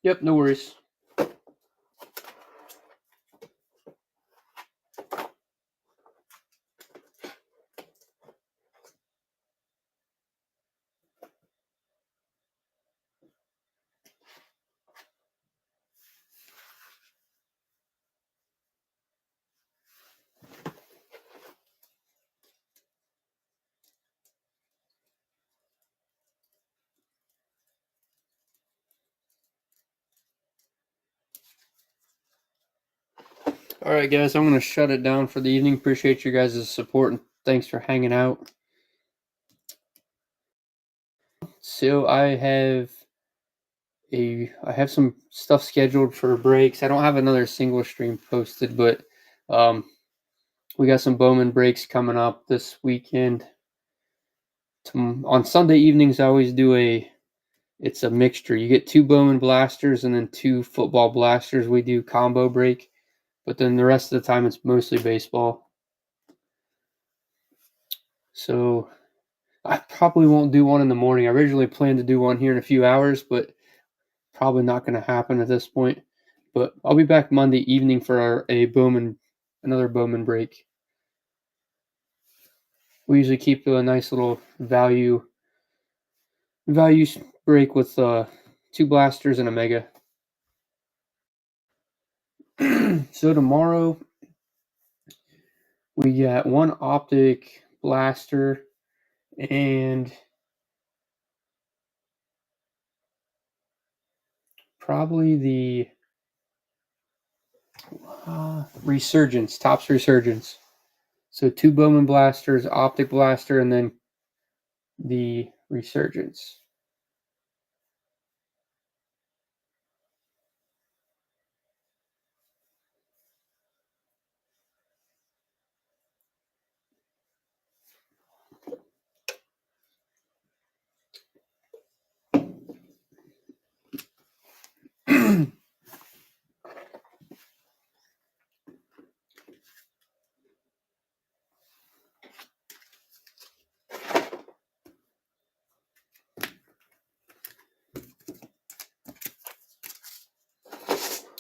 Yep, no worries. All right, guys, I'm going to shut it down for the evening. Appreciate you guys' support and thanks for hanging out. So I have some stuff scheduled for breaks. I don't have another single stream posted, but we got some Bowman breaks coming up this weekend. On Sunday evenings, I always do it's a mixture. You get 2 Bowman blasters and then 2 football blasters. We do combo break, but then the rest of the time it's mostly baseball. So I probably won't do one in the morning. I originally planned to do one here in a few hours, but probably not going to happen at this point. But I'll be back Monday evening for another Bowman break. We usually keep a nice little value break with two blasters and a mega. So tomorrow we got one optic blaster and probably the Resurgence, Tops Resurgence. So two Bowman blasters, optic blaster, and then the Resurgence.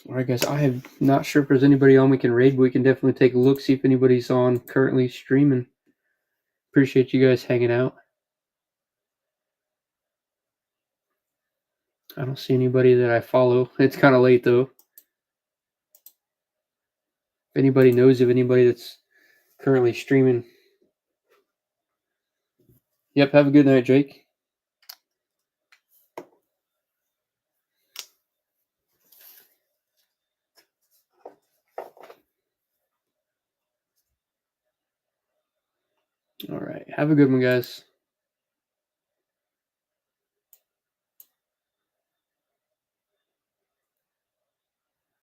All right, guys. I am not sure if there's anybody on we can raid, but we can definitely take a look, see if anybody's on currently streaming. Appreciate you guys hanging out. I don't see anybody that I follow. It's kind of late though. If anybody knows of anybody that's currently streaming. Yep. Have a good night, Jake. All right. Have a good one, guys.